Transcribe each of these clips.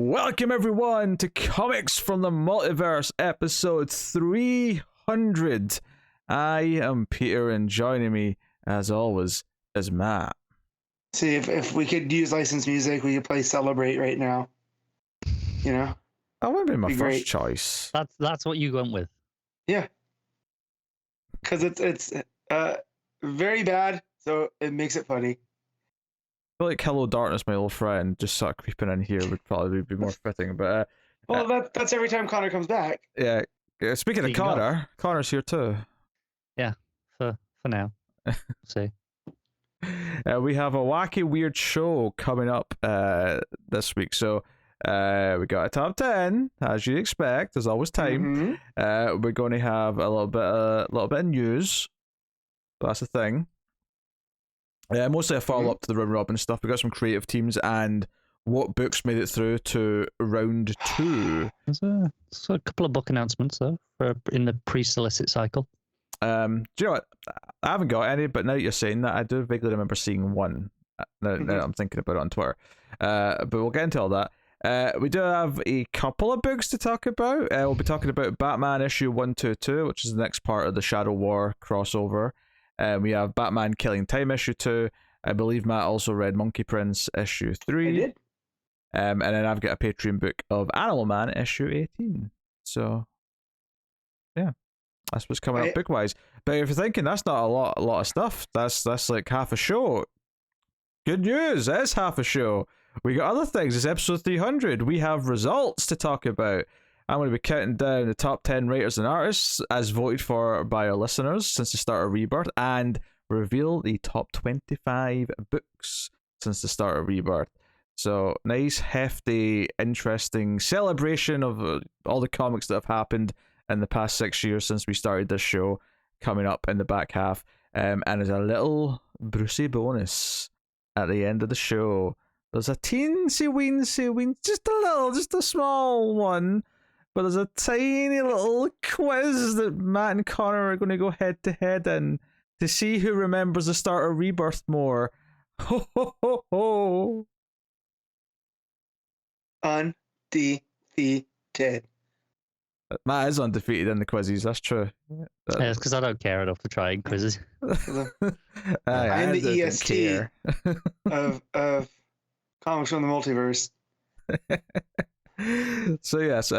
Welcome everyone to Comics from the Multiverse, episode 300. I am Peter, and joining me, as always, is Matt. See, if we could use licensed music, we could play Celebrate right now. You know? That would be my first great choice. That's what you went with. Yeah. Because it's very bad, so it makes it funny. I feel like Hello Darkness, my old friend, just sort of creeping in here would probably be more fitting. But well, that's every time Connor comes back. Yeah. Speaking of Connor, Connor's here too. Yeah, for now. See. We have a wacky, weird show coming up this week. So we got a top 10, as you'd expect. There's always time. Mm-hmm. We're going to have a little bit of news. That's the thing. Mostly a follow-up to the Round Robin stuff. We got some creative teams and what books made it through to round 2. There's a couple of book announcements, though, in the pre-solicit cycle. Do you know what? I haven't got any, but now that you're saying that, I do vaguely remember seeing one. Now I'm thinking about it on Twitter. But we'll get into all that. We do have a couple of books to talk about. We'll be talking about Batman issue 122, which is the next part of the Shadow War crossover. We have Batman Killing Time issue 2. I believe Matt also read Monkey Prince issue 3. I did. And then I've got a Patreon book of Animal Man issue 18. So, yeah, that's what's coming up book wise. But if you're thinking that's not a lot of stuff, that's like half a show. Good news, it's half a show. We got other things. It's episode 300. We have results to talk about. I'm going to be counting down the top 10 writers and artists as voted for by our listeners since the start of Rebirth, and reveal the top 25 books since the start of Rebirth. So, nice, hefty, interesting celebration of all the comics that have happened in the past 6 years since we started this show coming up in the back half. And there's a little Brucey bonus at the end of the show. There's a teensy-weensy, just a small one. But there's a tiny little quiz that Matt and Connor are going to go head-to-head in to see who remembers the start of Rebirth more. Ho, ho, ho, ho. Undefeated. Matt is undefeated in the quizzes, that's true. Yeah, it's because I don't care enough to try in quizzes. I'm the EST of Comics from the Multiverse. So yes,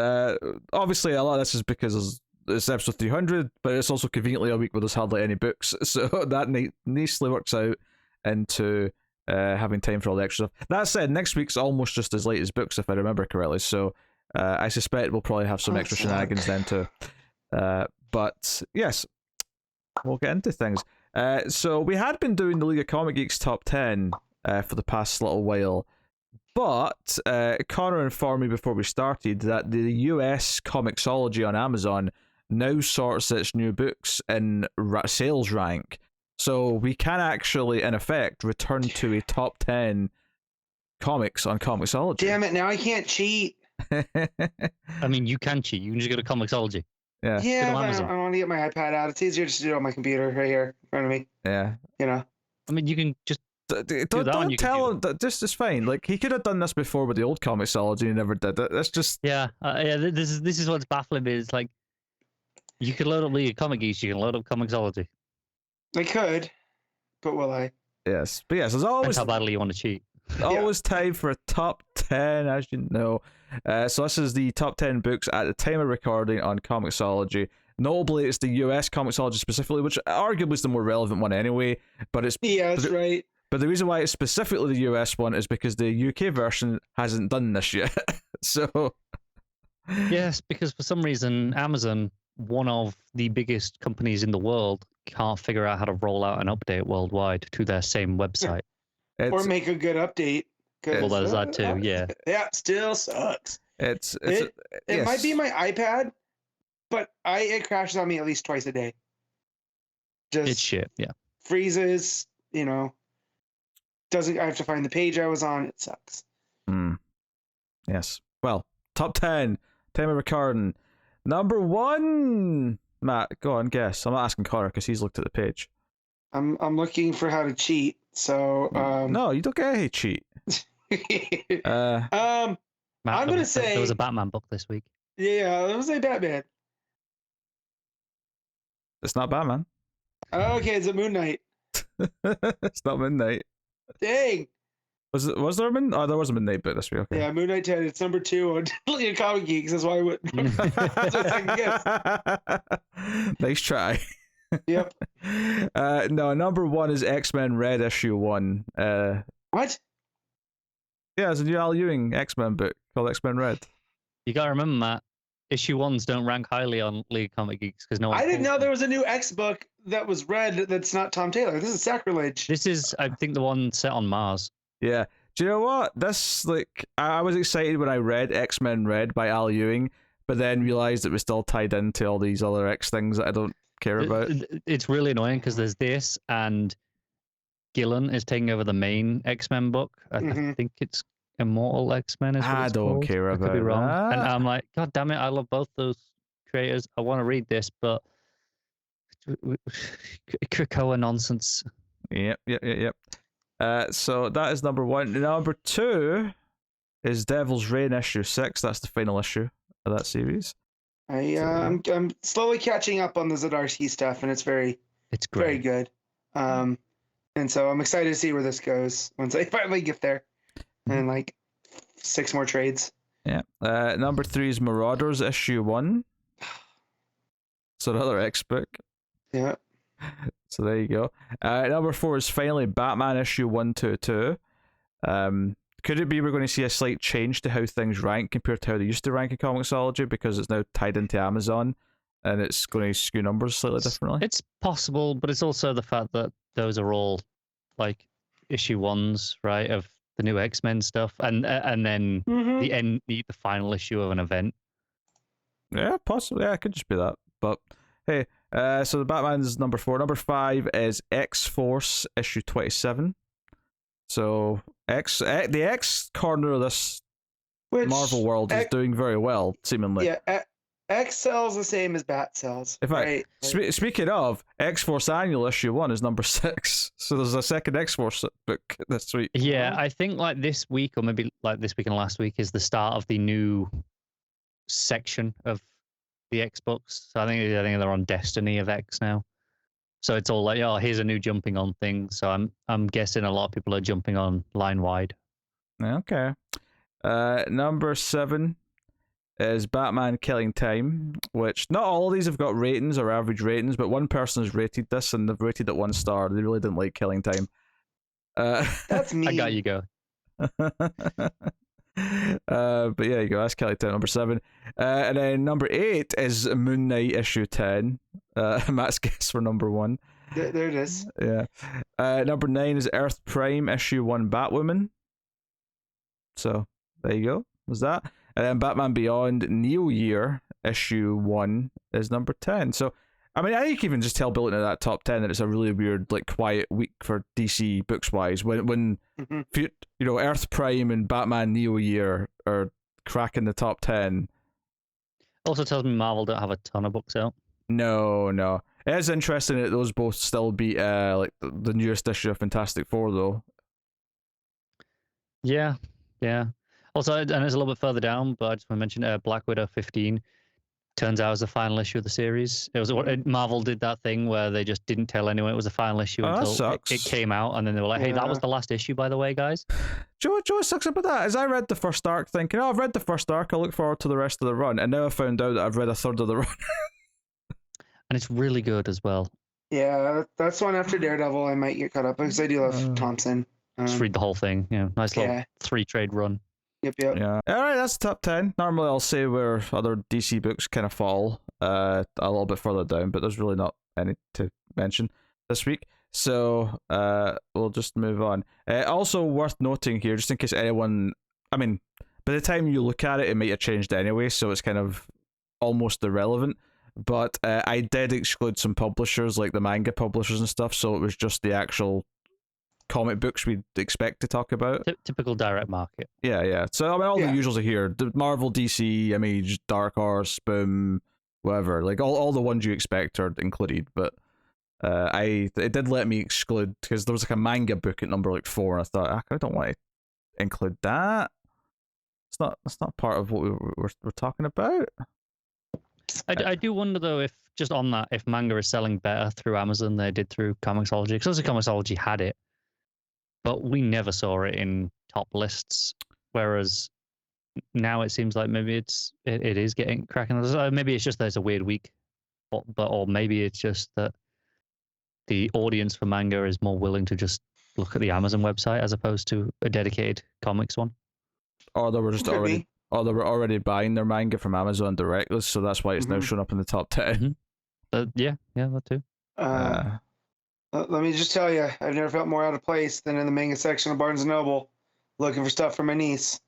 obviously a lot of this is because it's episode 300, but it's also conveniently a week where there's hardly any books, so that nicely works out into having time for all the extra stuff. That said, next week's almost just as late as books, if I remember correctly, so I suspect we'll probably have some extra shenanigans then too. But yes, we'll get into things. So we had been doing the League of Comic Geeks top 10 for the past little while, but Connor informed me before we started that the US Comixology on Amazon now sorts its new books in sales rank. So we can actually, in effect, return to a top 10 comics on Comixology. Damn it, now I can't cheat. I mean, you can cheat. You can just go to Comixology. Yeah, I want to get my iPad out. It's easier just to do it on my computer right here in front of me. Yeah. You know? I mean, you can just don't tell him that this is fine. Like, he could have done this before with the old Comixology and he never did it. That's just this is what's baffling me. It's like you could load up League of Comic Geeks, you can load up Comixology. I could, but will I? Yes, but yes, there's always how badly you want to cheat. Always time for a top 10, as you know. So this is the top 10 books at the time of recording on Comixology. Notably, it's the US Comixology specifically, which arguably is the more relevant one anyway. But it's right. But the reason why it's specifically the US one is because the UK version hasn't done this yet. So yes, because for some reason Amazon, one of the biggest companies in the world, can't figure out how to roll out an update worldwide to their same website. Or make a good update. Well, there's that too, yeah. Yeah, still sucks. It might be my iPad, but it crashes on me at least twice a day. It's shit, yeah. Freezes, I have to find the page I was on. It sucks. Yes. Well, top 10. Time of recording. Number 1. Matt, go on, guess. I'm not asking Connor because he's looked at the page. I'm looking for how to cheat. So no, you don't get a cheat. I'm gonna say there was a Batman book this week. Yeah, it was a Batman. It's not Batman. Okay, it's a Moon Knight. It's not Midnight. Dang. Was there a Midnight? Oh, there was a Midnight book this week. Okay. Yeah, Moon Knight 10. It's number 2 on Comic Geeks. That's why I went. That's my second guess. Nice try. Yep. No, number 1 is X-Men Red issue 1. What? Yeah, it's a new Al Ewing X-Men book called X-Men Red. You gotta remember, Matt. Issue 1s don't rank highly on League of Comic Geeks because no one. I didn't know there was a new X book that was red that's not Tom Taylor. This is sacrilege. This is, I think, the one set on Mars. Yeah. Do you know what? This, like, I was excited when I read X-Men Red by Al Ewing, but then realized it was still tied into all these other X things that I don't care about. It's really annoying because there's this, and Gillen is taking over the main X-Men book. I think it's Immortal X-Men. I don't care about I could be wrong. that. And I'm like, God damn it! I love both those creators. I want to read this, but Krakoa nonsense. Yep. So that is number 1. Number 2 is Devil's Reign issue 6. That's the final issue of that series. I'm slowly catching up on the Zdarsky stuff, and it's great. very good. And so I'm excited to see where this goes once I finally get there, and like 6 more trades. Yeah. Number 3 is Marauders issue 1. So another X book. Yeah. So there you go. Number 4 is finally Batman issue 122. Could it be we're going to see a slight change to how things rank compared to how they used to rank in Comixology because it's now tied into Amazon and it's going to skew numbers slightly differently? It's possible, but it's also the fact that those are all like issue 1s, right, of the new X-Men stuff, and then the final issue of an event. Yeah, possibly. Yeah, it could just be that. But hey, so the Batman's number 4. Number 5 is X-Force issue 27. So the X corner of this Marvel world is doing very well, seemingly. Yeah, X sells the same as Bat sells. In fact, right? Speaking of, X-Force Annual issue 1 is number 6. So there's a second X-Force book this week. Yeah, I think like this week, or maybe like this week and last week, is the start of the new section of the X books. So I think they're on Destiny of X now. So it's all like, oh, here's a new jumping on thing. So I'm guessing a lot of people are jumping on line wide. Okay. Number 7 is Batman Killing Time, which not all of these have got ratings or average ratings, but one person has rated this and they've rated it 1 star. They really didn't like Killing Time. That's me. I got you, go. But yeah, you go. That's Killing Time, number 7. And then number 8 is Moon Knight issue 10. Matt's guess for number 1. There it is. Yeah. Number 9 is Earth Prime issue 1 Batwoman. So there you go. Was that? And then Batman Beyond Neo Year issue 1 is number 10. So I mean, I can even just tell building into that top 10 that it's a really weird, like, quiet week for DC books wise. When you know, Earth Prime and Batman Neo Year are cracking the top 10. Also tells me Marvel don't have a ton of books out. No. It is interesting that those both still beat like the newest issue of Fantastic Four, though. Yeah. Also, and it's a little bit further down, but I just want to mention Black Widow 15 turns out it was the final issue of the series. It was Marvel did that thing where they just didn't tell anyone it was the final issue until it came out, and then they were like, "Hey, that was the last issue, by the way, guys." Joe, what sucks about that is I read the first arc thinking, "Oh, I've read the first arc. I look forward to the rest of the run," and now I found out that I've read a third of the run. And it's really good as well. Yeah, that's one after Daredevil. I might get caught up because I do love Thompson. Just read the whole thing. Yeah, nice little 3-trade run. Yep. Yeah. All right, that's the top 10. Normally, I'll say where other DC books kind of fall a little bit further down, but there's really not any to mention this week. So we'll just move on. Also worth noting here, just in case anyone, I mean, by the time you look at it, it might have changed anyway, so it's kind of almost irrelevant. But I did exclude some publishers, like the manga publishers and stuff, so it was just the actual comic books we'd expect to talk about. Typical direct market. Yeah. So, I mean, all the usuals are here. Marvel, DC, Image, Dark Horse, Boom, whatever. Like, all the ones you expect are included, but it did let me exclude, because there was like a manga book at number like 4, and I thought, I don't want to include that. That's not part of what we're talking about. I do wonder though if just on that, if manga is selling better through Amazon than they did through Comixology, because Comixology had it, but we never saw it in top lists. Whereas now it seems like maybe it is getting cracking. Maybe it's just that it's a weird week, or maybe it's just that the audience for manga is more willing to just look at the Amazon website as opposed to a dedicated comics one. Or they were just already buying their manga from Amazon directly, so that's why it's now showing up in the top 10. Yeah, that too. Let me just tell you, I've never felt more out of place than in the manga section of Barnes & Noble, looking for stuff for my niece.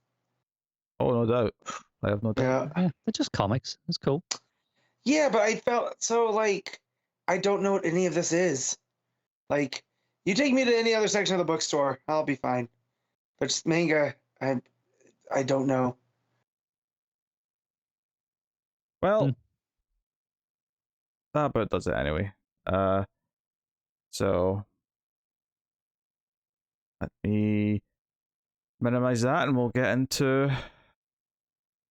Oh, no doubt. I have no doubt. Yeah, they're just comics. It's cool. Yeah, but I felt so like I don't know what any of this is. Like, you take me to any other section of the bookstore, I'll be fine. But just manga, I don't know. Well, that about does it anyway. So let me minimize that, and we'll get into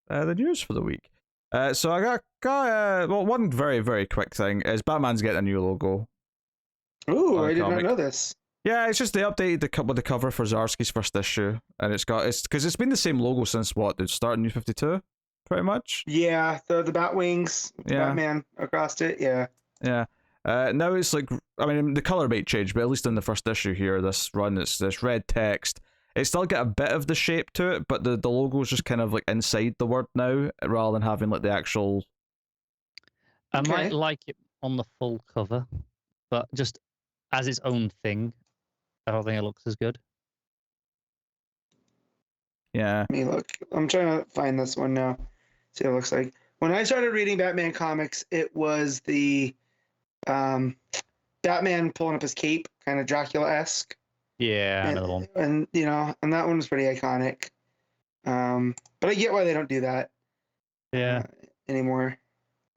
the news for the week. So I got one very, very quick thing is Batman's getting a new logo. Ooh, I did not know this. Yeah, it's just they updated the cover for Zdarsky's first issue, and it's because it's been the same logo since the start of New 52, pretty much. Yeah, the bat wings, Batman across it. Yeah. Yeah. Now it's like, I mean, the color might change, but at least in the first issue here, this run, it's this red text. It's still got a bit of the shape to it, but the logo is just kind of like inside the word now, rather than having like the actual. I might like it on the full cover, but just as its own thing, I don't think it looks as good. Yeah. Let me look. I'm trying to find this one now. See what it looks like. When I started reading Batman comics, it was the Batman pulling up his cape, kind of Dracula-esque. Yeah, another one. And and that one was pretty iconic. But I get why they don't do that. Anymore.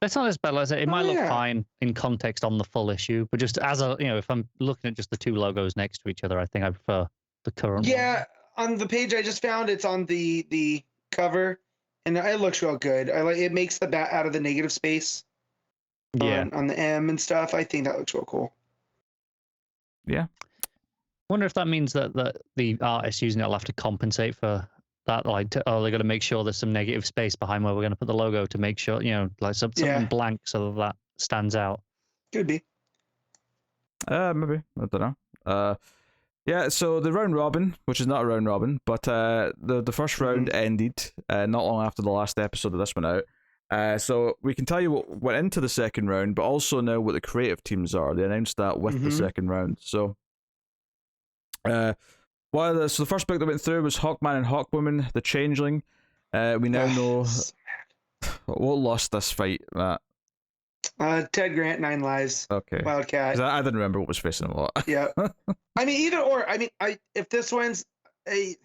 It's not as bad as it might look fine in context on the full issue, but just as a if I'm looking at just the two logos next to each other, I think I prefer the current. Yeah, on the page I just found, it's on the cover, and it looks real good. I like it makes the bat out of the negative space. On the M and stuff. I think that looks real cool. Yeah. Wonder if that means that the artist using it will have to compensate for that. Like, they're going to make sure there's some negative space behind where we're going to put the logo to make sure, like something blank so that stands out. Could be. Maybe. I don't know. Yeah, so the round robin, which is not a round robin, but the first round ended not long after the last episode of this one out. So we can tell you what went into the second round, but also know what the creative teams are. They announced that with the second round. So, so the first book that went through was Hawkman and Hawkwoman, The Changeling. We now know what lost this fight, Matt. Ted Grant, 9 Lives. Okay. Wildcat. I didn't remember what was facing him a lot. Yeah. I mean, either or. I mean, if this wins, if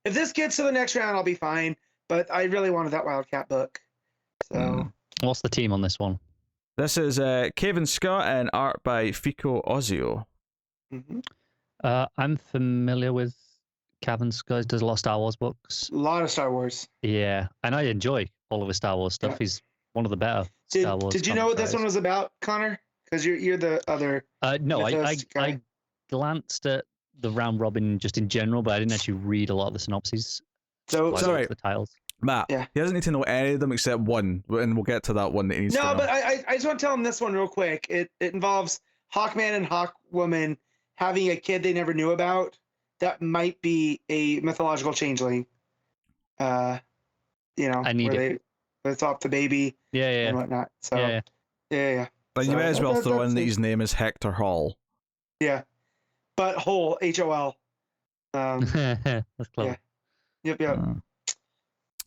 this gets to the next round, I'll be fine. But I really wanted that Wildcat book. So. What's the team on this one? This is Kevin Scott and art by Fico Ozio. I'm familiar with Kevin Scott. Does a lot of Star Wars books. A lot of Star Wars. Yeah, and I enjoy all of his Star Wars stuff. Yeah. He's one of the better Star Wars. Did you know what this one was about, Connor? Because you're the other. No, I glanced at the round robin just in general, but I didn't actually read a lot of the synopses. So sorry, the titles. Matt, he doesn't need to know any of them except one, and we'll get to that one that he needs to know. No, but I just want to tell him this one real quick. It involves Hawkman and Hawkwoman having a kid they never knew about that might be a mythological changeling. I need where they adopt the baby and whatnot. So, yeah. But you may as well throw in that his name is Hector Hall. Yeah. But Hole, Hol. That's clever. Yeah. Yep.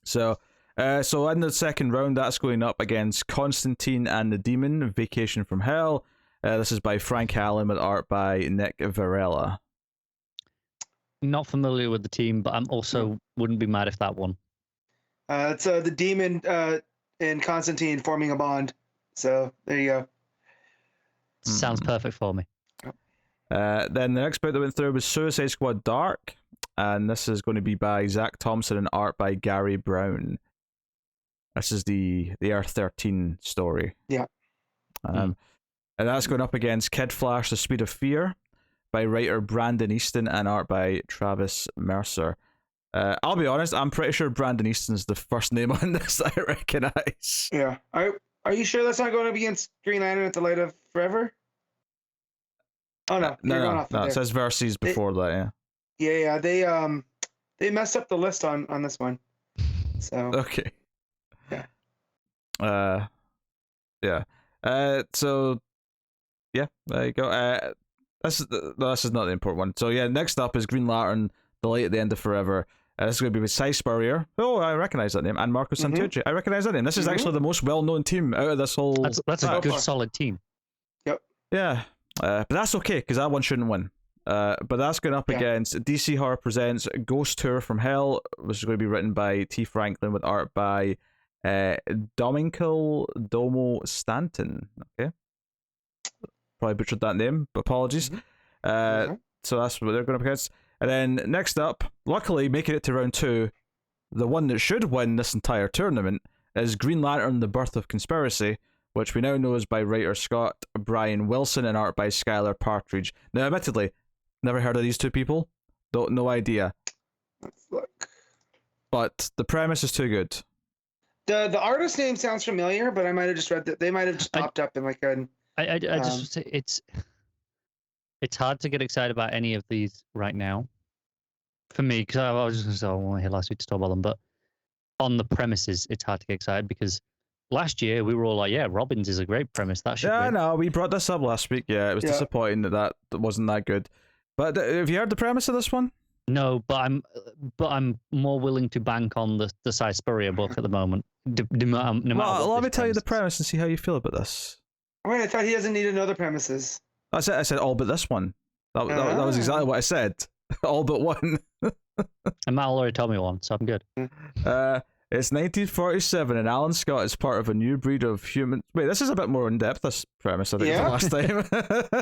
So in the second round, that's going up against Constantine and the Demon, Vacation from Hell. This is by Frank Allen with art by Nick Varela. Not familiar with the team, but I'm also wouldn't be mad if that won. It's the Demon and Constantine forming a bond. So there you go. Sounds perfect for me. Then the next book that went through was Suicide Squad Dark. and this is going to be by Zach Thompson and art by Gary Brown. This is the Earth 13 story. Yeah. And that's going up against Kid Flash: The Speed of Fear by writer Brandon Easton and art by Travis Mercer. I'll be honest, I'm pretty sure Brandon Easton's the first name on this I recognize. Yeah. Are you sure that's not going up against Green Lantern at the Light of Forever? Oh no, no. It says verses before that. Yeah. They messed up the list on this one. So okay. Yeah. So yeah, there you go. This is not the important one. So yeah, next up is Green Lantern: The Light at the End of Forever. This is going to be with Cy Spurrier. Oh, I recognize that name. And Marco Santucci. I recognize that name. This is actually the most well-known team out of this whole... That's a good, solid team. Yep. Yeah. But that's okay, because that one shouldn't win. But that's going up against DC Horror Presents Ghost Tour from Hell, which is going to be written by T. Franklin with art by Domingo Domo Stanton. Okay. Probably butchered that name, but apologies. So that's what they're going up against. And then next up, luckily making it to round 2, the one that should win this entire tournament is Green Lantern: The Birth of Conspiracy, which we now know is by writer Scott Brian Wilson and art by Skylar Partridge. Now, admittedly, never heard of these two people. No idea. Let's look. But the premise is too good. The artist name sounds familiar, but I might have just read that they might have just popped up in like an. I just say it's hard to get excited about any of these right now. For me, because I was just going to say, I wasn't here last week to talk about them, but on the premises, it's hard to get excited because last year we were all like, yeah, Robbins is a great premise. That should win. No, we brought this up last week. Yeah, it was disappointing that wasn't that good. But have you heard the premise of this one? No, but I'm more willing to bank on the Cy Spurrier book at the moment. Well, let me tell you the premise and see how you feel about this. Wait, I thought he doesn't need to know the premises. I said all but this one. That was exactly what I said. All but one. And Matt already told me one, so I'm good. It's 1947, and Alan Scott is part of a new breed of human. Wait, this is a bit more in depth. This premise, I think, than last time.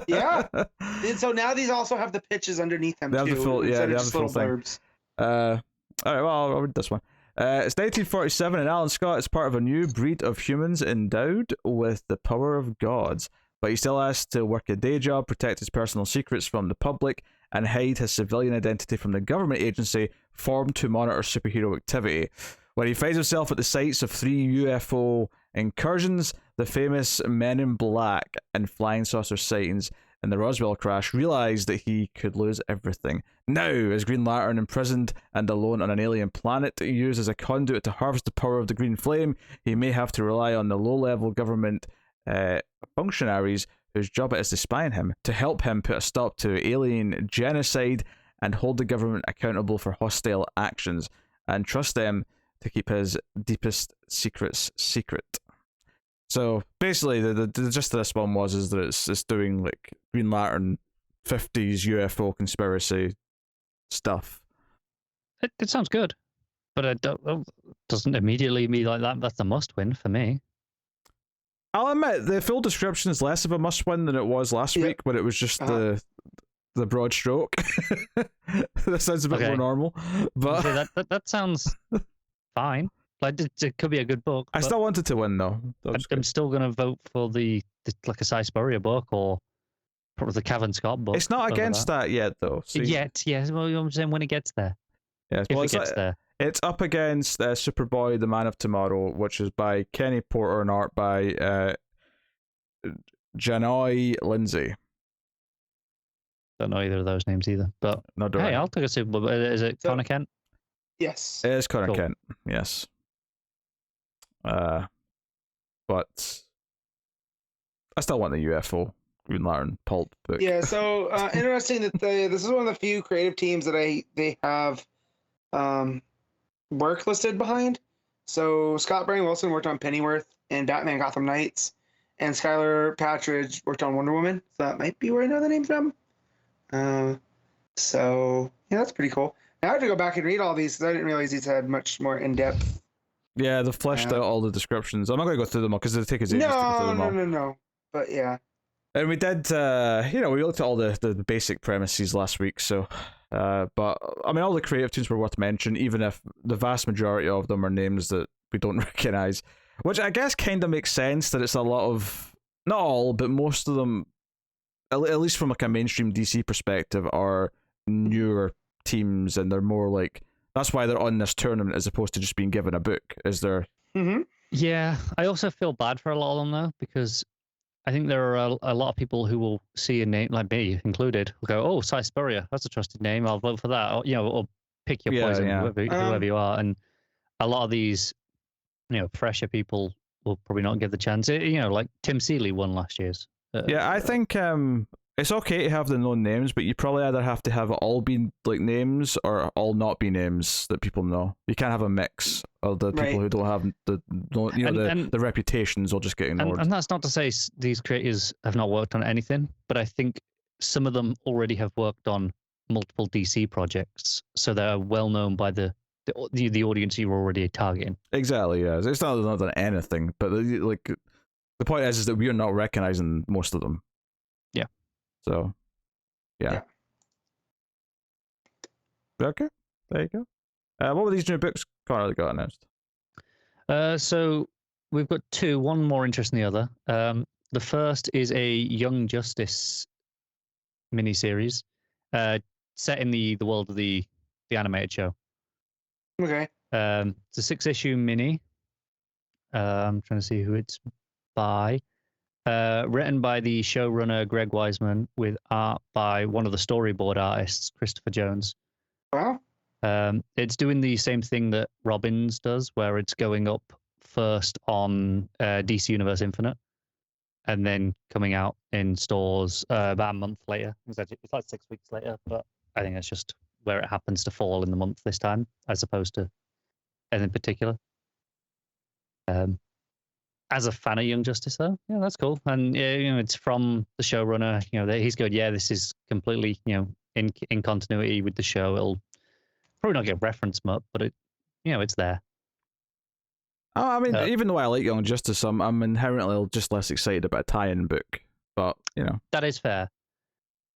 Yeah. And so now these also have the pitches underneath them they have too. The full, yeah, they have the full thing. Blurbs. All right, well, I'll read this one. It's 1947, and Alan Scott is part of a new breed of humans endowed with the power of gods, but he still has to work a day job, protect his personal secrets from the public, and hide his civilian identity from the government agency formed to monitor superhero activity. When he finds himself at the sites of 3 UFO incursions, the famous Men in Black and flying saucer sightings, and the Roswell crash, realized that he could lose everything. Now, as Green Lantern imprisoned and alone on an alien planet, used as a conduit to harvest the power of the Green Flame, he may have to rely on the low-level government functionaries whose job it is to spy on him, to help him put a stop to alien genocide and hold the government accountable for hostile actions, and trust them to keep his deepest secrets secret. So basically, the gist of this one is that it's doing like Green Lantern 50s UFO conspiracy stuff. It sounds good, but it doesn't immediately be like that. That's a must win for me. I'll admit the full description is less of a must win than it was last week, when it was just the broad stroke. That sounds a bit more normal, but that sounds fine. Like it could be a good book. I still wanted to win though. I'm still going to vote for the like a Cy Spurrier book or probably the Kevin Scott book. It's not against that yet though. So yes. Well, I'm saying when it gets there. Yeah, if it gets there. It's up against Superboy: The Man of Tomorrow, which is by Kenny Porter and art by Janoi Lindsay. Don't know either of those names either, but hey, I'll take a Superboy. Is it Connor Kent? Yes. It is Connor Kent, yes. But I still want the UFO Green Lantern pulp book. Yeah, so interesting that this is one of the few creative teams that they have work listed behind. So Scott Brian Wilson worked on Pennyworth and Batman Gotham Knights, and Skylar Partridge worked on Wonder Woman. So that might be where I know the name from. So yeah, that's pretty cool. Now I have to go back and read all these because I didn't realize these had much more in depth. Yeah, they've fleshed out all the descriptions. I'm not going to go through them all because it'll take us ages to go through them all. No. But yeah. And we did, we looked at all the basic premises last week, so, but, I mean, all the creative teams were worth mentioning, even if the vast majority of them are names that we don't recognize, which I guess kind of makes sense that it's a lot of, not all, but most of them, at least from like a mainstream DC perspective, are newer teams, and they're more like, that's why they're on this tournament as opposed to just being given a book. Is there? Mm-hmm. Yeah, I also feel bad for a lot of them though, because I think there are a lot of people who will see a name, like me included, will go, "Oh, Cy Spurrier, that's a trusted name. I'll vote for that." Or pick your poison, whoever you are. And a lot of these, fresher people will probably not give the chance. Like Tim Seeley won last year's. Yeah, I think it's okay to have the known names, but you probably either have to have it all be like names or all not be names that people know. You can't have a mix of the people who don't have the reputations will just get ignored. And that's not to say these creators have not worked on anything, but I think some of them already have worked on multiple DC projects, so they're well known by the audience you're already targeting. Exactly, yeah. It's not done anything, but like the point is that we are not recognizing most of them. Yeah. So, yeah. Okay, there you go. What were these new books Connor that got announced? So we've got two, one more interesting than the other. The first is a Young Justice miniseries set in the world of the animated show. Okay. It's a 6-issue mini. I'm trying to see who it's by. Written by the showrunner Greg Weisman with art by one of the storyboard artists, Christopher Jones. Wow. It's doing the same thing that Robins does, where it's going up first on DC Universe Infinite, and then coming out in stores about a month later. It's like 6 weeks later, but I think that's just where it happens to fall in the month this time, as opposed to anything particular. As a fan of Young Justice, though, yeah, that's cool. And it's from the showrunner. He's good. Yeah, this is completely, in continuity with the show. It'll probably not get referenced much, but it's there. Oh, I mean, even though I like Young Justice, I'm inherently just less excited about a tie-in book. But that is fair.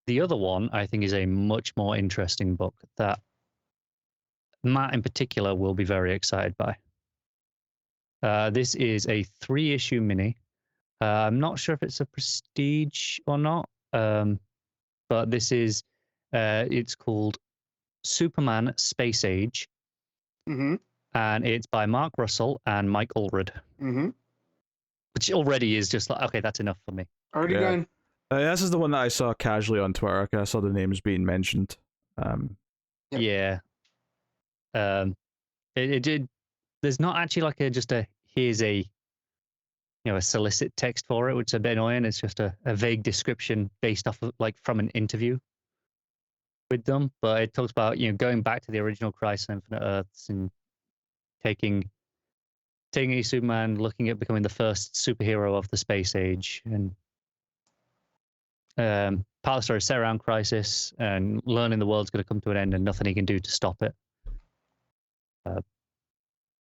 The other one, I think, is a much more interesting book that Matt, in particular, will be very excited by. This is a 3-issue mini. I'm not sure if it's a prestige or not, but this is. It's called Superman Space Age, Mm-hmm. and it's by Mark Russell and Mike Allred. Mm-hmm. Which already is just like, okay, that's enough for me. Already done. This is the one that I saw casually on Twitter. I saw the names being mentioned. Yep. Yeah. It did. There's not actually here's a solicit text for it, which is a bit annoying. It's just a vague description based off of from an interview with them. But it talks about going back to the original Crisis on Infinite Earths and taking a Superman, looking at becoming the first superhero of the space age, and part of the story is set around Crisis and learning the world's going to come to an end and nothing he can do to stop it.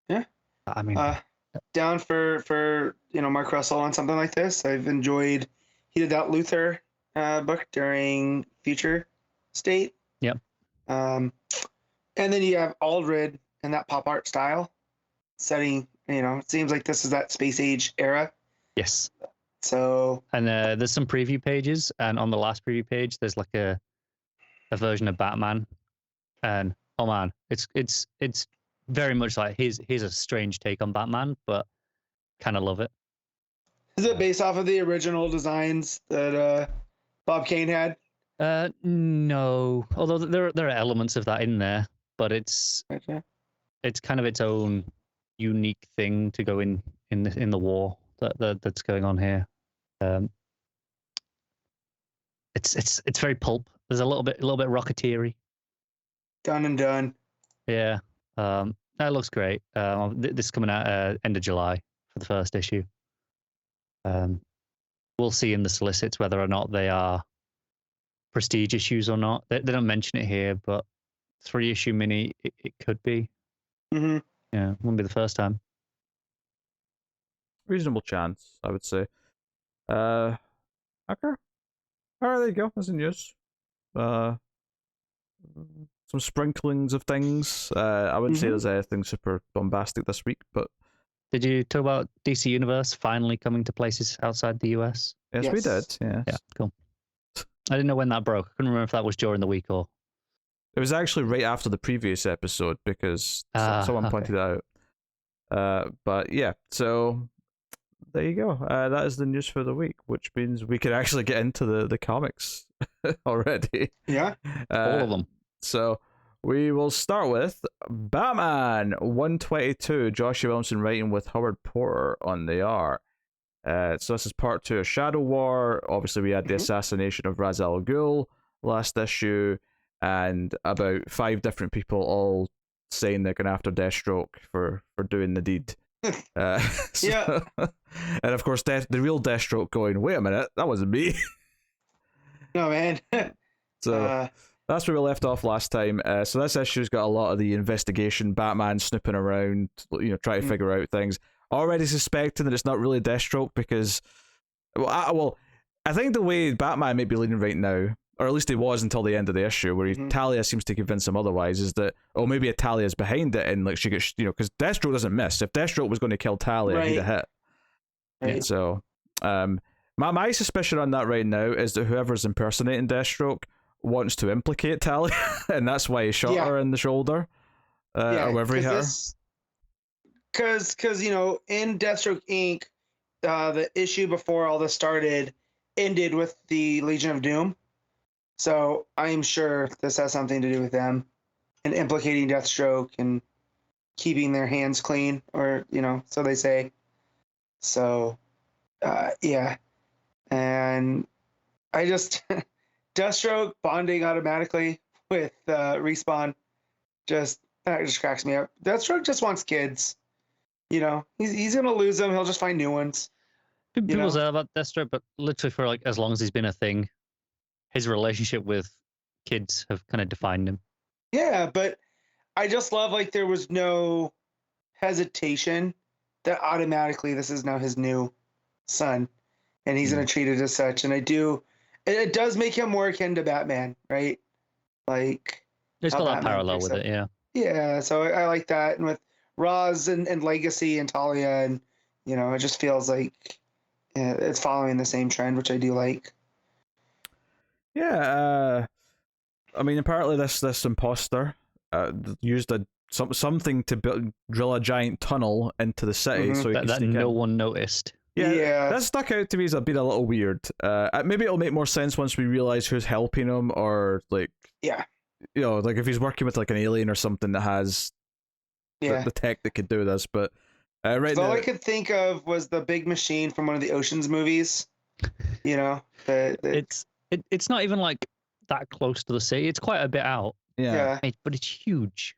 Yeah. I mean, down for Mark Russell on something like this. I've enjoyed. He did that Luthor book during Future State. Yep. And then you have Aldred in that pop art style setting. It seems like this is that space age era. Yes. So. And there's some preview pages, and on the last preview page, there's like a version of Batman, and oh man, it's very much like here's a strange take on Batman, but kind of love it. Is it based off of the original designs that Bob Kane had? No, although there are elements of that in there, but it's kind of its own unique thing to go in the war that's going on here. It's very pulp. There's a little bit Rocketeer-y. Done and done. Yeah. That looks great. This is coming out end of July for the first issue. We'll see in the solicits whether or not they are prestige issues or not. They don't mention it here, but 3-issue mini, it could be. Mm-hmm. Yeah, wouldn't be the first time. Reasonable chance, I would say. Okay. All right, there you go. That's the news. Some sprinklings of things. I wouldn't say there's anything super bombastic this week, but did you talk about DC Universe finally coming to places outside the US? Yes, we did. Yes. Yeah, cool. I didn't know when that broke. I couldn't remember if that was during the week or. It was actually right after the previous episode because someone pointed it out. But yeah, so there you go. That is the news for the week, which means we could actually get into the comics already. Yeah, all of them. So we will start with Batman 122. Joshua Williamson writing with Howard Porter on the art. So this is part 2 of Shadow War. Obviously, we had the assassination of Ra's al Ghul last issue, and about 5 different people all saying they're going after Deathstroke for doing the deed. Yeah. And of course, the real Deathstroke going, wait a minute, that wasn't me. No, man. So that's where we left off last time. So this issue's got a lot of the investigation, Batman snooping around, trying to figure out things. Already suspecting that it's not really Deathstroke because, I think the way Batman may be leaning right now, or at least he was until the end of the issue, where Talia seems to convince him otherwise, is that, maybe Talia's behind it and like she gets, because Deathstroke doesn't miss. If Deathstroke was going to kill Talia, he'd have hit. Right. So, my suspicion on that right now is that whoever's impersonating Deathstroke wants to implicate Talia, and that's why he shot her in the shoulder, or wherever he hit her. Because in Deathstroke Inc., the issue before all this started ended with the Legion of Doom. So I'm sure this has something to do with them and implicating Deathstroke and keeping their hands clean, or, so they say. So, yeah. And I just, Deathstroke bonding automatically with Respawn, that just cracks me up. Deathstroke just wants kids. He's going to lose them. He'll just find new ones. People say about Deathstroke, but literally for as long as he's been a thing, his relationship with kids have kind of defined him. Yeah, but I just love there was no hesitation that automatically this is now his new son, and he's going to treat it as such. And it does make him more akin to Batman, right? There's got that parallel with it, yeah. Yeah, so I like that. And with Roz and Legacy and Talia, and it just feels like it's following the same trend, which I do like. Yeah, apparently this imposter used something to drill a giant tunnel into the city, so that no one noticed. Yeah, that stuck out to me as being a little weird. Maybe it'll make more sense once we realize who's helping him, or if he's working with an alien or something that has the tech that could do this. But right now, all I could think of was the big machine from one of the Ocean's movies. It's not even that close to the city. It's quite a bit out. Yeah. But it's huge.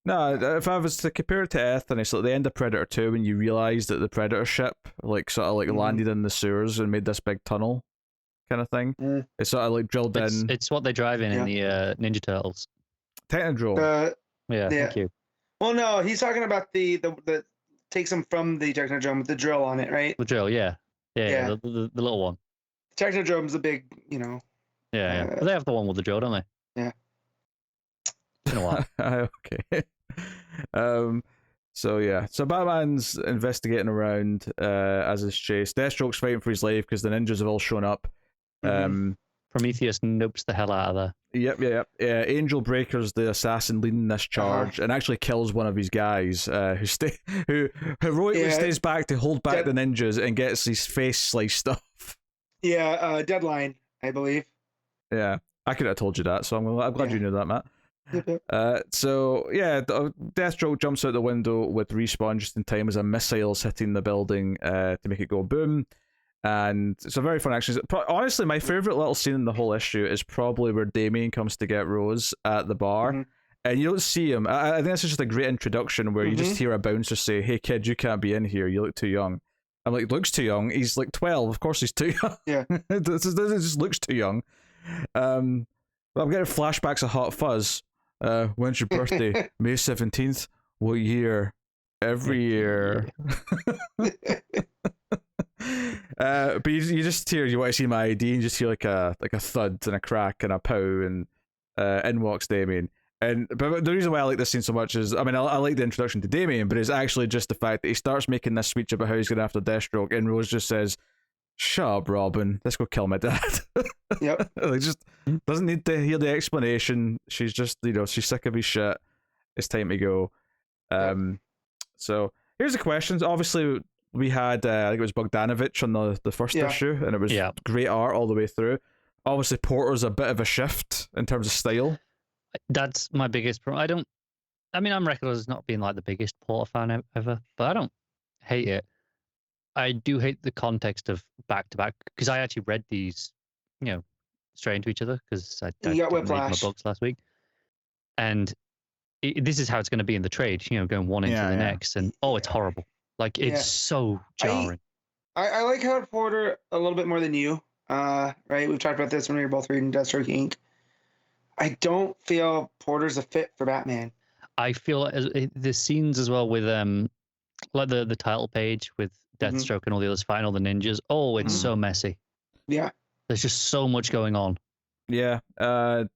No, if I was to compare it to Earth, and it's like the end of Predator 2 when you realise that the Predator ship landed in the sewers and made this big tunnel kind of thing. It's sort of drilled in. It's what they drive in the Ninja Turtles. Technodrome. Thank you. Well, no, he's talking about the takes him from the Technodrome with the drill on it, right? The drill, yeah. The little one. Technodrome's a big, Yeah. But they have the one with the drill, don't they? Yeah. It's been a while. Okay. So Batman's investigating around as is chased. Deathstroke's fighting for his life because the ninjas have all shown up. Prometheus nopes the hell out of there. Yep. Angel Breaker's the assassin leading this charge and actually kills one of his guys who heroically stays back to hold back the ninjas and gets his face sliced off. Yeah, Deadline, I believe. Yeah, I could have told you that, so I'm glad you knew that, Matt. Deathstroke jumps out the window with Respawn just in time as a missile is hitting the building to make it go boom. And it's a very fun action. Honestly, my favorite little scene in the whole issue is probably where Damien comes to get Rose at the bar, and you don't see him. I think this is just a great introduction where you just hear a bouncer say, "Hey kid, you can't be in here. You look too young." I'm like, looks too young? He's 12. Of course he's too young. Yeah. This just looks too young. But I'm getting flashbacks of Hot Fuzz. When's your birthday? May 17th. What year? Every year. But you just hear, you want to see my ID, and you just hear like a thud and a crack and a pow, and in walks Damien. But the reason why I like this scene so much is, I mean, I like the introduction to Damien, but it's actually just the fact that he starts making this speech about how he's going after Deathstroke, and Rose just says, "Shut up, Robin. Let's go kill my dad." Yep. Like, just doesn't need to hear the explanation. She's just, she's sick of his shit. It's time to go. So here's the questions. Obviously, we had I think it was Bogdanovich on the first issue, and it was great art all the way through. Obviously, Porter's a bit of a shift in terms of style. That's my biggest problem. I'm recognized as not being like the biggest Porter fan ever, but I don't hate it. I do hate the context of back to back, because I actually read these, straight into each other, because I didn't read my books last week, and this is how it's going to be in the trade. Going one into the next, and it's horrible. Like, it's so jarring. I like Howard Porter a little bit more than you. Right? We've talked about this when we were both reading Deathstroke Inc. I don't feel Porter's a fit for Batman. I feel the scenes as well with like the title page with Deathstroke and all the others fighting all the ninjas. Oh, it's so messy. Yeah, there's just so much going on. Yeah, I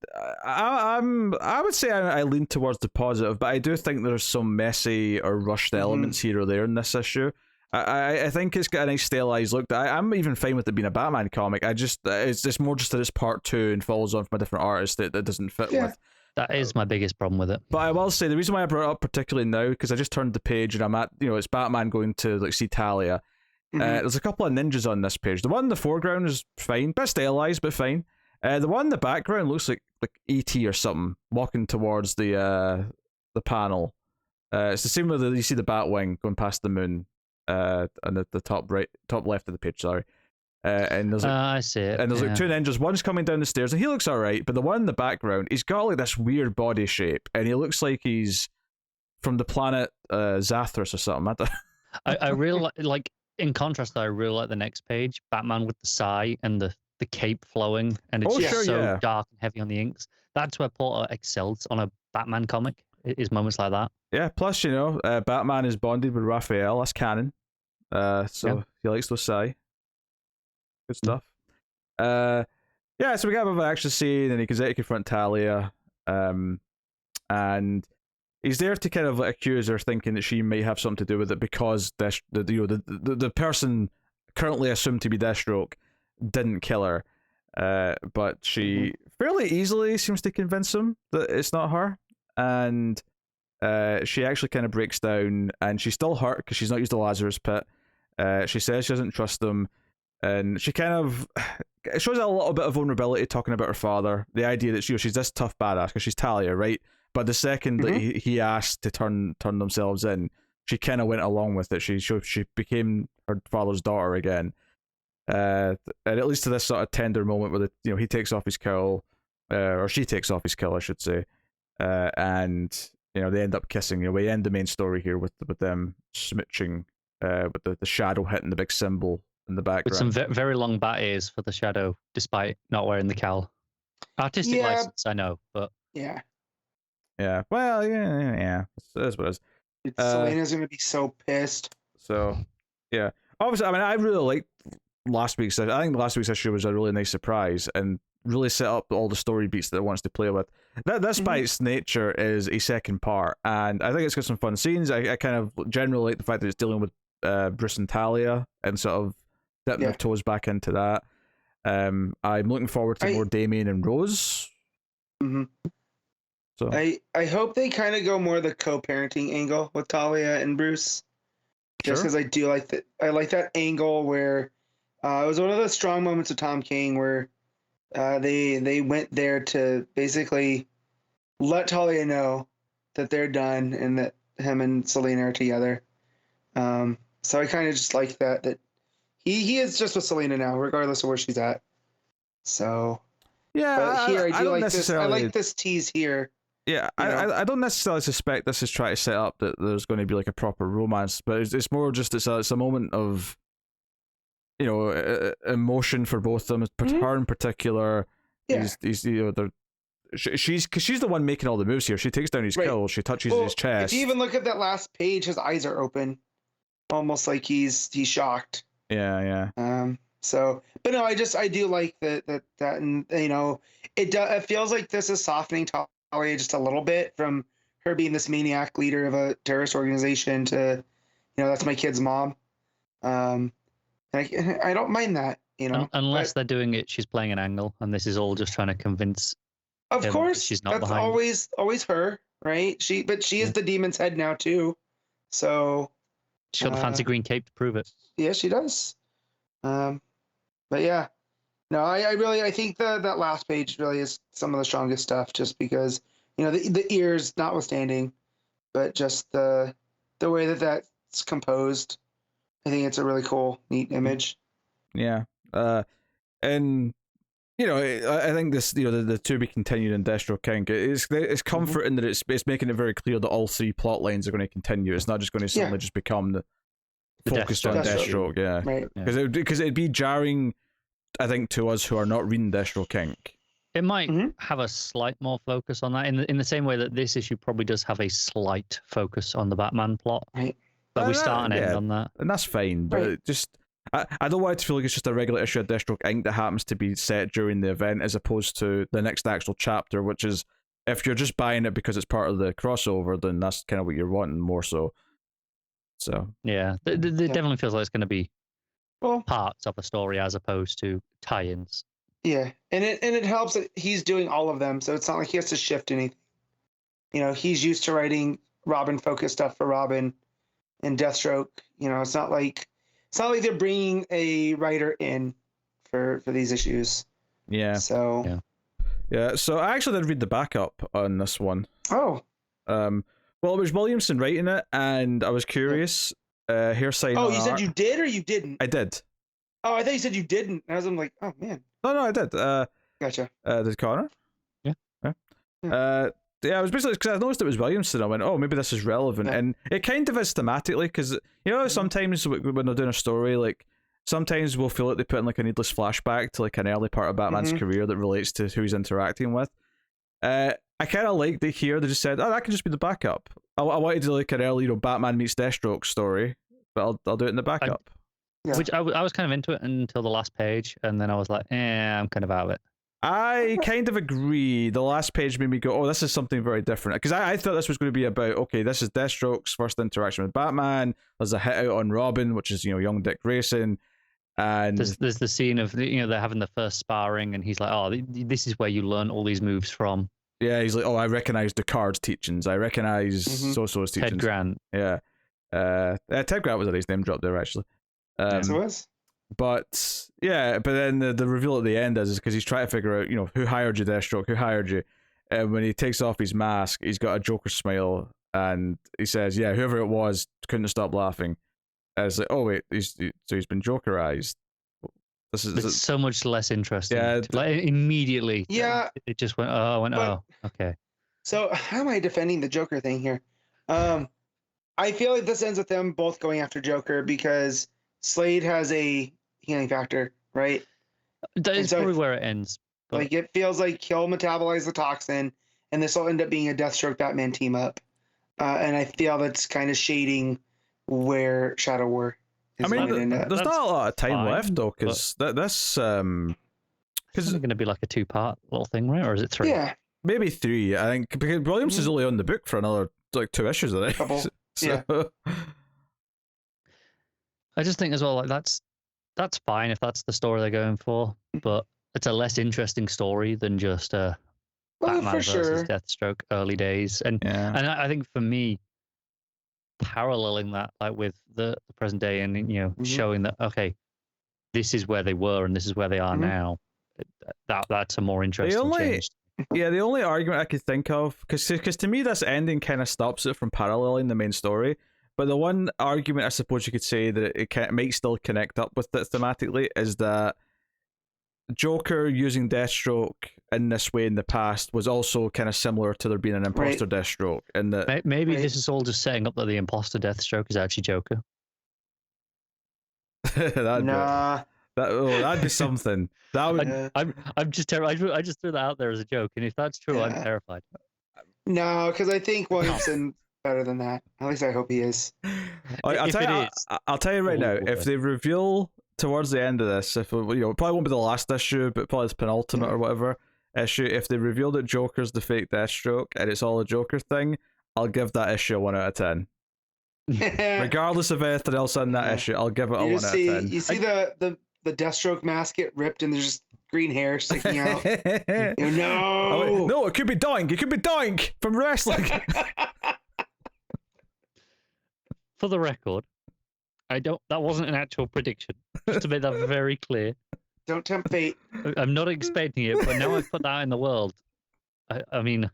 would say I lean towards the positive, but I do think there's some messy or rushed elements here or there in this issue. I think it's got a nice stylized look. I'm even fine with it being a Batman comic. It's more just that it's part 2 and follows on from a different artist that doesn't fit with. That is my biggest problem with it. But I will say the reason why I brought it up particularly now, because I just turned the page and I'm at, it's Batman going to like see Talia. There's a couple of ninjas on this page. The one in the foreground is fine, bit stylized, but fine. The one in the background looks like E.T. or something walking towards the panel. It's the same way that you see the Batwing going past the moon. On the top left of the page, sorry. And there's I see it. And there's like 2 ninjas. One's coming down the stairs, and he looks alright, but the one in the background, he's got like this weird body shape, and he looks like he's from the planet Zathras or something. I really like. In contrast, I really like the next page, Batman with the sigh and the cape flowing, and it's so dark and heavy on the inks. That's where Porter excels on a Batman comic. Is moments like that. Yeah, plus, Batman is bonded with Raphael. That's canon. So he likes to sigh. Good stuff. So we got a bit of an action scene, and he goes out to confront Talia. And he's there to kind of accuse her, thinking that she may have something to do with it, because the person currently assumed to be Deathstroke didn't kill her. But she fairly easily seems to convince him that it's not her. And she actually kind of breaks down, and she's still hurt because she's not used the Lazarus Pit. She says she doesn't trust him, and she kind of shows a little bit of vulnerability talking about her father. The idea that she's this tough badass because she's Talia, right? But the second that he asked to turn themselves in, she kind of went along with it. She became her father's daughter again. And it leads to this sort of tender moment where he takes off his cowl, or she takes off his cowl, I should say. And they end up kissing. We end the main story here with them smooching, with the shadow hitting the big symbol in the background. With some very long bat ears for the shadow, despite not wearing the cowl. Artistic license, I know, but yeah. Well, yeah. That's what it is. Selena's gonna be so pissed. So, yeah. Obviously, I really liked last week's. I think last week's issue was a really nice surprise and really set up all the story beats that it wants to play with. This by its nature is a second part, and I think it's got some fun scenes. I kind of generally like the fact that it's dealing with Bruce and Talia and sort of dipping their toes back into that. I'm looking forward to more Damien and Rose. So I hope they kind of go more the co-parenting angle with Talia and Bruce, just because I do like that. I like that angle where it was one of the strong moments of Tom King where they went there to basically let Talia know that they're done and that him and Selena are together. So I kind of just like that he is just with Selena now, regardless of where she's at. So but here I do like this. I like this tease here. Yeah, I don't necessarily suspect this is trying to set up that there's going to be like a proper romance, but it's more just it's a moment of emotion for both of them. Her in particular, she's because she's the one making all the moves here. She takes down his kill, she touches his chest. If you even look at that last page, his eyes are open, almost like he's shocked. So, but no, I do like that, and it feels like this is softening Talia just a little bit from her being this maniac leader of a terrorist organization to, that's my kid's mom. I don't mind that, unless they're doing it, she's playing an angle, and this is all just trying to convince. Of course, she's not that's behind. always her, right? She is the demon's head now too, so she's got the fancy green cape to prove it. Yeah, she does. But yeah, no, I think that last page really is some of the strongest stuff, just because the ears notwithstanding, but just the way that's composed. I think it's a really cool, neat image. Yeah, and I think this, the to be continued in Destro King, it's comforting that it's making it very clear that all three plot lines are going to continue. It's not just going to suddenly just become the focused on Deathstroke, yeah. Right. Because it'd be jarring, I think, to us who are not reading Destro King. It might have a slight more focus on that, in the same way that this issue probably does have a slight focus on the Batman plot. Right. But we start and end on that. And that's fine, but I don't want it to feel like it's just a regular issue of Deathstroke Inc. that happens to be set during the event, as opposed to the next actual chapter, which is, if you're just buying it because it's part of the crossover, then that's kind of what you're wanting more so. So yeah, it definitely feels like it's going to be parts of a story as opposed to tie-ins. Yeah, and it helps that he's doing all of them, so it's not like he has to shift anything. He's used to writing Robin-focused stuff for Robin and Deathstroke. It's not like they're bringing a writer in for these issues. Yeah. So yeah. So I actually did read the backup on this one. Oh. Well, it was Williamson writing it, and I was curious. Here saying. Oh, you said you did or you didn't? I did. Oh, I thought you said you didn't. I was like, oh man. No, I did. Gotcha. Did Connor? Yeah. Yeah, it was basically because I noticed it was Williamson. I went, oh, maybe this is relevant, and it kind of is thematically, because sometimes when they're doing a story, like sometimes we'll feel like they put in like a needless flashback to like an early part of Batman's career that relates to who he's interacting with. I kind of liked it here. They just said, oh, that can just be the backup. I wanted to do like an early, Batman meets Deathstroke story, but I'll do it in the backup. Which I was kind of into it until the last page, and then I was like, I'm kind of out of it. I kind of agree. The last page made me go, oh, this is something very different. Because I thought this was going to be about, okay, this is Deathstroke's first interaction with Batman. There's a hit out on Robin, which is, young Dick Grayson. And there's the scene of, they're having the first sparring, and he's like, oh, this is where you learn all these moves from. Yeah, he's like, oh, I recognize Descartes' teachings. I recognize so-so's teachings. Ted Grant. Yeah. Ted Grant was a nice name drop there, actually. Yes, it was. But then the reveal at the end is because he's trying to figure out, who hired you, Deathstroke, who hired you. And when he takes off his mask, he's got a Joker smile, and he says, yeah, whoever it was couldn't stop laughing. And it's like, oh wait, he's been Jokerized. It's so much less interesting. Yeah, immediately. Yeah, it just went. Oh, okay. So how am I defending the Joker thing here? I feel like this ends with them both going after Joker because Slade has a healing factor, right? That is probably where it ends. But... Like, it feels like he'll metabolize the toxin, and this will end up being a Deathstroke Batman team up. And I feel that's kind of shading where Shadow War is there's not a lot of time left, though, because this... Because it's going to be like a 2-part little thing, right? Or is it 3? Yeah. Maybe 3, I think, because Williamson's only on the book for another, 2 issues, I think. Couple. So... Yeah. I just think as well, like that's fine if that's the story they're going for, but it's a less interesting story than just Batman versus Deathstroke early days. And I think for me, paralleling that like with the present day and showing that okay, this is where they were and this is where they are now. That's a more interesting change. Yeah, the only argument I could think of, because to me this ending kind of stops it from paralleling the main story. But the one argument I suppose you could say that it might still connect up with it thematically is that Joker using Deathstroke in this way in the past was also kind of similar to there being an imposter Deathstroke. And that maybe this is all just setting up that the imposter Deathstroke is actually Joker. That'd be something. That would. I'm just terrified. I just threw that out there as a joke, and if that's true, I'm terrified. No, because I think Williamson. Better than that. At least I hope he is. I'll tell you right now. If they reveal towards the end of this, if it probably won't be the last issue, but probably the penultimate or whatever issue, if they reveal that Joker's the fake Deathstroke and it's all a Joker thing, I'll give that issue a 1 out of 10. Regardless of anything else in that issue, I'll give it a 1 out of 10. You see the Deathstroke mask get ripped and there's just green hair sticking out. No! No, it could be Doink. It could be Doink from wrestling. For the record, that wasn't an actual prediction. Just to make that very clear. Don't tempt fate. I'm not expecting it, but now I've put that out in the world. I mean,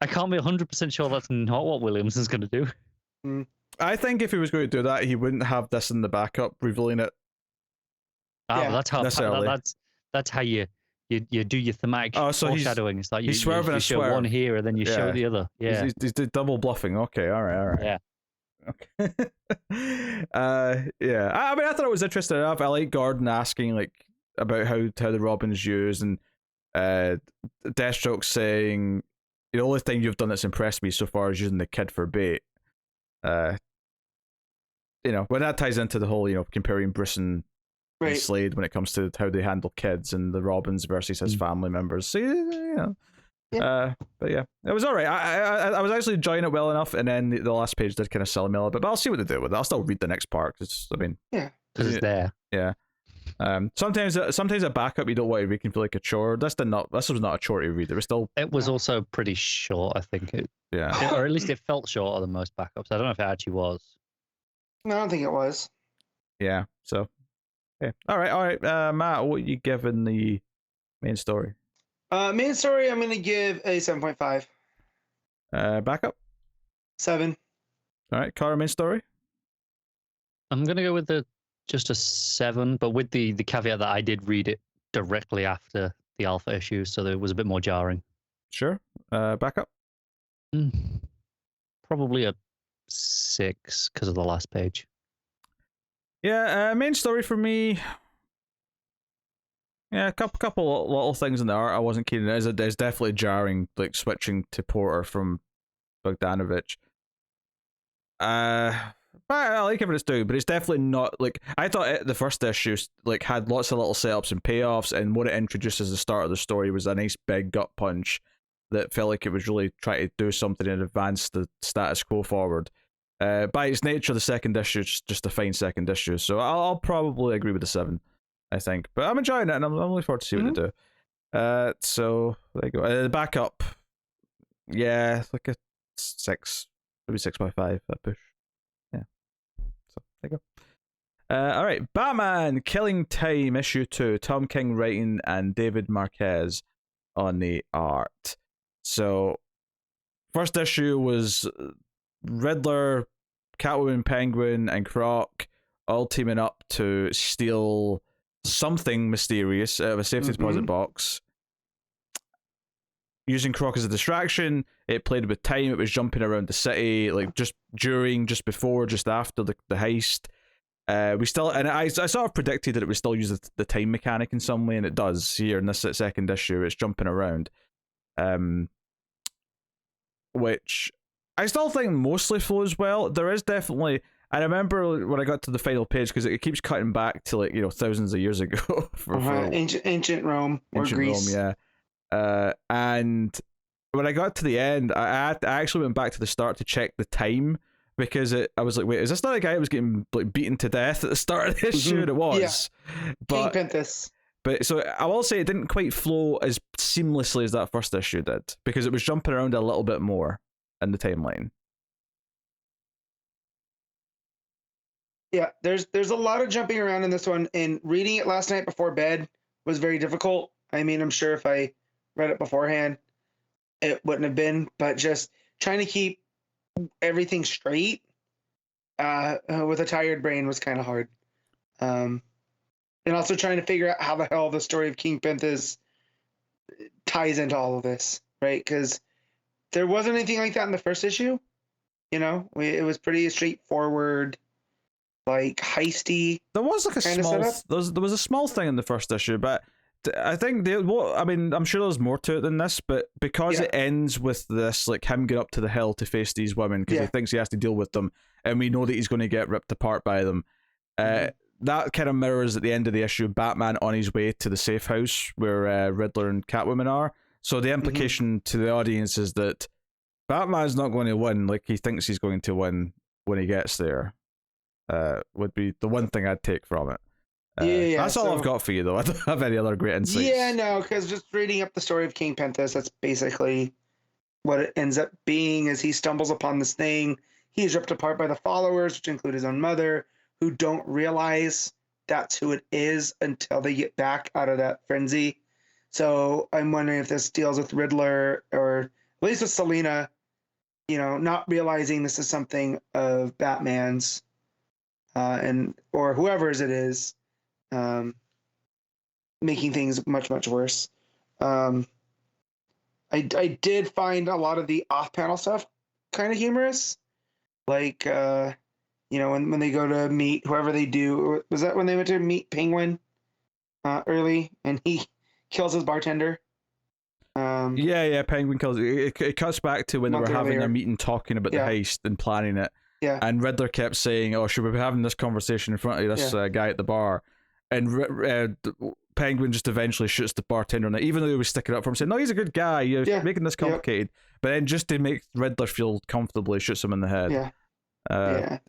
I can't be 100% sure that's not what Williamson's going to do. I think if he was going to do that, he wouldn't have this in the backup, revealing it. But that's how you do your thematic foreshadowing. It's like you show one here and then you show the other. Yeah, he's double bluffing. Okay, all right. Yeah. Okay. Yeah. I mean, I thought it was interesting enough. I like Gordon asking like about how the Robin's used, and Deathstroke saying the only thing you've done that's impressed me so far is using the kid for bait. When that ties into the whole comparing Bruce and Slade when it comes to how they handle kids and the Robins versus his family members. So but yeah, it was all right. I was actually enjoying it well enough, and then the last page did kind of sell me a little bit. But I'll see what they do with it. I'll still read the next part because because it's there. Yeah. Sometimes a backup you don't want to read can feel like a chore. This was not a chore to read. It was also pretty short, I think. Or at least it felt shorter than most backups. I don't know if it actually was. No, I don't think it was. Yeah. So. Yeah. All right. Matt, what are you giving the main story? Main story, I'm gonna give a 7.5. Backup. 7. All right. Cara, main story. I'm gonna go with just a 7, but with the caveat that I did read it directly after the alpha issue, so it was a bit more jarring. Sure. Backup. Probably a 6 because of the last page. Yeah, main story for me. Yeah, a couple little things in the art I wasn't keen on. It's definitely jarring, like switching to Porter from Bogdanovich. But I like it what it's doing, but it's definitely not like I thought. The first issue like had lots of little setups and payoffs, and what it introduced as the start of the story was a nice big gut punch that felt like it was really trying to do something and advance the status quo forward. By its nature, the second issue is just a fine second issue, so I'll probably agree with the 7, I think. But I'm enjoying it, and I'm looking forward to see what they do. So there you go. The backup, yeah, like a 6, maybe 6.5. That push, yeah. So there you go. All right, Batman: Killing Time issue 2. Tom King writing and David Marquez on the art. So first issue was Riddler, Catwoman, Penguin, and Croc all teaming up to steal something mysterious out of a safety deposit box. Using Croc as a distraction, it played with time. It was jumping around the city, like just during, just before, just after the heist. I sort of predicted that it would still use the time mechanic in some way, and it does here in this second issue. It's jumping around, which I still think mostly flows well. There is definitely. I remember when I got to the final page because it keeps cutting back to like thousands of years ago for ancient Rome or Greece. Rome, yeah. And when I got to the end, I actually went back to the start to check the time because I was like, wait, is this not a guy that was getting like beaten to death at the start of the issue? And it was, King Penthus. But so I will say it didn't quite flow as seamlessly as that first issue did because it was jumping around a little bit more in the timeline. Yeah, there's a lot of jumping around in this one, and reading it last night before bed was very difficult. I mean, I'm sure if I read it beforehand, it wouldn't have been, but just trying to keep everything straight with a tired brain was kind of hard. And also trying to figure out how the hell the story of King Penthus ties into all of this, right? Because there wasn't anything like that in the first issue. It was pretty straightforward, like heisty. There was like a small. There was a small thing in the first issue, but I think I'm sure there's more to it than this, but because it ends with this, like him get up to the hill to face these women because he thinks he has to deal with them, and we know that he's going to get ripped apart by them. that kind of mirrors at the end of the issue Batman on his way to the safe house where Riddler and Catwoman are. So the implication to the audience is that Batman's not going to win like he thinks he's going to win when he gets there. Would be the one thing I'd take from it. That's all I've got for you, though. I don't have any other great insights. Yeah, no, because just reading up the story of King Penthus, that's basically what it ends up being. As he stumbles upon this thing, he's ripped apart by the followers, which include his own mother, who don't realize that's who it is until they get back out of that frenzy. So I'm wondering if this deals with Riddler, or at least with Selina, not realizing this is something of Batman's, or whoever's it is. Making things much, much worse. I did find a lot of the off-panel stuff kind of humorous. Like, when they go to meet whoever they do. Was that when they went to meet Penguin early and he kills his bartender? Penguin kills. It cuts back to when they were having their meeting talking about the heist and planning it. Yeah. And Riddler kept saying, "Oh, should we be having this conversation in front of this guy at the bar?" And Penguin just eventually shoots the bartender on it, even though he was sticking up for him, saying, "No, he's a good guy. You're making this complicated." But then just to make Riddler feel comfortable, he shoots him in the head.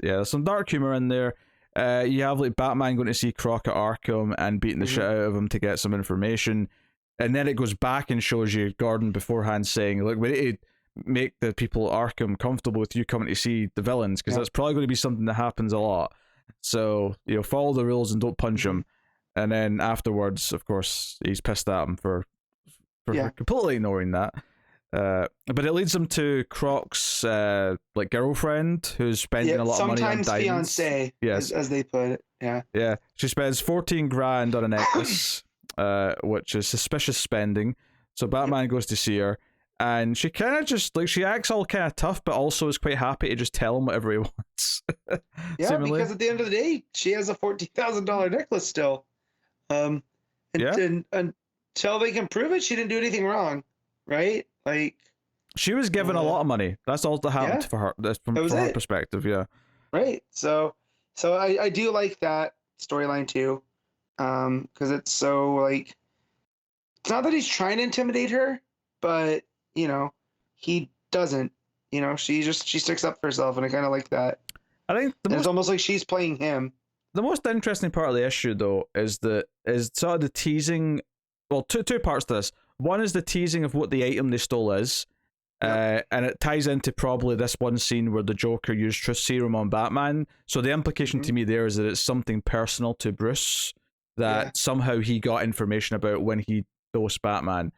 There's some dark humor in there. You have like Batman going to see Croc at Arkham and beating the shit out of him to get some information, and then it goes back and shows you Gordon beforehand saying, "Look, we need to make the people at Arkham comfortable with you coming to see the villains, because that's probably going to be something that happens a lot. So follow the rules and don't punch him." And then afterwards, of course, he's pissed at him for completely ignoring that. But it leads him to Croc's girlfriend, who's spending a lot of money on diamonds. Sometimes fiancé, as they put it. Yeah. She spends $14,000 on a necklace, which is suspicious spending. So Batman goes to see her, and she kind of just she acts all kind of tough, but also is quite happy to just tell him whatever he wants. Seemingly. Because at the end of the day, she has a $14,000 necklace still. And until they can prove it, she didn't do anything wrong, right? Like, she was given a lot of money. That's all that happened for her. That's from her perspective, right. So I do like that storyline too, because it's so it's not that he's trying to intimidate her, but he doesn't. She sticks up for herself, and I kind of like that. I think it's almost like she's playing him. The most interesting part of the issue, though, is sort of the teasing. Well, two parts to this. One is the teasing of what the item they stole is, and it ties into probably this one scene where the Joker used Truth Serum on Batman. So the implication to me there is that it's something personal to Bruce that somehow he got information about when he dosed Batman.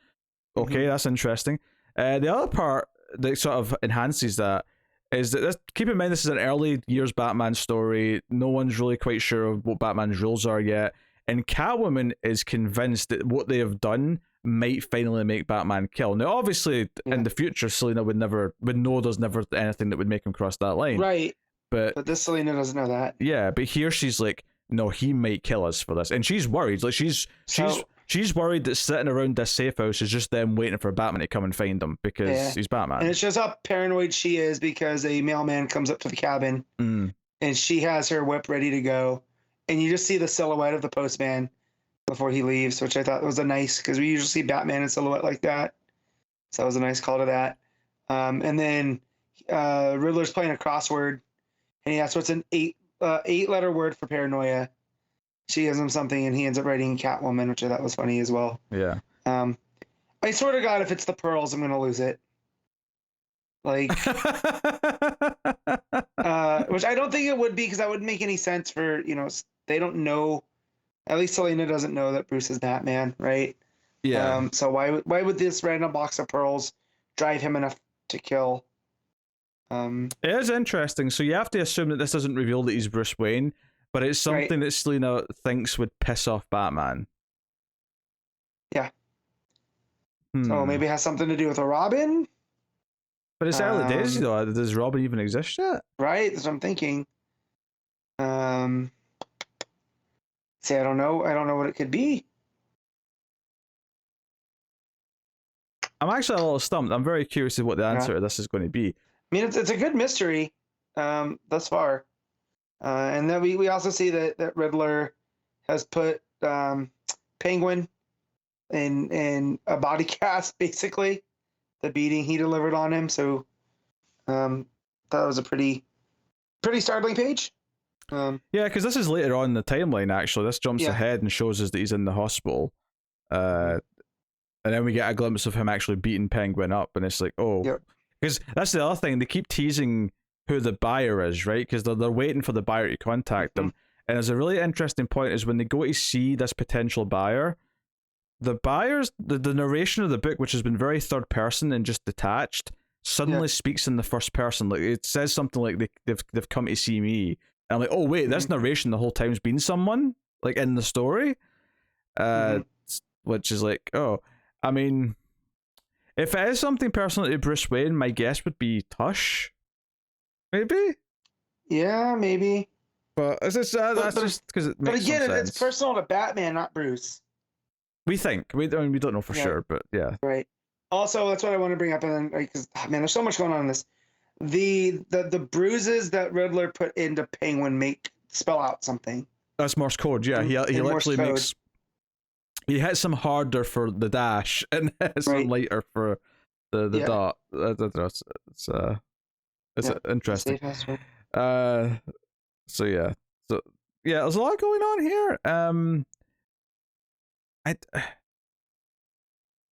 Okay, that's interesting. The other part that sort of enhances that is that keep in mind this is an early years Batman story. No one's really quite sure of what Batman's rules are yet, and Catwoman is convinced that what they have done might finally make Batman kill. Now, obviously, in the future, Selina would know there's never anything that would make him cross that line. Right. But this Selina doesn't know that. Yeah, but here she's like, no, he might kill us for this, and she's worried. Like she's worried that sitting around this safe house is just them waiting for Batman to come and find them because he's Batman. And it shows how paranoid she is because a mailman comes up to the cabin and she has her whip ready to go. And you just see the silhouette of the postman before he leaves, which I thought was because we usually see Batman in silhouette like that. So that was a nice call to that. And then Riddler's playing a crossword and he asks what's an 8-letter word for paranoia. She gives him something, and he ends up writing Catwoman, which I thought was funny as well. Yeah. I swear to God, if it's the pearls, I'm gonna lose it. Which I don't think it would be, because that wouldn't make any sense for they don't know. At least Selina doesn't know that Bruce is Batman, right? Yeah. So why would this random box of pearls drive him enough to kill? It is interesting. So you have to assume that this doesn't reveal that he's Bruce Wayne. But it's something that Selina thinks would piss off Batman. Yeah. So maybe it has something to do with a Robin? But it's early days, though. Does Robin even exist yet? Right, that's what I'm thinking. I don't know. I don't know what it could be. I'm actually a little stumped. I'm very curious of what the answer to this is going to be. I mean, it's a good mystery thus far. And then we also see that Riddler has put Penguin in a body cast, basically, the beating he delivered on him. So that was a pretty startling page. Yeah, because this is later on in the timeline, actually. This jumps ahead and shows us that he's in the hospital. And then we get a glimpse of him actually beating Penguin up, and it's like, oh. Because that's the other thing, they keep teasing who the buyer is, right? Because they're waiting for the buyer to contact them. And there's a really interesting point is when they go to see this potential buyer, the buyer's, the narration of the book, which has been very third person and just detached, suddenly speaks in the first person. Like, it says something like they've come to see me. And I'm like, oh wait, this narration the whole time's been someone, like, in the story. Which is like, oh, I mean, if it is something personal to Bruce Wayne, my guess would be Tush. Maybe? Yeah, maybe. But it's just, that's just because it makes But again, sense. it's personal to Batman, not Bruce. We think. I mean, we don't know for sure, but yeah. Right. Also, that's what I want to bring up, and then because man, there's so much going on in this. The bruises that Riddler put into Penguin spell out something. That's Morse code. Yeah, he literally makes. He hits him harder for the dash and hits him lighter for the dot. It's interesting. So yeah, there's a lot going on here.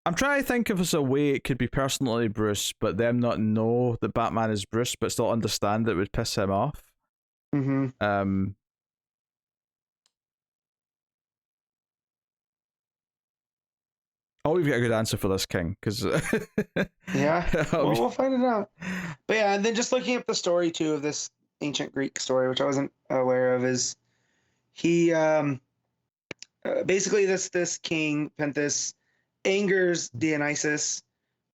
I'm trying to think of a way it could be personally Bruce, but them not know that Batman is Bruce, but still understand that it would piss him off. Oh, we've got a good answer for this, King, because we'll find it out. But yeah, and then just looking at the story too of this ancient Greek story, which I wasn't aware of, is he basically this king Pentheus angers Dionysus,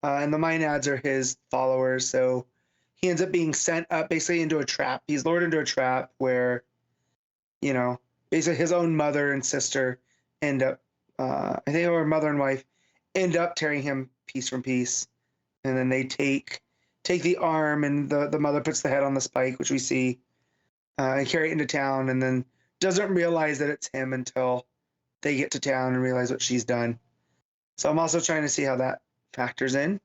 and the Maenads are his followers. So he ends up being sent up basically into a trap. He's lured into a trap where, basically his own mother and sister end up, I think they were mother and wife, end up tearing him piece from piece. And then they take the arm, and the mother puts the head on the spike, which we see, and carry it into town, and then doesn't realize that it's him until they get to town and realize what she's done. So I'm also trying to see how that factors in.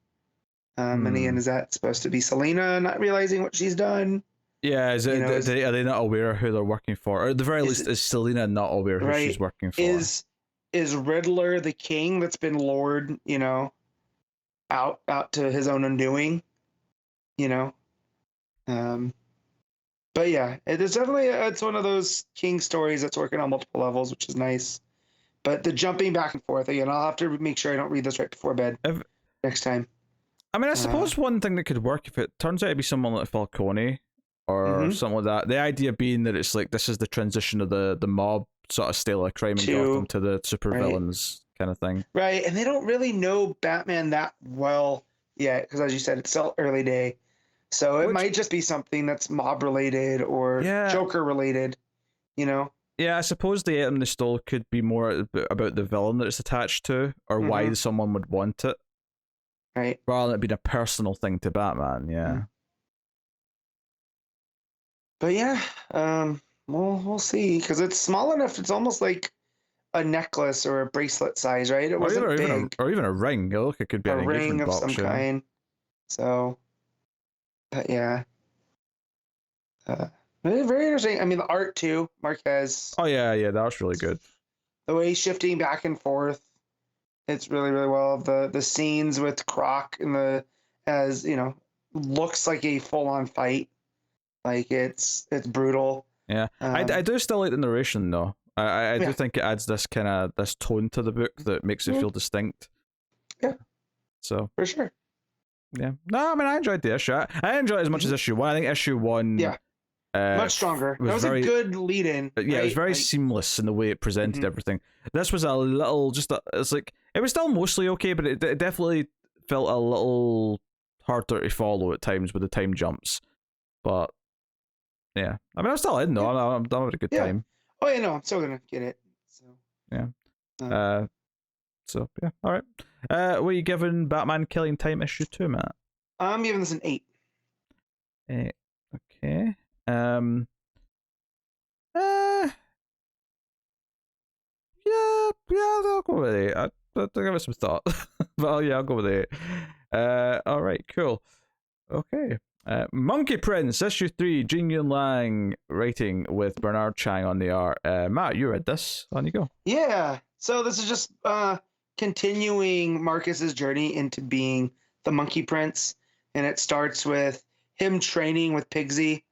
And again, is that supposed to be Selena not realizing what she's done? Yeah, are they not aware of who they're working for? Or at the very least, is Selena not aware who she's working for? Is Riddler the king that's been lured, out to his own undoing? But yeah, it's definitely it's one of those king stories that's working on multiple levels, which is nice. But the jumping back and forth, again, I'll have to make sure I don't read this right before bed next time. I mean, I suppose one thing that could work if it turns out to be someone like Falcone or something like that. The idea being that it's like this is the transition of the mob sort of style of crime in Gotham to the supervillains kind of thing. Right, and they don't really know Batman that well yet, because as you said, it's still early day. So it might just be something that's mob related or Joker related, Yeah, I suppose the item they stole could be more about the villain that it's attached to, or why someone would want it. Right. Rather than it being a personal thing to Batman, yeah. But yeah, we'll see, because it's small enough. It's almost like a necklace or a bracelet size, right? It wasn't big. Or even a ring. Look, it could be a ring of some kind. So, but yeah. Very interesting. I mean, the art too, Marquez. Oh yeah, that was really good. The way he's shifting back and forth, it's really, really well. The scenes with Croc and looks like a full on fight. Like it's brutal. Yeah, I do still like the narration though. I do think it adds this tone to the book that makes it feel distinct. Yeah. So for sure. Yeah. No, I mean I enjoyed the issue. I enjoyed it as much as issue 1. I think issue 1. Yeah. Much stronger. That was a good lead-in. Yeah, it was very seamless in the way it presented everything. This was a little, it's like, it was still mostly okay, but it definitely felt a little harder to follow at times with the time jumps. But, yeah. I mean, I'm still in, though. I'm having a good time. Oh, yeah, no, I'm still going to get it. So. Yeah. So, yeah, all right. What are you giving Batman Killing Time issue 2, Matt? I'm giving this an 8. 8. Okay. it some thought. But yeah, I'll go with 8. All right, cool. Okay. Monkey Prince, issue 3, Jin Yun Lang writing with Bernard Chang on the art. Matt, you read this. On you go. Yeah. So this is just continuing Marcus's journey into being the Monkey Prince, and it starts with him training with Pigsy,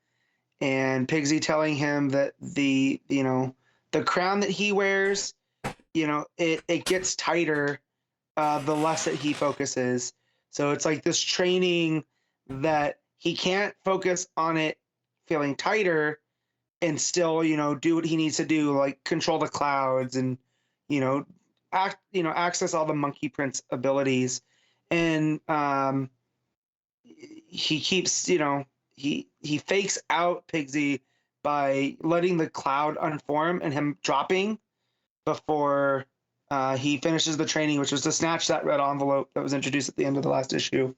and Pigsy telling him that the crown that he wears, it gets tighter the less that he focuses. So it's like this training that he can't focus on it feeling tighter and still, do what he needs to do, like control the clouds and, access all the Monkey Prince abilities. And he keeps, he fakes out Pigsy by letting the cloud unform and him dropping before he finishes the training, which was to snatch that red envelope that was introduced at the end of the last issue,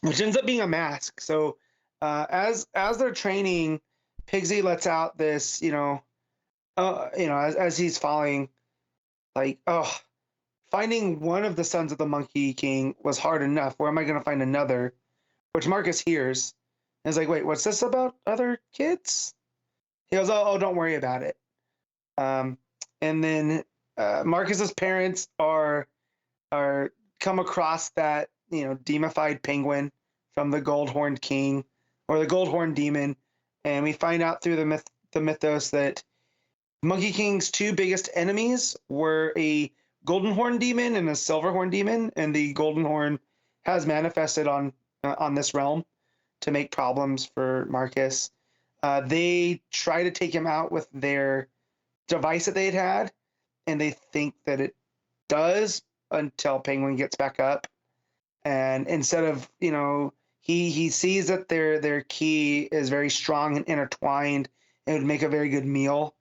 which ends up being a mask. So as they're training, Pigsy lets out this, as he's falling, like, oh, finding one of the sons of the Monkey King was hard enough. Where am I going to find another? Which Marcus hears. And is like, wait, what's this about other kids? He goes, oh, don't worry about it. And then Marcus's parents are come across that, demified penguin from the Gold-Horned King or the Gold-Horned Demon. And we find out through the mythos that Monkey King's 2 biggest enemies were a Golden Horn Demon and a Silver Horn Demon, and the Golden Horn has manifested on this realm to make problems for Marcus. They try to take him out with their device that they had, and they think that it does until Penguin gets back up. And instead of, he sees that their key is very strong and intertwined and would make a very good meal,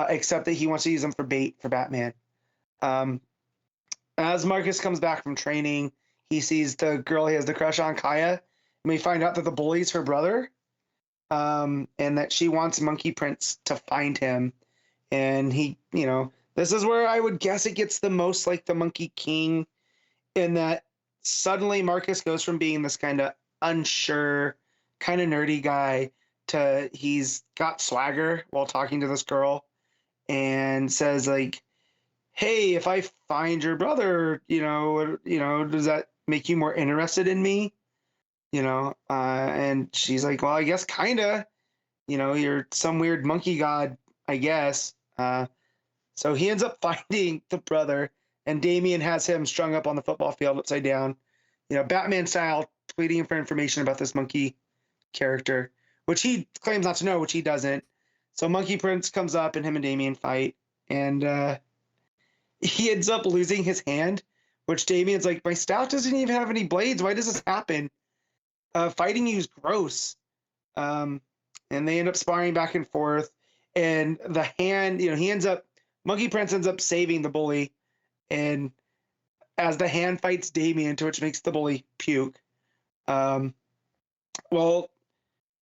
except that he wants to use them for bait for Batman. As Marcus comes back from training, he sees the girl he has the crush on, Kaya, and we find out that the bully's her brother, and that she wants Monkey Prince to find him. And he, this is where I would guess it gets the most like the Monkey King, in that suddenly Marcus goes from being this kind of unsure, kind of nerdy guy to he's got swagger while talking to this girl and says like, hey, if I find your brother, does that make you more interested in me? And she's like, well, I guess kinda, you're some weird monkey god, I guess. So he ends up finding the brother, and Damian has him strung up on the football field upside down, Batman style, tweeting for information about this monkey character, which he claims not to know, which he doesn't. So Monkey Prince comes up and him and Damian fight, and he ends up losing his hand, which Damian's like, my staff doesn't even have any blades. Why does this happen? Fighting you is gross. And they end up sparring back and forth. And the hand, Monkey Prince ends up saving the bully. And as the hand fights Damian, to which makes the bully puke. Well,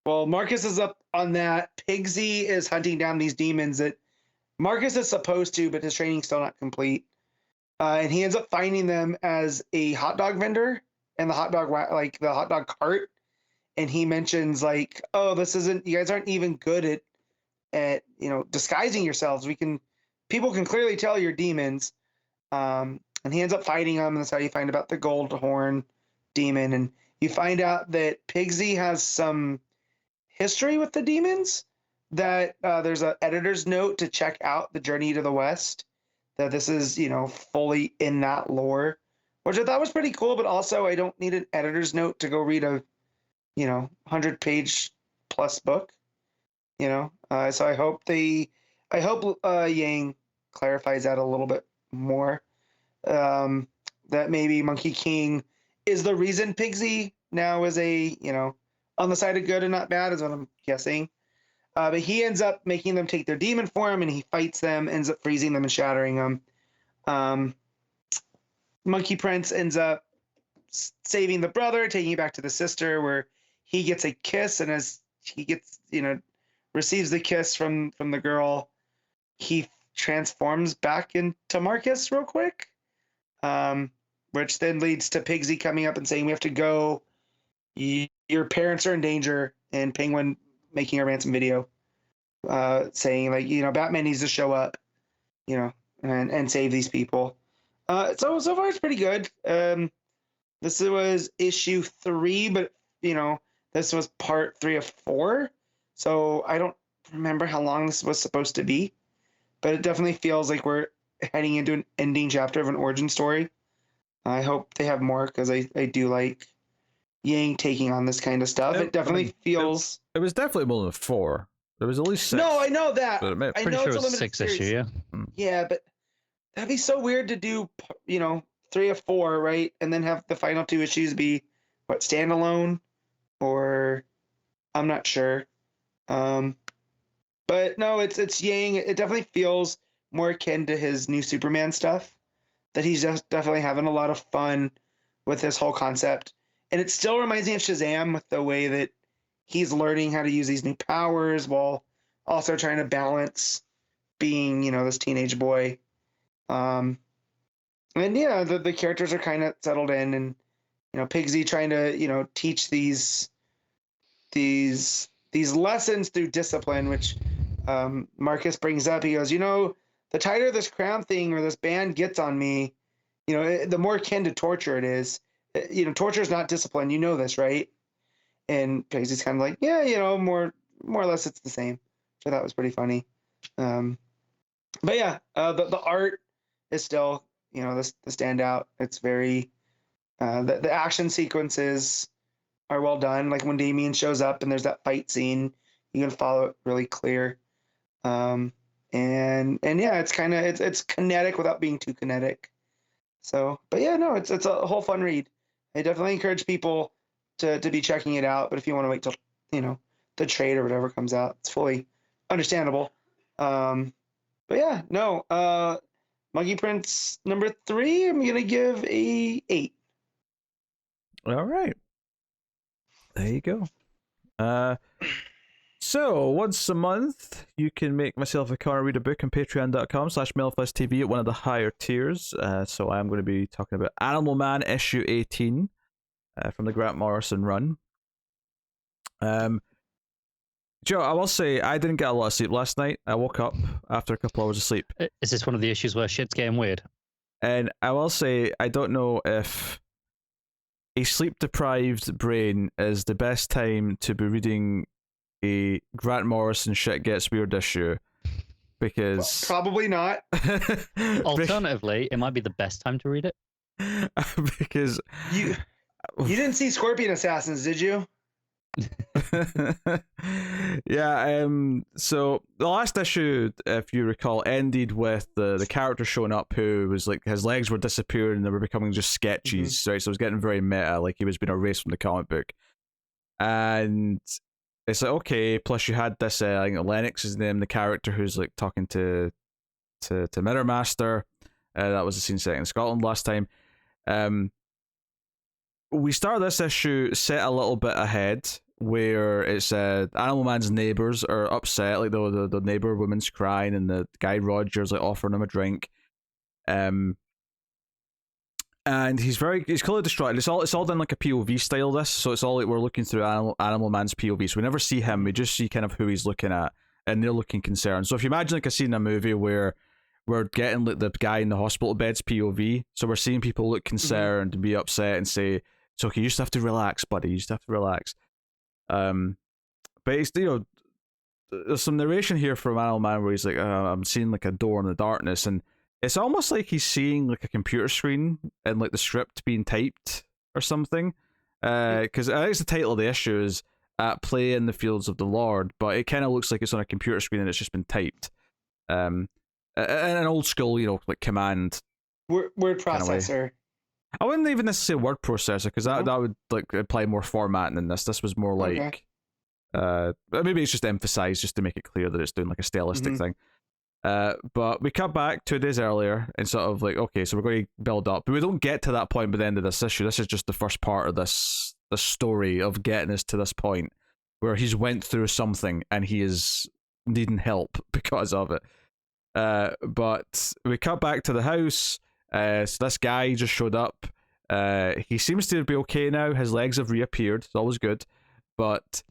Marcus is up on that. Pigsy is hunting down these demons that Marcus is supposed to, but his training's still not complete. And he ends up finding them as a hot dog vendor and the hot dog cart. And he mentions like, oh, you guys aren't even good at disguising yourselves. People can clearly tell you're demons. And he ends up fighting them. And that's how you find about the Gold Horn Demon. And you find out that Pigsy has some history with the demons, that there's an editor's note to check out the Journey to the West, that this is, fully in that lore, which I thought was pretty cool, but also I don't need an editor's note to go read a, 100-page plus book, so I hope Yang clarifies that a little bit more, that maybe Monkey King is the reason Pigsy now is on the side of good and not bad, is what I'm guessing. But he ends up making them take their demon form, and he fights them, ends up freezing them and shattering them. Monkey Prince ends up saving the brother, taking it back to the sister, where he gets a kiss, and as he gets, receives the kiss from the girl, he transforms back into Marcus real quick. which then leads to Pigsy coming up and saying, "We have to go. Your parents are in danger," and Penguin making a ransom video, saying like, Batman needs to show up, and save these people. So far it's pretty good. This was issue 3, but this was part 3 of 4. So I don't remember how long this was supposed to be, but it definitely feels like we're heading into an ending chapter of an origin story. I hope they have more, because I do like Yang taking on this kind of stuff. It definitely feels. It was definitely more than 4. There was at least 6. No, I know that. I Pretty sure it's it a was limited 6 series. issue, yeah. Yeah, but that'd be so weird to do, 3 of 4, right? And then have the final 2 issues be standalone, or I'm not sure. But no, it's Yang. It definitely feels more akin to his new Superman stuff. That he's just definitely having a lot of fun with this whole concept. And it still reminds me of Shazam, with the way that he's learning how to use these new powers while also trying to balance being, this teenage boy. And yeah, the characters are kind of settled in, and Pigsy trying to teach these lessons through discipline, which Marcus brings up. He goes, the tighter this crown thing or this band gets on me, the more akin to torture it is. Torture is not discipline. You know this, right? And Pigsy's kind of like, yeah, more or less it's the same. So that was pretty funny. But yeah, the art is still, the standout. It's very, the action sequences are well done. Like when Damian shows up and there's that fight scene, you can follow it really clear. And yeah, it's kinetic without being too kinetic. So, but yeah, no, it's a whole fun read. I definitely encourage people to be checking it out. But if you want to wait till the trade or whatever comes out, it's fully understandable. But yeah, no, Monkey Prince number 3, I'm gonna give a 8. All right, there you go. So once a month, you can make myself a corner read a book on patreon.com/MelFlesTV at one of the higher tiers. So I'm going to be talking about Animal Man issue 18 from the Grant Morrison run. Joe, I will say I didn't get a lot of sleep last night. I woke up after a couple hours of sleep. Is this one of the issues where shit's getting weird? And I will say I don't know if a sleep-deprived brain is the best time to be reading a Grant Morrison shit gets weird issue, because Probably not. Alternatively, it might be the best time to read it. Because you didn't see Scorpion Assassins, did you? Yeah, so the last issue, if you recall, ended with the character showing up who was like, his legs were disappearing and they were becoming just sketches, right? So it was getting very meta, like he was being erased from the comic book. And it's like, okay, plus you had this, I think Lennox is the name, the character who's like talking to Mirror Master. That was the scene set in Scotland last time. We started this issue set a little bit ahead, where it's Animal Man's neighbours are upset, like the neighbour woman's crying, and the guy Roger's like offering him a drink. And he's clearly distraught. It's all done like a POV style, this, so it's all like we're looking through Animal Man's POV, so we never see him, we just see kind of who he's looking at, and they're looking concerned. So if you imagine like a scene in a movie where we're getting like the guy in the hospital bed's POV, so we're seeing people look concerned and be upset and say, it's okay, you just have to relax, buddy, you just have to relax. But it's, there's some narration here from Animal Man where he's like, I'm seeing like a door in the darkness, and it's almost like he's seeing like a computer screen and like the script being typed or something. Because I think the title of the issue is At Play in the Fields of the Lord, but it kind of looks like it's on a computer screen and it's just been typed. And an old school, like command word processor. I wouldn't even necessarily say word processor, because that would like apply more formatting than this. This was more like, maybe it's just emphasized just to make it clear that it's doing like a stylistic thing. But we cut back 2 days earlier and sort of like, okay, so we're going to build up, but we don't get to that point by the end of this issue. This is just the first part of this story of getting us to this point where he's went through something and he is needing help because of it. But we cut back to the house, So this guy just showed up. He seems to be okay now. His legs have reappeared. It's always good. But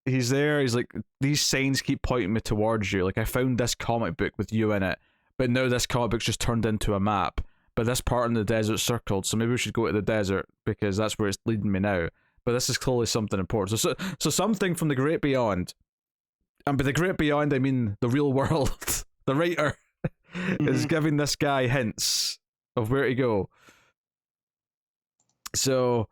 he's there. He's like, these signs keep pointing me towards you. Like, I found this comic book with you in it, but now this comic book's just turned into a map. But this part in the desert's circled, so maybe we should go to the desert because that's where it's leading me now. But this is clearly something important. So something from the great beyond. And by the great beyond, I mean the real world. The writer is giving this guy hints of where to go. So,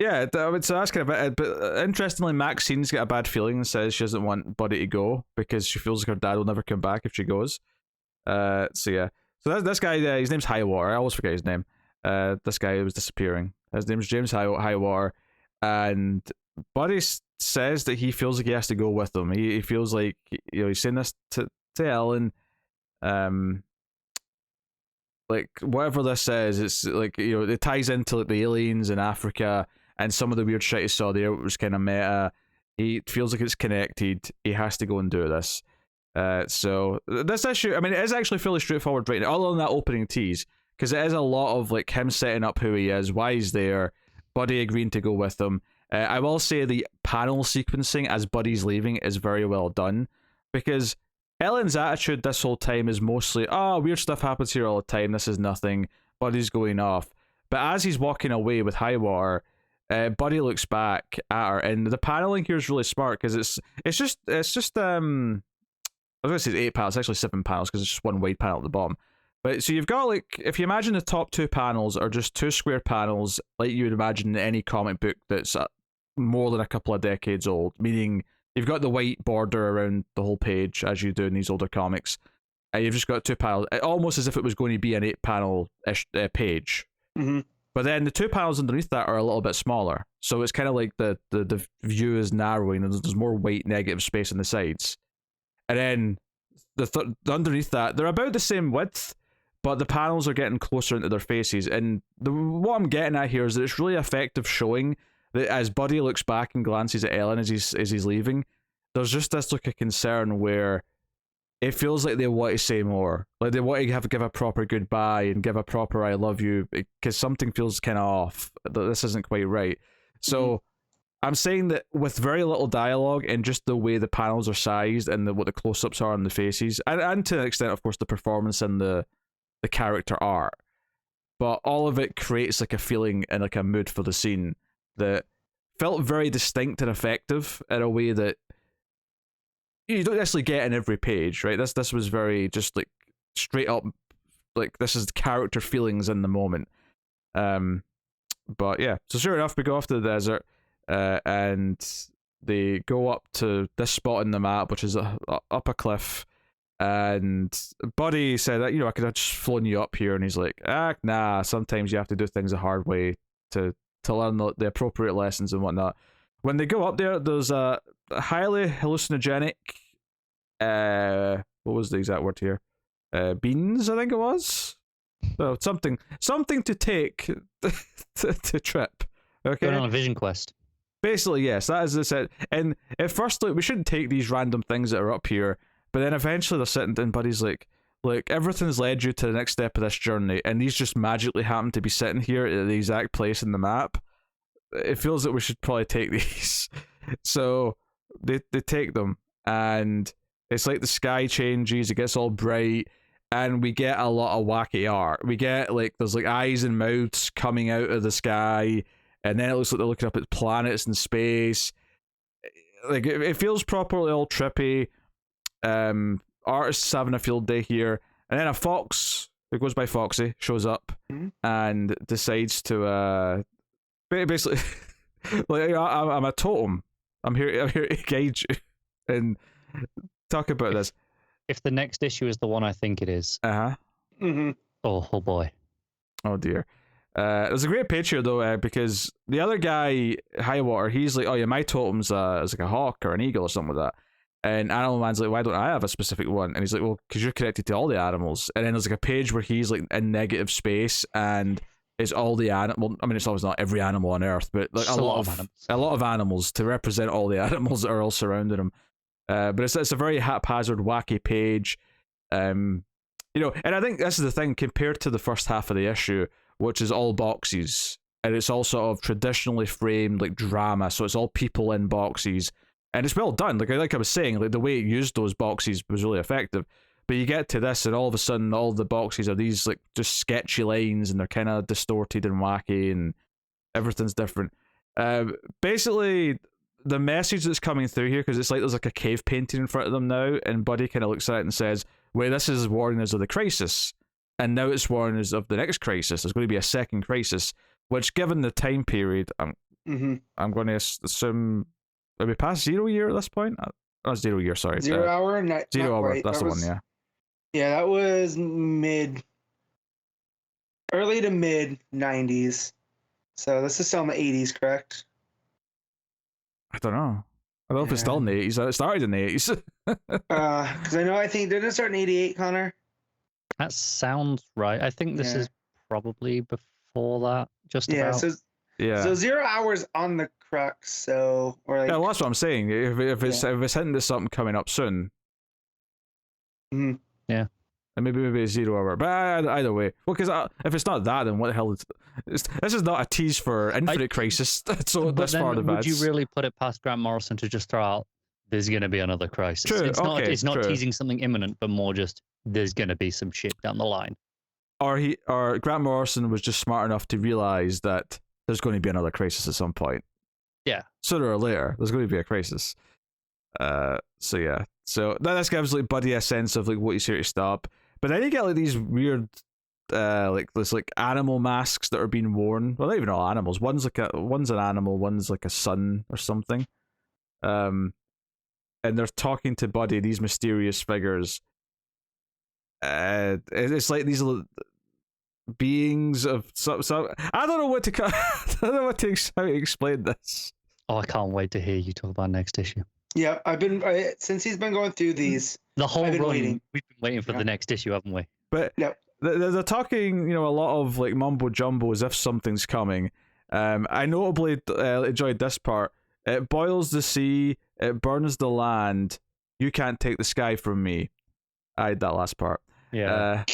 yeah, so that's kind of it. But interestingly, Maxine's got a bad feeling and says she doesn't want Buddy to go because she feels like her dad will never come back if she goes. So yeah. So this guy, his name's Highwater. I always forget his name. This guy was disappearing. His name's James Highwater. And Buddy says that he feels like he has to go with them. He feels like, he's saying this to Ellen. Like, whatever this says, it's like, it ties into like the aliens in Africa and some of the weird shit he saw there. It was kind of meta. He feels like it's connected. He has to go and do this. So this issue, I mean, it is actually fairly straightforward right now, other than that opening tease, because it is a lot of like him setting up who he is, why he's there, Buddy agreeing to go with him. I will say the panel sequencing as Buddy's leaving is very well done, because Ellen's attitude this whole time is mostly, weird stuff happens here all the time, this is nothing, Buddy's going off. But as he's walking away with Highwater, Buddy looks back at her, and the paneling here is really smart, because it's just I was going to say it's 8 panels, it's actually 7 panels, because it's just one wide panel at the bottom. But so you've got, like, if you imagine the top 2 panels are just 2 square panels, like you would imagine in any comic book that's more than a couple of decades old, meaning you've got the white border around the whole page, as you do in these older comics, and you've just got 2 panels, almost as if it was going to be an 8-panel page. Mm-hmm. But then the 2 panels underneath that are a little bit smaller, so it's kind of like the view is narrowing, and there's more white negative space on the sides. And then the underneath that, they're about the same width, but the panels are getting closer into their faces. And what I'm getting at here is that it's really effective showing that as Buddy looks back and glances at Ellen as he's leaving, there's just this look of concern where it feels like they want to say more. Like they want to give a proper goodbye and give a proper I love you, because something feels kind of off, that this isn't quite right. So I'm saying that with very little dialogue and just the way the panels are sized and what the close-ups are on the faces, and to an extent, of course, the performance and the character art, but all of it creates like a feeling and like a mood for the scene that felt very distinct and effective in a way that you don't necessarily get in every page, right? This was very just like straight up, like this is character feelings in the moment. But yeah, so sure enough, we go off to the desert. And they go up to this spot in the map, which is up a cliff, and Buddy said that, I could have just flown you up here, and he's like, nah, sometimes you have to do things the hard way to learn the appropriate lessons and whatnot. When they go up there, there's a highly hallucinogenic, what was the exact word here? Beans, I think it was. So something to take to trip. Okay. Going on a vision quest. Basically, yes, that is the set. And at first, we shouldn't take these random things that are up here, but then eventually they're sitting and Buddy's like, look, everything's led you to the next step of this journey, and these just magically happen to be sitting here at the exact place in the map. It feels that we should probably take these. So they take them, and it's like the sky changes, it gets all bright, and we get a lot of wacky art. We get, like, there's like eyes and mouths coming out of the sky, and then it looks like they're looking up at planets and space. Like, it feels properly all trippy. Artists having a field day here. And then a fox, who goes by Foxy, shows up and decides to, basically, like, I'm a totem. I'm here to guide you and talk about this. If the next issue is the one I think it is. Mm-hmm. Oh boy. Oh dear. There's a great picture though, because the other guy, Highwater, he's like, oh yeah, my totem's is like a hawk or an eagle or something like that. And Animal Man's like, why don't I have a specific one? And he's like, well, because you're connected to all the animals. And then there's like a page where he's like in negative space, and it's all the animal. I mean, it's always not every animal on Earth, but like a lot of animals to represent all the animals that are all surrounding him. But it's a very haphazard, wacky page. You know, and I think this is the thing compared to the first half of the issue, which is all boxes, and it's all sort of traditionally framed like drama, so it's all people in boxes, and it's well done. Like I was saying, like the way it used those boxes was really effective. But you get to this, and all of a sudden, all the boxes are these like just sketchy lines, and they're kind of distorted and wacky, and everything's different. Basically, the message that's coming through here, because it's like there's like a cave painting in front of them now, and Buddy kind of looks at it and says, "Wait, this is warning us of the crisis, and now it's warning us of the next crisis. There's going to be a second crisis." Which, given the time period, I'm going to assume are we past 0 year at this point? Not 0 year, sorry. 0 hour, not 0 hour. quite. That's the one, yeah. Yeah, that was early to mid 90s. So this is still in the 80s, correct? I don't know. I don't know if it's still in the 80s. It started in the 80s. Because I think didn't it start in 88, Connor? That sounds right. I think this is probably before that. Just about. So 0 hours on the crux. So or like, yeah, well, that's what I'm saying. If it's hitting to something coming up soon. Mm-hmm. Yeah. And maybe a 0 hour, but either way. Well, because if it's not that, then what the hell is this? Is not a tease for Infinite Crisis. So but this then, far in advance. would you really put it past Grant Morrison to just throw out there's going to be another crisis? True. It's not true. teasing something imminent, but more just there's going to be some shit down the line. Or Grant Morrison was just smart enough to realize that there's going to be another crisis at some point. Yeah. Sooner or later, there's going to be a crisis. So yeah. So that gives like Buddy a sense of like what he's here to stop. But then you get like these weird, like this like animal masks that are being worn. Well, not even all animals. One's an animal. One's like a sun or something. And they're talking to Buddy. These mysterious figures. It's like these beings of some. I don't know what to. I don't know how to explain this. Oh, I can't wait to hear you talk about next issue. Yeah, I've been since he's been going through these. The whole run, waiting. we've been waiting for the next issue, haven't we? But they're talking, a lot of like mumbo jumbo as if something's coming. I notably enjoyed this part. It boils the sea, it burns the land. You can't take the sky from me. I had that last part. Yeah.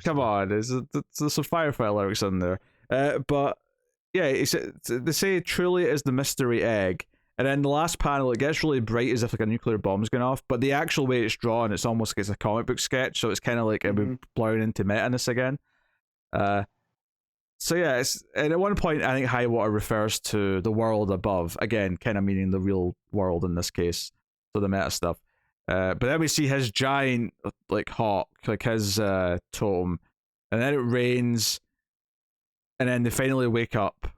Come on, there's some Firefly lyrics in there. But yeah, they say truly it is the mystery egg. And then the last panel, it gets really bright as if like a nuclear bomb's going off. But the actual way it's drawn, it's almost like it's a comic book sketch. So it's kind of like it'd be blowing into meta-ness again. So yeah, and at one point, I think High Water refers to the world above. Again, kind of meaning the real world in this case. So the meta stuff. But then we see his giant like hawk, like his totem. And then it rains. And then they finally wake up.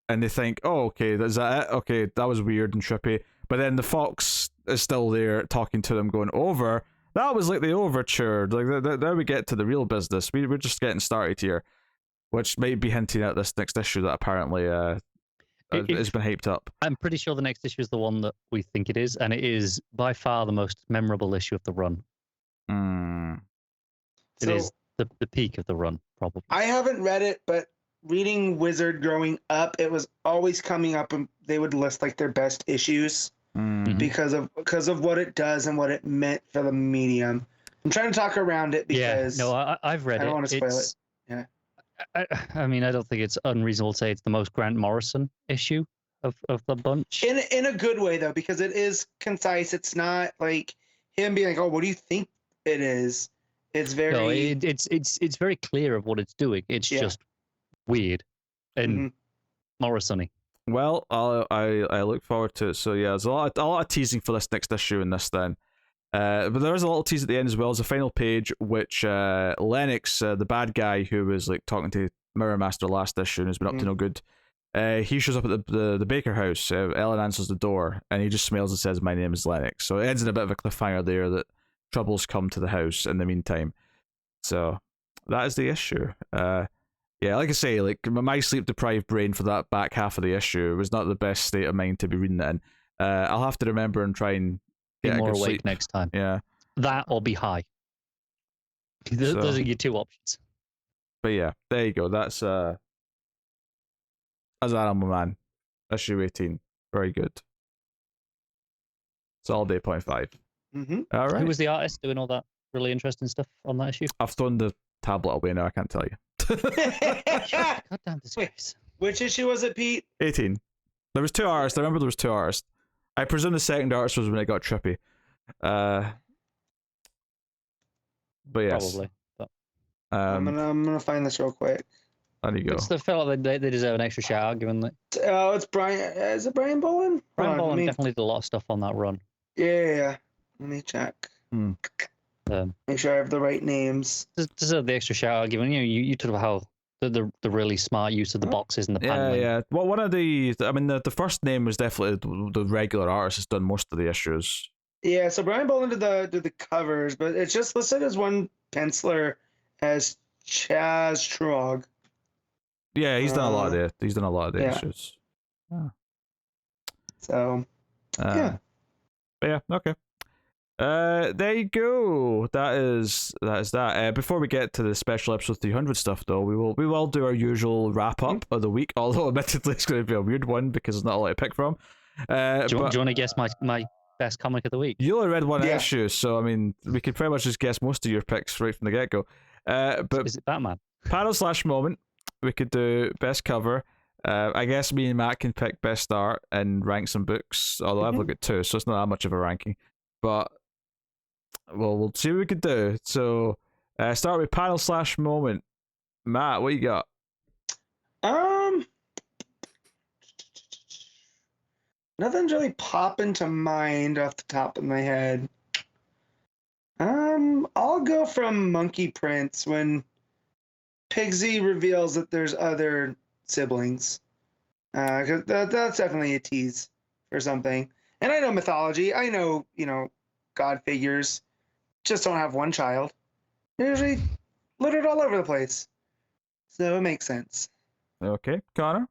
And they think, oh, okay, is that it? Okay, that was weird and trippy. But then the fox is still there talking to them, going, over. That was like the overture. Like, there we get to the real business. We're just getting started here. Which might be hinting at this next issue that apparently has been hyped up. I'm pretty sure the next issue is the one that we think it is. And it is by far the most memorable issue of the run. It is the peak of the run, probably. I haven't read it, but reading Wizard growing up, it was always coming up and they would list like their best issues because of what it does and what it meant for the medium. I'm trying to talk around it because I've read it. I don't want to spoil it. Yeah. I mean, I don't think it's unreasonable to say it's the most Grant Morrison issue of the bunch. In a good way though, because it is concise. It's not like him being like, "Oh, what do you think it is?" It's very it's very clear of what it's doing. It's just weird and Morrison-y. Well, I look forward to it. So yeah, there's a lot of teasing for this next issue in this then. But there is a little tease at the end as well as a final page, which Lennox, the bad guy who was like talking to Mirror Master last issue and has been up to no good, he shows up at the Baker house. Ellen answers the door and he just smiles and says, "My name is Lennox." So it ends in a bit of a cliffhanger there that trouble's come to the house in the meantime. So that is the issue. Yeah, like I say, like my sleep-deprived brain for that back half of the issue was not the best state of mind to be reading it in. I'll have to remember and try and be more awake sleep next time. Yeah, that or be high. Those are your two options. But yeah, there you go. That's Animal Man, issue 18. Very good. It's all day 0.5. Mm-hmm. All right. Who was the artist doing all that? really interesting stuff on that issue? I've thrown the tablet away now. I can't tell you. Goddamn disgrace. Which issue was it, Pete? 18. There was 2 artists. I remember there was 2 artists. I presume the second artist was when it got trippy. But yes. Probably. But I'm gonna find this real quick. There you go. it's the felt like they deserve an extra shout out, given that Oh, it's Brian. Is it Brian Boland? Brian Hold on, Boland definitely did a lot of stuff on that run. Yeah. Let me check. Make sure I have the right names. Deserve the extra shout out, given you talk about how the really smart use of the boxes and the paneling. Yeah. Well, one of the the first name was definitely the regular artist has done most of the issues. Yeah, so Brian Boland did the covers, but it's just listed as one penciler as Chaz Trog. Yeah, he's done a lot of the issues. So yeah. But yeah, okay. There you go. That is that. Before we get to the special episode 300 stuff, though, we will do our usual wrap up of the week. Although admittedly it's going to be a weird one because there's not a lot to pick from. Do you want to guess my best comic of the week? You only read one issue, so I mean we could pretty much just guess most of your picks right from the get go. But is it Batman? Panel/moment. We could do best cover. I guess me and Matt can pick best art and rank some books. Although I've looked at 2, so it's not that much of a ranking. But we'll see what we could do. So start with panel/moment. Matt, what you got? Nothing's really popping to mind off the top of my head. I'll go from Monkey Prince when Pigsy reveals that there's other siblings. 'Cause that's definitely a tease for something. And I know mythology. I know, God figures just don't have one child. They're usually littered all over the place. So it makes sense. Okay, Connor?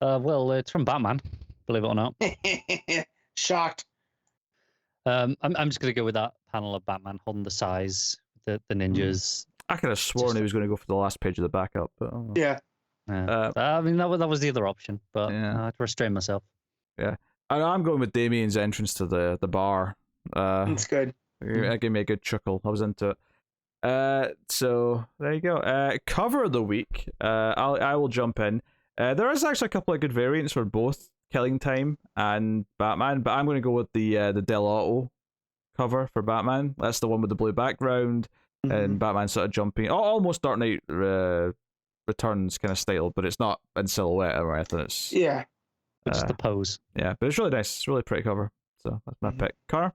Well, it's from Batman, believe it or not. Shocked. I'm just going to go with that panel of Batman holding the size, the ninjas. I could have sworn he was going to go for the last page of the backup, but Yeah. I mean, that was the other option, but yeah. I had to restrain myself. Yeah. I'm going with Damien's entrance to the bar. It's good. That gave me a good chuckle. I was into it. So there you go. Cover of the week. I will jump in. There is actually a couple of good variants for both Killing Time and Batman, but I'm going to go with the Del Auto cover for Batman. That's the one with the blue background and Batman sort of jumping. Almost Dark Knight Returns kind of style, but it's not in silhouette or anything. It's Just the pose. Yeah, but it's really nice. It's a really pretty cover. So that's my pick. Car?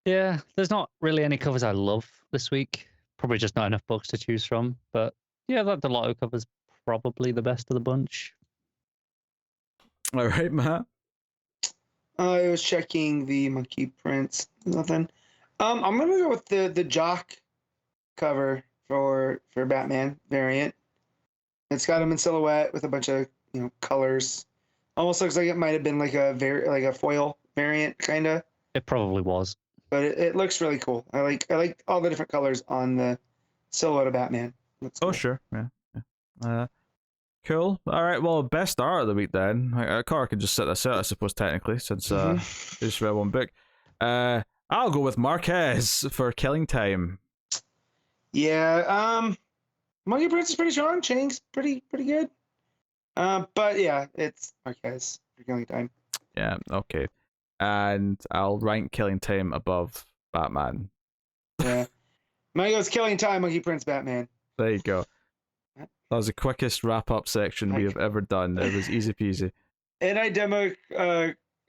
Yeah, there's not really any covers I love this week. Probably just not enough books to choose from. But yeah, that Delotto cover's probably the best of the bunch. All right, Matt. I was checking the Monkey Prince. Nothing. I'm gonna go with the Jock cover for Batman variant. It's got him in silhouette with a bunch of colors. Almost looks like it might have been like a foil variant kind of. It probably was. But it looks really cool. I like all the different colors on the silhouette of Batman. Looks cool. Oh sure, yeah. Cool. All right. Well, best art of the week then. Car can just set this out, I suppose, technically, since I just read one book. I'll go with Marquez for Killing Time. Yeah. Monkey Prince is pretty strong. Chang's pretty good. But yeah, it's Marquez for Killing Time. Yeah. Okay. And I'll rank Killing Time above Batman. Yeah. Mine goes Killing Time, Monkey Prince, Batman. There you go. That was the quickest wrap-up section we have ever done. It was easy peasy. And I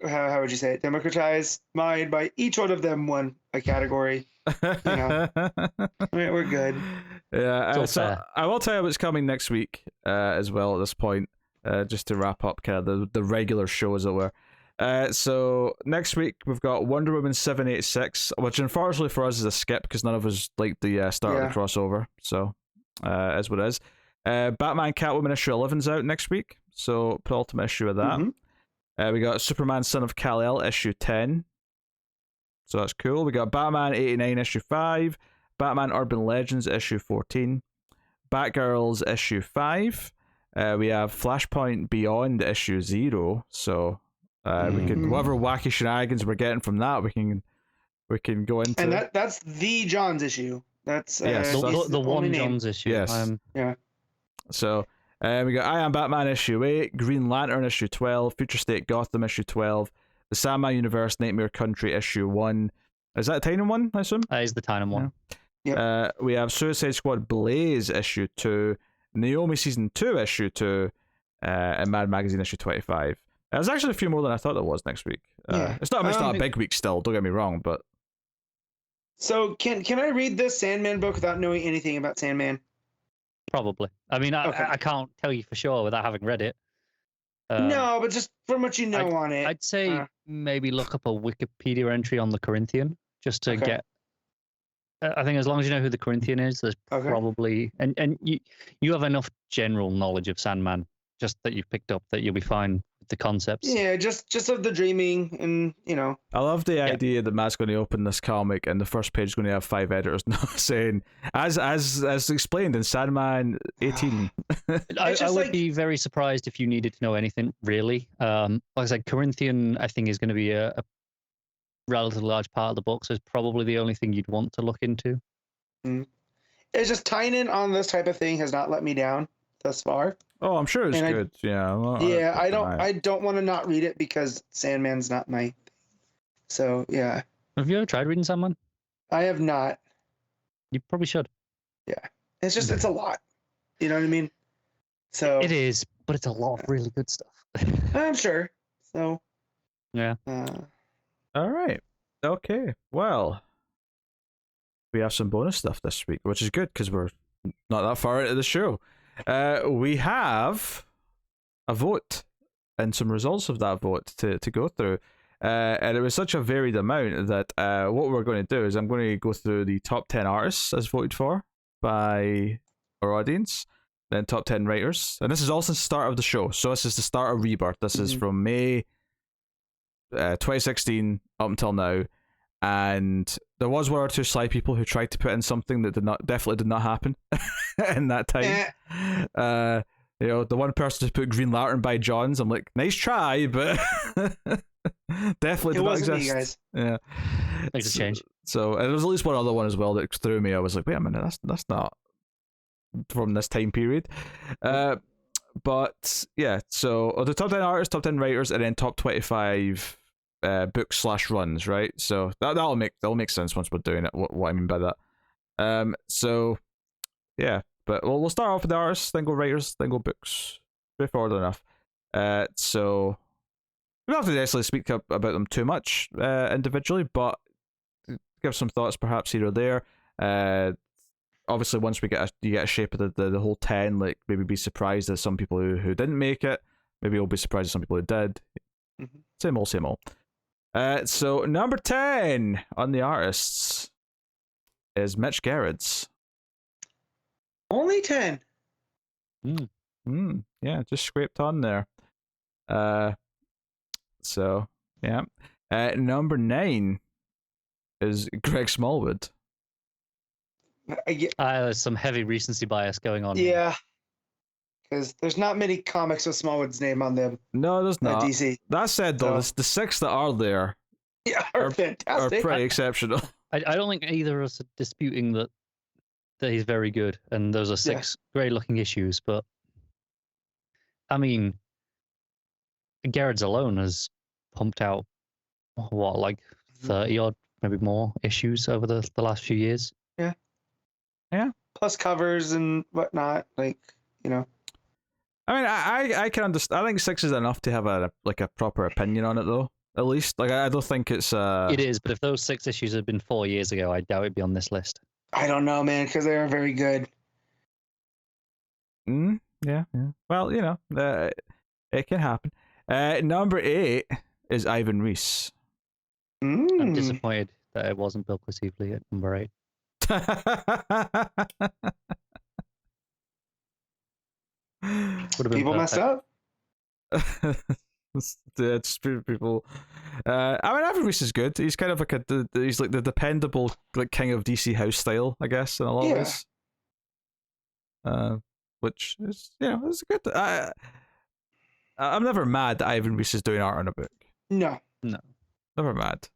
how would you say it? Democratized mine by each one of them won a category. We're good. Yeah. So I will tell you what's coming next week as well at this point, just to wrap up kind of the regular show, as it were. So next week we've got Wonder Woman 786, which unfortunately for us is a skip because none of us liked the start of the crossover. So as what it is. Batman Catwoman issue 11's out next week, so penultimate issue of that. We got Superman Son of Kal-El issue 10, so that's cool. We got Batman 89 issue 5, Batman Urban Legends issue 14, Batgirls issue 5. We have Flashpoint Beyond issue 0, so we can whatever wacky shenanigans we're getting from that, we can we can go into. And that's the Johns issue. That's Yes, the one only name. John's issue. Yes. Yeah. So we got I Am Batman issue 8, Green Lantern issue 12, Future State Gotham issue 12, The Sandman Universe Nightmare Country issue 1. Is that a Tynan one, I assume? That is the Tynan one. Yeah. Yep. We have Suicide Squad Blaze issue 2, Naomi season 2 issue 2, and Mad Magazine issue 25. There's actually a few more than I thought there was next week. It's not a big week still, don't get me wrong, but... So can I read this Sandman book without knowing anything about Sandman? Probably. I mean, Okay. I can't tell you for sure without having read it. No, but just from what you know on it. I'd say maybe look up a Wikipedia entry on the Corinthian just to get. I think as long as you know who the Corinthian is, there's probably and you have enough general knowledge of Sandman just that you've picked up that you'll be fine with the concepts. Yeah, just of the dreaming and I love the idea that Matt's going to open this comic and the first page is going to have 5 editors now saying, as explained in Sandman 18. I would be very surprised if you needed to know anything really. Like I said, Corinthian I think is going to be a relatively large part of the book, so it's probably the only thing you'd want to look into. It's just Tynan on this type of thing has not let me down thus far. Oh, I'm sure it's good. I don't want to not read it because Sandman's not my thing. So yeah. Have you ever tried reading Sandman? I have not. You probably should. Yeah. It's just it's a lot. You know what I mean? So it is, but it's a lot of really good stuff. I'm sure. So yeah. All right. Okay. Well, we have some bonus stuff this week, which is good because we're not that far into the show. We have a vote and some results of that vote to go through. And it was such a varied amount that what we're going to do is I'm going to go through the top 10 artists as voted for by our audience, then top 10 writers. And this is all since the start of the show. So this is the start of Rebirth. This is from May 2016 up until now. And there was one or two sly people who tried to put in something that definitely did not happen in that time. The one person who put Green Lantern by Johns, I'm like, nice try, but definitely did not exist. Me, guys. Yeah, makes a change. So and there was at least one other one as well that threw me. I was like, wait a minute, that's not from this time period. But yeah, so the top 10 artists, top 10 writers, and then top 25 books/runs, right? So that'll make sense once we're doing it. What I mean by that. So yeah, but we'll start off with the artists, then go writers, then go books. Straightforward enough. So we don't have to necessarily speak about them too much individually, but give some thoughts perhaps here or there. Obviously, once you get a shape of the whole 10, like maybe be surprised at some people who didn't make it. Maybe you'll be surprised at some people who did. Same old. So number 10 on the artists is Mitch Gerrard's. Only 10. Yeah, just scraped on there. So yeah. Number 9 is Greg Smallwood. There's some heavy recency bias going on. Yeah. Because there's not many comics with Smallwood's name on them. No, there's not. DC. That said, though, the 6 that are there are fantastic. Are pretty exceptional. I don't think either of us are disputing that he's very good, and those are 6 great-looking issues. But I mean, Gerrard's alone has pumped out like 30 odd, maybe more issues over the last few years. Yeah. Plus covers and whatnot, like. I mean, I can understand. I think 6 is enough to have a proper opinion on it, though. At least, I don't think it's. It is, but if those 6 issues had been 4 years ago, I doubt it'd be on this list. I don't know, man, because they are very good. Yeah. Well, it can happen. Number 8 is Ivan Reis. I'm disappointed that it wasn't Bill Quisevely at number 8. People messed up. It's people. I mean, Ivan Reis is good. He's kind of like he's like the dependable king of DC house style, I guess, in a lot of ways. Which is it's good. I'm never mad that Ivan Reis is doing art on a book. No, never mad.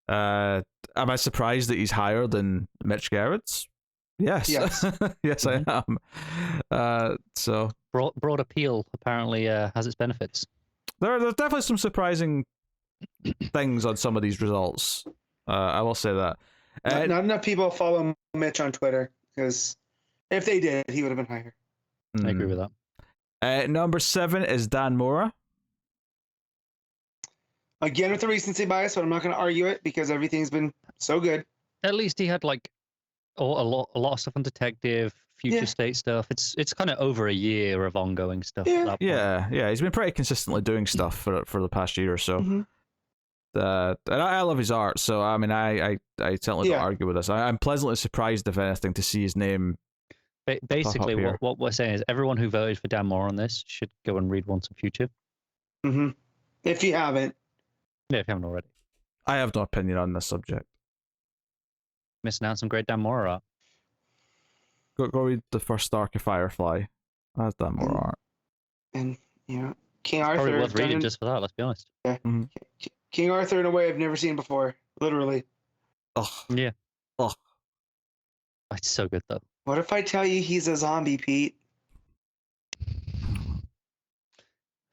Am I surprised that he's higher than Mitch Gerrard's? Yes. Yes. Yes, I am. So Broad appeal apparently has its benefits. there's definitely some surprising things on some of these results. I will say that. Not enough people follow Mitch on Twitter, because if they did, he would have been higher. I agree with that. Number 7 is Dan Mora. Again with the recency bias, but I'm not going to argue it because everything's been so good. At least he had like a lot of stuff on Detective, Future State stuff. It's kind of over a year of ongoing stuff. Yeah. At that point. Yeah. He's been pretty consistently doing stuff for the past year or so. Mm-hmm. And I love his art, so I mean, I certainly don't argue with this. I'm pleasantly surprised, if anything, to see his name. Basically, what we're saying is everyone who voted for Dan Moore on this should go and read Once and Future. Mm-hmm. If you haven't. Yeah, if you haven't already. I have no opinion on this subject. Missing out some great Dan Moore art. Go read the first arc of Firefly. That's Dan Moore art. And, King Arthur. Probably worth reading just for that, let's be honest. Yeah. Mm-hmm. King Arthur in a way I've never seen before. Literally. Ugh. Yeah. Ugh. It's so good, though. What if I tell you he's a zombie, Pete?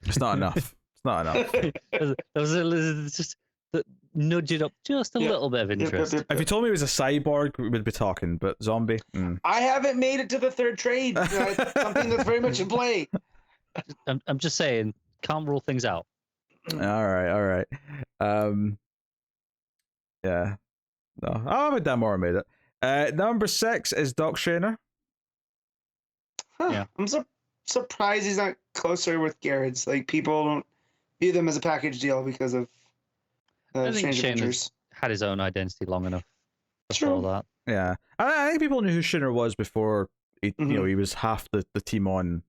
It's not enough. It's not enough. There was just nudge it up just a little bit of interest. If you told me he was a cyborg, we would be talking, but zombie? I haven't made it to the third trade. Something that's very much in play. I'm just saying, can't rule things out. All right. Yeah. No. Oh, but Dan Moore made it. Number 6 is Doc Shaner. Yeah. I'm surprised he's not closer with Garrett's. Like, people don't view them as a package deal because of I think Strange Shaner's Adventures. had his own identity long enough before that. Yeah. I think people knew who Shaner was before he was half the team on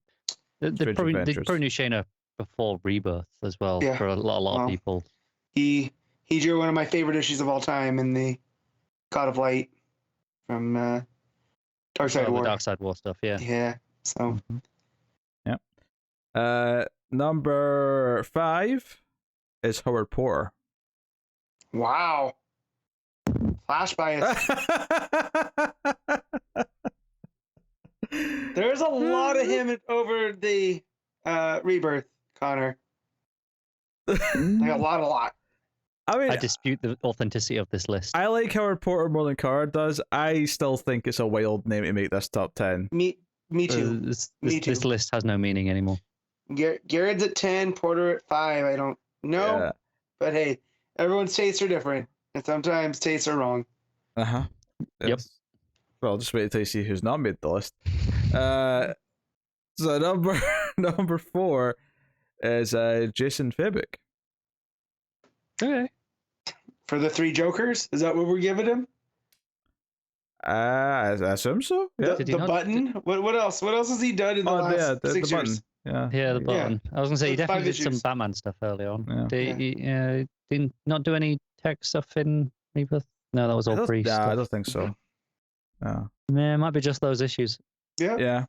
They probably knew Shaner before Rebirth as well, for a lot of people. He drew one of my favorite issues of all time in the God of Light from Dark Side War. The Dark Side War stuff, yeah. Yeah. So. Yeah. Number 5 is Howard Porter. Wow. Flash bias. There's a lot of him over the Rebirth, Connor. Like a lot. I mean, I dispute the authenticity of this list. I like Howard Porter more than Carr does. I still think it's a wild name to make this top 10. Me too. This list has no meaning anymore. Garrett's at 10, Porter at 5. I don't know. But hey, everyone's tastes are different. And sometimes tastes are wrong. Uh-huh. Yep. Well, just wait until you see who's not made the list. So number 4 is Jason Fabik. Okay. For the 3 Jokers? Is that what we're giving him? I assume so. Yeah. The button? What else? What else has he done in the last 6 years? Yeah, the button. I was going to say, he definitely did some issues. Batman stuff early on. Yeah. Did he not do any tech stuff in Rebirth? No, that was all pre stuff. I don't think so. No. Yeah, it might be just those issues. Yeah.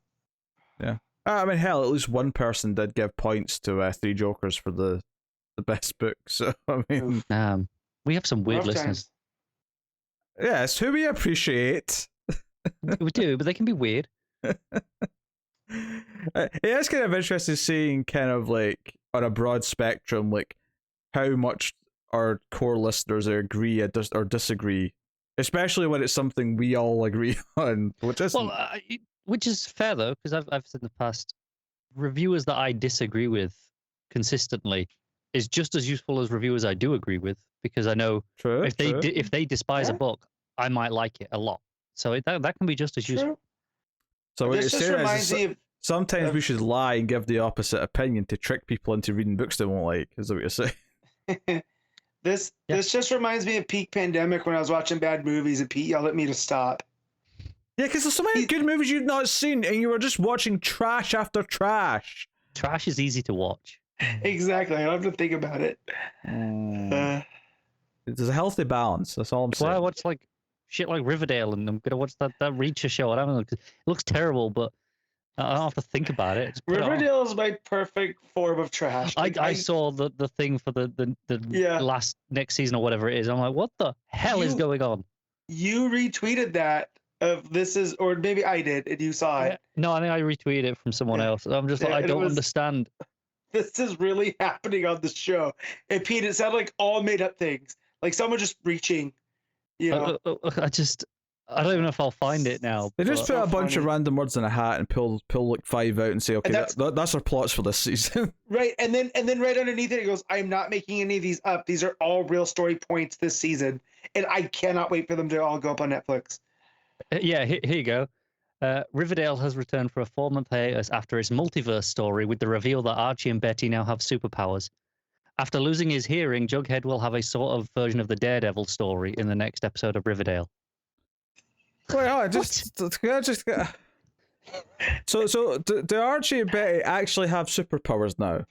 I mean, hell, at least one person did give points to 3 Jokers for the best book. So, I mean... we have some weird Rough listeners. times. Yes, who we appreciate. We do, but they can be weird. It's kind of interesting seeing kind of like on a broad spectrum, like how much our core listeners agree or disagree, especially when it's something we all agree on, which is fair though, because I've said in the past, reviewers that I disagree with consistently is just as useful as reviewers I do agree with, because I know if they despise a book, I might like it a lot. So that can be just as useful. So what this you're just saying reminds is me of sometimes we should lie and give the opposite opinion to trick people into reading books they won't like. Is that what you're saying? This just reminds me of peak pandemic when I was watching bad movies and Pete yelled at me to stop. Yeah, because there's so many good movies you've not seen and you were just watching trash after trash. Trash is easy to watch. Exactly. I don't have to think about it. There's a healthy balance. That's all I'm saying. Well, I watch like shit like Riverdale, and I'm gonna watch that Reacher show. I don't know. It looks terrible, but I don't have to think about it. Just put it on. Riverdale is my perfect form of trash. I saw the thing for the last next season or whatever it is. I'm like, what the hell is going on? You retweeted that of this is, or maybe I did, and you saw it. No, I think I retweeted it from someone else. I'm just like, I don't understand. This is really happening on the show. And Pete, it sounded like all made up things, like someone just reaching. You know, I don't even know if I'll find it now. They just put a bunch of random words in a hat and pull like 5 out and say, okay, that's our plots for this season. Right, and then right underneath it goes, I'm not making any of these up. These are all real story points this season, and I cannot wait for them to all go up on Netflix. Yeah, here you go. Riverdale has returned for a 4-month hiatus after its multiverse story with the reveal that Archie and Betty now have superpowers. After losing his hearing, Jughead will have a sort of version of the Daredevil story in the next episode of Riverdale. Wait, So do Archie and Betty actually have superpowers now?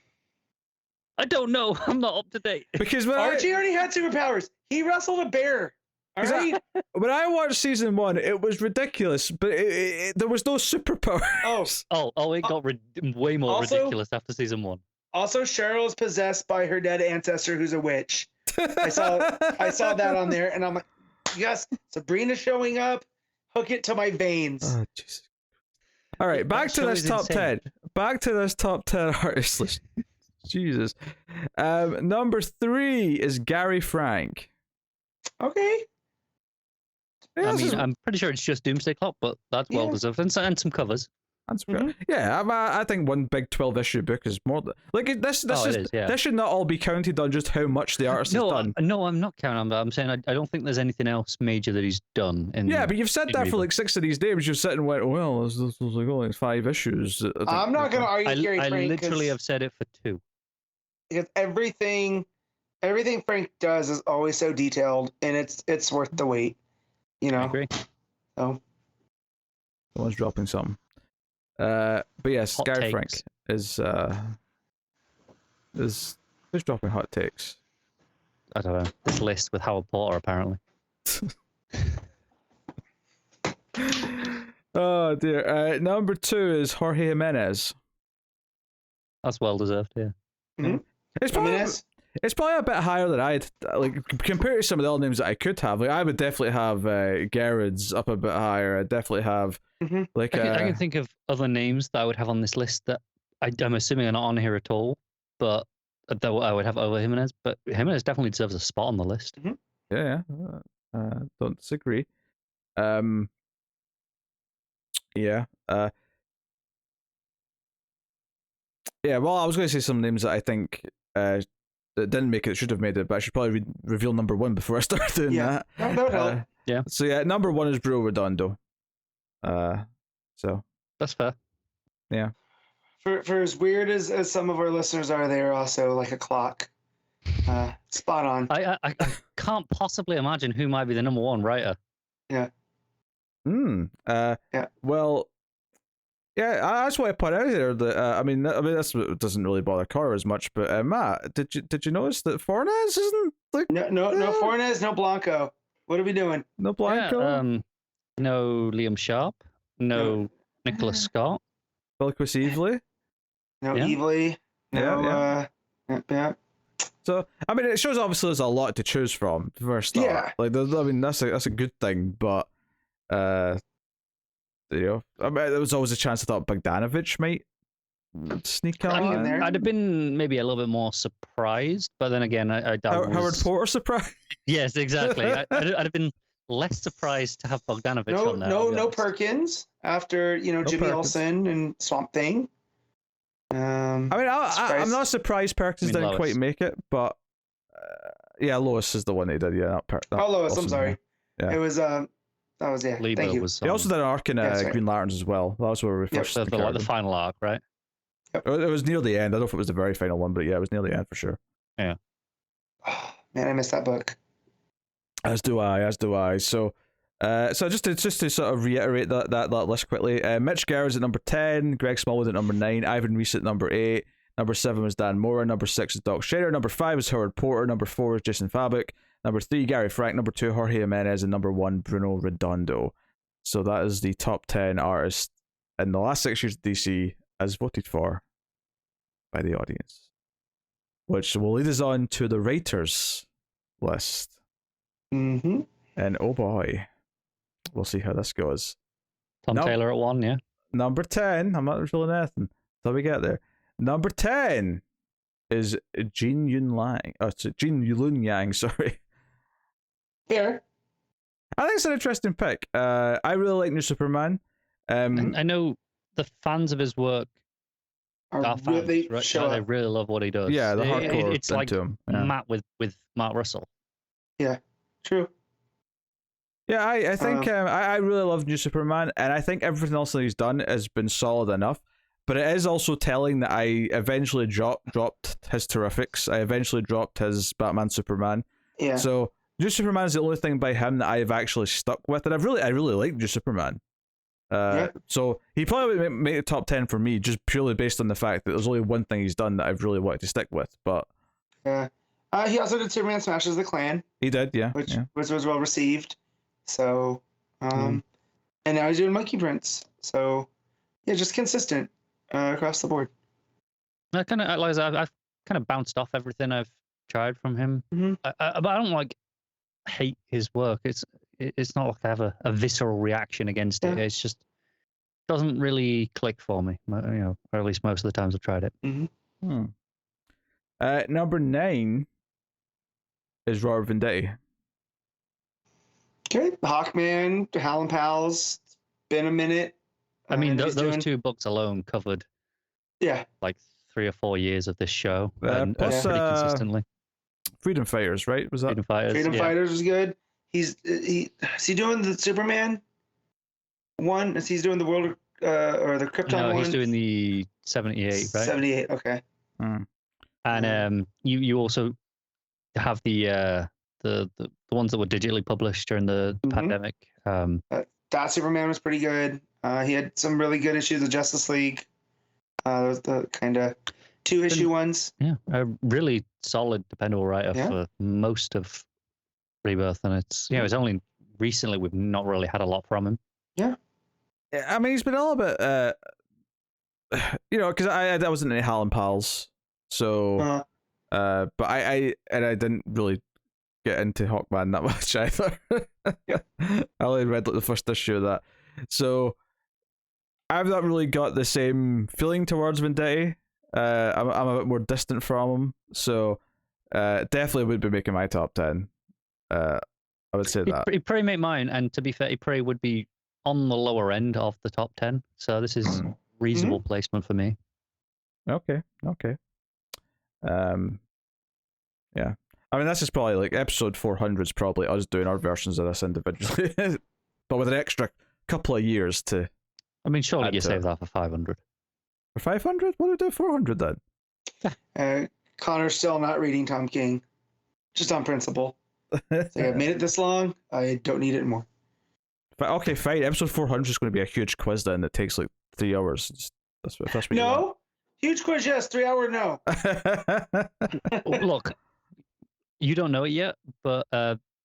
I don't know. I'm not up to date. Because Archie already had superpowers. He wrestled a bear. All right. When I watched season 1, it was ridiculous, but there was no superpowers. It got way more ridiculous after season 1. Also, Cheryl is possessed by her dead ancestor, who's a witch. I saw that on there, and I'm like, yes, Sabrina showing up. Hook it to my veins. Oh, Jesus. All right, back to this top 10. Back to this top 10 artist list. Jesus. Number 3 is Gary Frank. Okay. Yeah, I'm pretty sure it's just Doomsday Clock, but that's well deserved, and some covers. That's yeah. I think one big 12-issue book is more like this. This should not all be counted on just how much the artist has done. No, I'm not counting on that. I'm saying I don't think there's anything else major that he's done. But you've said that for like 6 of these names. You've said and went, well, this was like only 5 issues. I'm not gonna argue Gary Frank. I literally have said it for 2. Because everything Frank does is always so detailed, and it's worth the wait. You know. I agree. So. Someone's dropping something. But yes, Hot Gary takes. Frank is dropping hot takes. I don't know. This list with Howard Porter, apparently. Oh dear. Number 2 is Jorge Jimenez. That's well deserved, yeah. Mm-hmm. It's probably a bit higher than I'd like compared to some of the other names that I could have. Like I would definitely have Garrett's up a bit higher. I'd definitely have like I can think of other names that I would have on this list that I'm assuming are not on here at all, but that I would have over Jimenez. But Jimenez definitely deserves a spot on the list. Mm-hmm. Yeah, don't disagree. Yeah. Yeah, well, I was going to say some names that I think that didn't make it, should have made it, but I should probably reveal number 1 before I start doing that. That would help. Yeah. So yeah, number 1 is Bruno Redondo. So that's fair. Yeah. For as weird as some of our listeners are, they are also like a clock. Spot on. I can't possibly imagine who might be the number 1 writer. Yeah. Yeah. Well. Yeah, that's why I put out here that I mean that's doesn't really bother Cora as much, but Matt, did you notice that Fornes isn't like no Fornes, no Blanco. What are we doing? No Blanco. Yeah, no Liam Sharp. No Nicholas Scott. Bilquis Evely. No Evely. No. Yeah. So I mean, it shows obviously there's a lot to choose from for start. Yeah. Like I mean that's a good thing, but you know, I mean, there was always a chance I thought Bogdanovich might sneak on. in there. I'd have been maybe a little bit more surprised, but then again, I doubt Howard Porter surprised. Yes, exactly. I'd have been less surprised to have Bogdanovich on there. No Perkins after Jimmy Olsen and Swamp Thing. I mean, I'm not surprised Perkins didn't quite make it, but yeah, Lois is the one they did. Yeah, not Lois. I'm sorry. Yeah. It was That was Lebo thank you. He also did an arc in Green Lanterns as well. That was where we first the final arc, right? Yep. It was near the end. I don't know if it was the very final one, but yeah, it was near the end for sure. Yeah. Oh, man, I missed that book. As do I. So just to sort of reiterate that list quickly, Mitch Gera's at number 10, Greg Smallwood at number 9, Ivan Reese at number 8, number 7 was Dan Mora, number 6 is Doc Shader, number 5 is Howard Porter, number 4 is Jason Fabok, number 3 Gary Frank, number 2 Jorge Jimenez, and number 1 Bruno Redondo. So that is the top 10 artists in the last 6 years of DC as voted for by the audience, which will lead us on to the writers list. Mm-hmm. And oh boy, we'll see how this goes. Tom Taylor at 1, yeah. Number 10, I'm not revealing anything until we get there. Number 10 is Jean Yun Lun Yang, sorry. Fair. I think it's an interesting pick. I really like New Superman. I know the fans of his work are fans, really right? show They up. really love what he does. Yeah, the hardcore it's like him. Yeah. Matt with Mark Russell. Yeah, true. Yeah, I think I really love New Superman, and I think everything else that he's done has been solid enough. But it is also telling that I eventually dropped his Terrifics. I eventually dropped his Batman Superman. Yeah. So New Superman is the only thing by him that I've actually stuck with, and I really like New Superman. So he probably would make the top 10 for me, just purely based on the fact that there's only one thing he's done that I've really wanted to stick with. But yeah, he also did Superman Smashes the Klan. He did, yeah, which was well received. So, and now he's doing Monkey Prince. So, yeah, just consistent across the board. I kind of like I've kind of bounced off everything I've tried from him. Mm-hmm. But I don't hate his work. It's not like I have a visceral reaction against it. It's just doesn't really click for me. Or at least most of the times I've tried it. Mm-hmm. Number 9 is Robert Venditti. Okay, Hawkman, Hal and Pals. It's been a minute. I mean, those 2 books alone covered. Yeah. Like 3 or 4 years of this show, and plus, pretty consistently. Freedom Fighters, right? Was that Freedom Fighters? Freedom Fighters was good. Is he doing the Superman one? Is he doing the World or the Krypton one? No, he's doing the 78, right? 78. Okay. And you also have the ones that were digitally published during the pandemic. That Superman was pretty good. He had some really good issues of Justice League. Those the kind of 2-issue ones. Yeah, a really solid, dependable writer for most of Rebirth, and it's it's only recently we've not really had a lot from him. Yeah, I mean, he's been a little bit, because I wasn't any Hal and Pals, so but I didn't really get into Hawkman that much either. I only read the first issue of that, so I've not really got the same feeling towards Venditti. I'm a bit more distant from him, so definitely would be making my top 10. I would say that he'd probably make mine, and to be fair, he probably would be on the lower end of the top 10. So this is reasonable placement for me. Okay. Yeah. I mean, this is probably like episode 400 is probably us doing our versions of this individually, but with an extra couple of years to. I mean, surely you save that for 500. For 500? What do we do 400 then? Connor's still not reading Tom King, just on principle. I've made it this long. I don't need it more. But okay, fine. Episode 400 is going to be a huge quiz then that takes like 3 hours. That's what you want. Huge quiz, yes. 3 hour, no. Look, you don't know it yet, but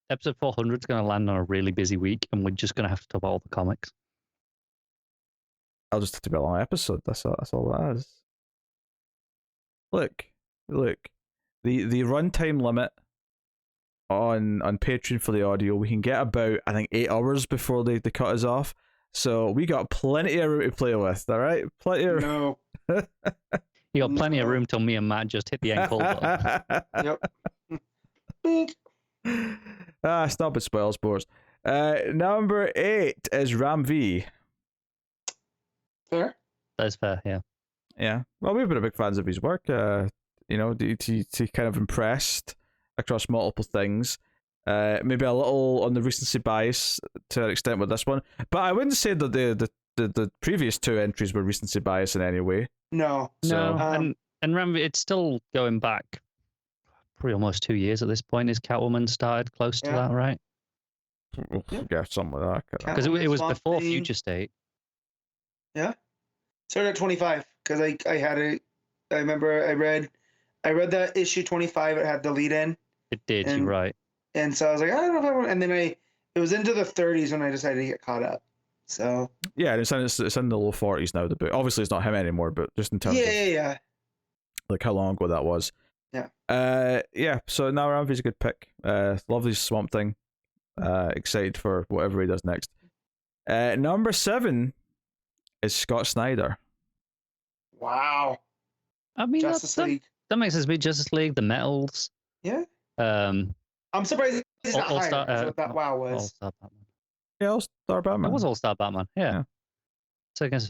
episode 400 is going to land on a really busy week, and we're just going to have to talk about all the comics. I'll just have to be a long episode. That's all that is. Look. The runtime limit on Patreon for the audio, we can get about, I think, 8 hours before they cut us off. So we got plenty of room to play with, all right? Plenty of room. No. You got plenty of room till me and Matt just hit the end call button. Yep. Stop it, spoil sports. Number 8 is Ram V. Fair. That's fair, yeah. Yeah. Well, we've been big fans of his work. He kind of impressed across multiple things. Maybe a little on the recency bias to an extent with this one, but I wouldn't say that the previous 2 entries were recency bias in any way. No. And remember, it's still going back probably almost 2 years at this point. Is Catwoman started close to that, right? Yeah, something like that. Because it was before Future State. Yeah. Started at 25 because I remember I read that issue 25. It had the lead in. It did. You're right. And so I was like, I don't know if I want. And then it was into the 30s when I decided to get caught up. So yeah, it's in the low 40s now. The book, obviously, it's not him anymore, but just in terms of like how long ago that was. Yeah. So now Ramvy's a good pick. Lovely Swamp Thing. Excited for whatever he does next. Number 7 is Scott Snyder. Wow. I mean, Justice League. That makes sense to me. Justice League, the Metals. Yeah. I'm surprised he's not higher. All-Star, Is what that WoW was. All-Star Batman. Yeah, All-Star Batman. It was All-Star Batman. Yeah. So I guess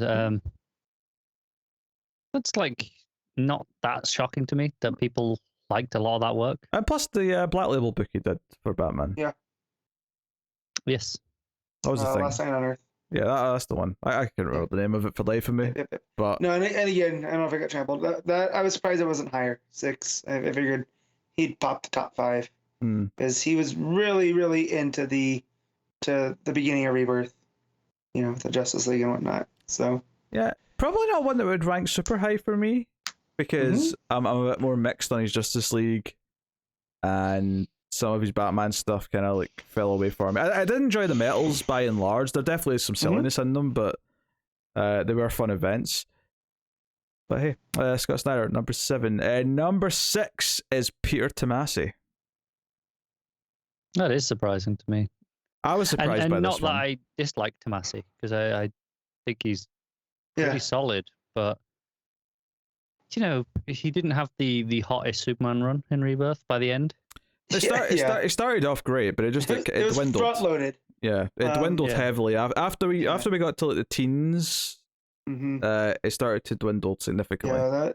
that's like not that shocking to me that people liked a lot of that work. And plus the Black Label book he did for Batman. Yeah. Yes. That was the thing. Last Night on Earth. Yeah, that's the one. I can't remember the name of it for the life of me. But no, and again, I don't know if I got trampled. That I was surprised it wasn't higher. 6. I figured he'd pop the top 5 because he was really, really into the beginning of Rebirth. You know, the Justice League and whatnot. So yeah, probably not one that would rank super high for me because I'm a bit more mixed on his Justice League, and some of his Batman stuff kind of like fell away for me. I did enjoy the Metals by and large. There definitely is some silliness in them, but they were fun events. But hey, Scott Snyder, number 7. Number 6 is Peter Tomasi. That is surprising to me. I was surprised and by not this one. that I dislike Tomasi, because I think he's pretty solid, but you know, he didn't have the hottest Superman run in Rebirth by the end. It started off great, but it just it was dwindled. front loaded. Yeah, it dwindled heavily after we got to like the teens. It started to dwindle significantly. Yeah,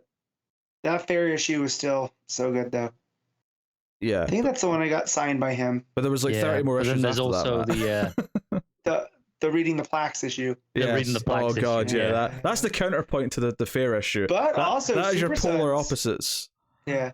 that Fairy issue was still so good though. Yeah, I think that's the one I got signed by him. But there was like 30 more issues. Then there's after also that, the reading the plaques issue. Yeah, reading the plaques. Oh god, issue. yeah. That's the counterpoint to the Fair issue. But also that is your Super polar Sons. opposites. Yeah.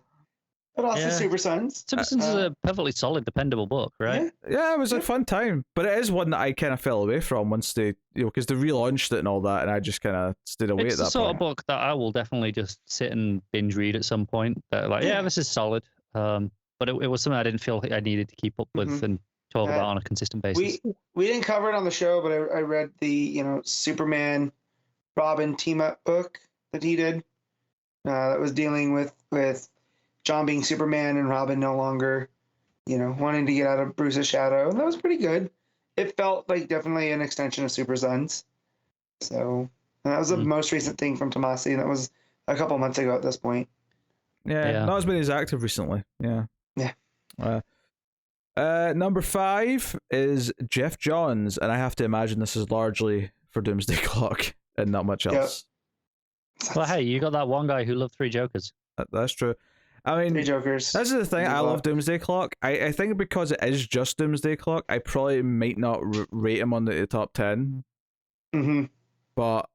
But also Super Sons. Super Sons is a perfectly solid, dependable book, right? Yeah, it was a fun time, but it is one that I kind of fell away from once they, because they relaunched it and all that, and I just kind of stayed away It's at that the sort point. of book that I will definitely just sit and binge read at some point. That this is solid. But it was something I didn't feel I needed to keep up with and talk about on a consistent basis. We didn't cover it on the show, but I read the Superman Robin team up book that he did. That was dealing with John being Superman and Robin no longer, wanting to get out of Bruce's shadow. And that was pretty good. It felt like definitely an extension of Super Sons. So that was the most recent thing from Tomasi, and that was a couple months ago at this point. Yeah, not as been as active recently. Yeah. Number 5 is Jeff Johns, and I have to imagine this is largely for Doomsday Clock and not much else. Well, hey, you got that one guy who loved 3 Jokers. That's true. I mean, 3 Jokers. This is the thing. I love Doomsday Clock. I think because it is just Doomsday Clock, I probably might not rate him on the top 10. But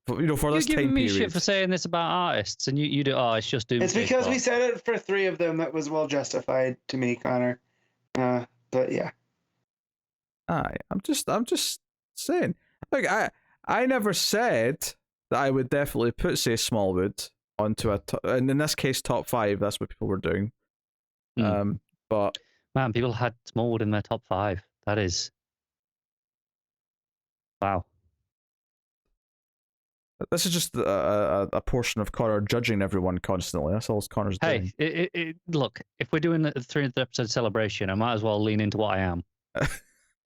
for this time period, you're giving me shit for saying this about artists, and you do. Oh, it's just Doomsday. It's because Clock. we said it for 3 of them. That was well justified to me, Connor. But yeah. I'm just saying. Like I never said that I would definitely put, say, Smallwood onto and in this case top 5. That's what people were doing. But man, people had Smallwood in their top 5. That is wow. This is just a portion of Connor judging everyone constantly. That's all Connor's doing. Hey, look, if we're doing the 300th episode celebration, I might as well lean into what I am.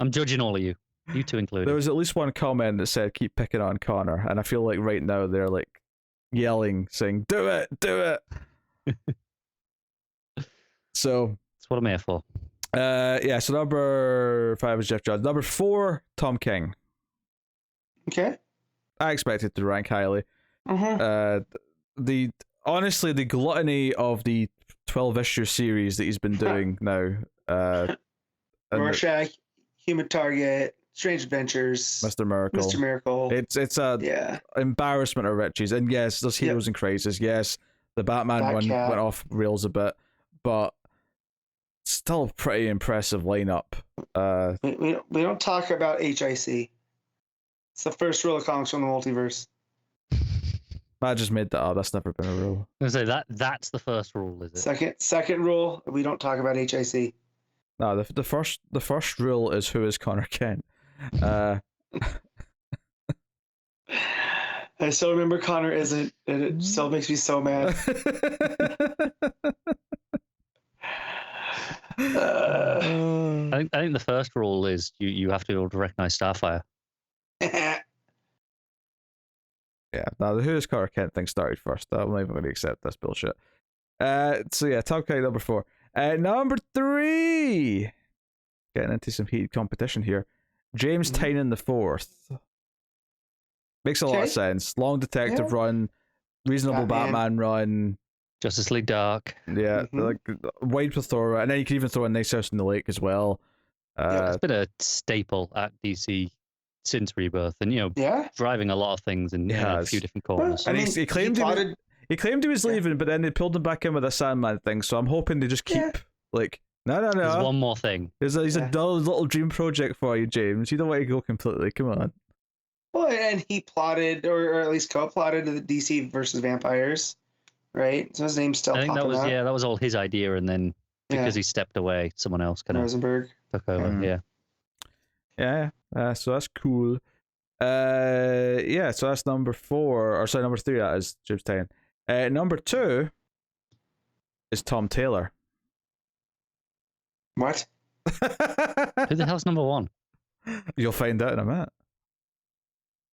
I'm judging all of you. You two included. There was at least one comment that said, keep picking on Connor. And I feel like right now they're like yelling, saying, do it, do it. So that's what I'm here for. So number 5 is Jeff Johns. Number 4, Tom King. Okay. I expected to rank highly. Honestly, the gluttony of the 12-issue series that he's been doing now. Rorschach, Human Target, Strange Adventures, Mr. Miracle. It's a embarrassment of riches. And yes, there's Heroes and Crisis. Yes, the Batman one went off rails a bit, but still a pretty impressive lineup. We don't talk about HIC. It's the first rule of Comics from the Multiverse. I just made that up. That's never been a rule. I was gonna say that's the first rule, is it? Second rule, we don't talk about HIC. No, the first rule is who is Connor Kent. I still remember Connor isn't, and it still makes me so mad. I think the first rule is you have to be able to recognize Starfire. Yeah, now the Who's Carter Kent thing started first. I'm not even going to accept this bullshit. So yeah, Tom Kite number 4. Number 3. Getting into some heated competition here. James Tynion the Fourth. Makes a lot of sense. Long detective run, reasonable Batman run. Justice League Dark. Yeah, like wide plethora, and then you can even throw in Nice House in the Lake as well. It's been a staple at DC since Rebirth, and driving a lot of things in a few different corners. And he claimed he claimed he was leaving, but then they pulled him back in with a Sandman thing. So I'm hoping they just keep no. There's one more thing. He's a dull little dream project for you, James. You don't want to go completely. Come on. Well, and he plotted, or at least co-plotted, the DC versus Vampires, right? So his name's still. I think that was all his idea, and then because he stepped away, someone else kind of Rosenberg took over. Yeah. So that's cool. So that's number 4, or sorry, number 3. That is James Tynion. Number 2 is Tom Taylor. What? Who the hell's number 1? You'll find out in a minute.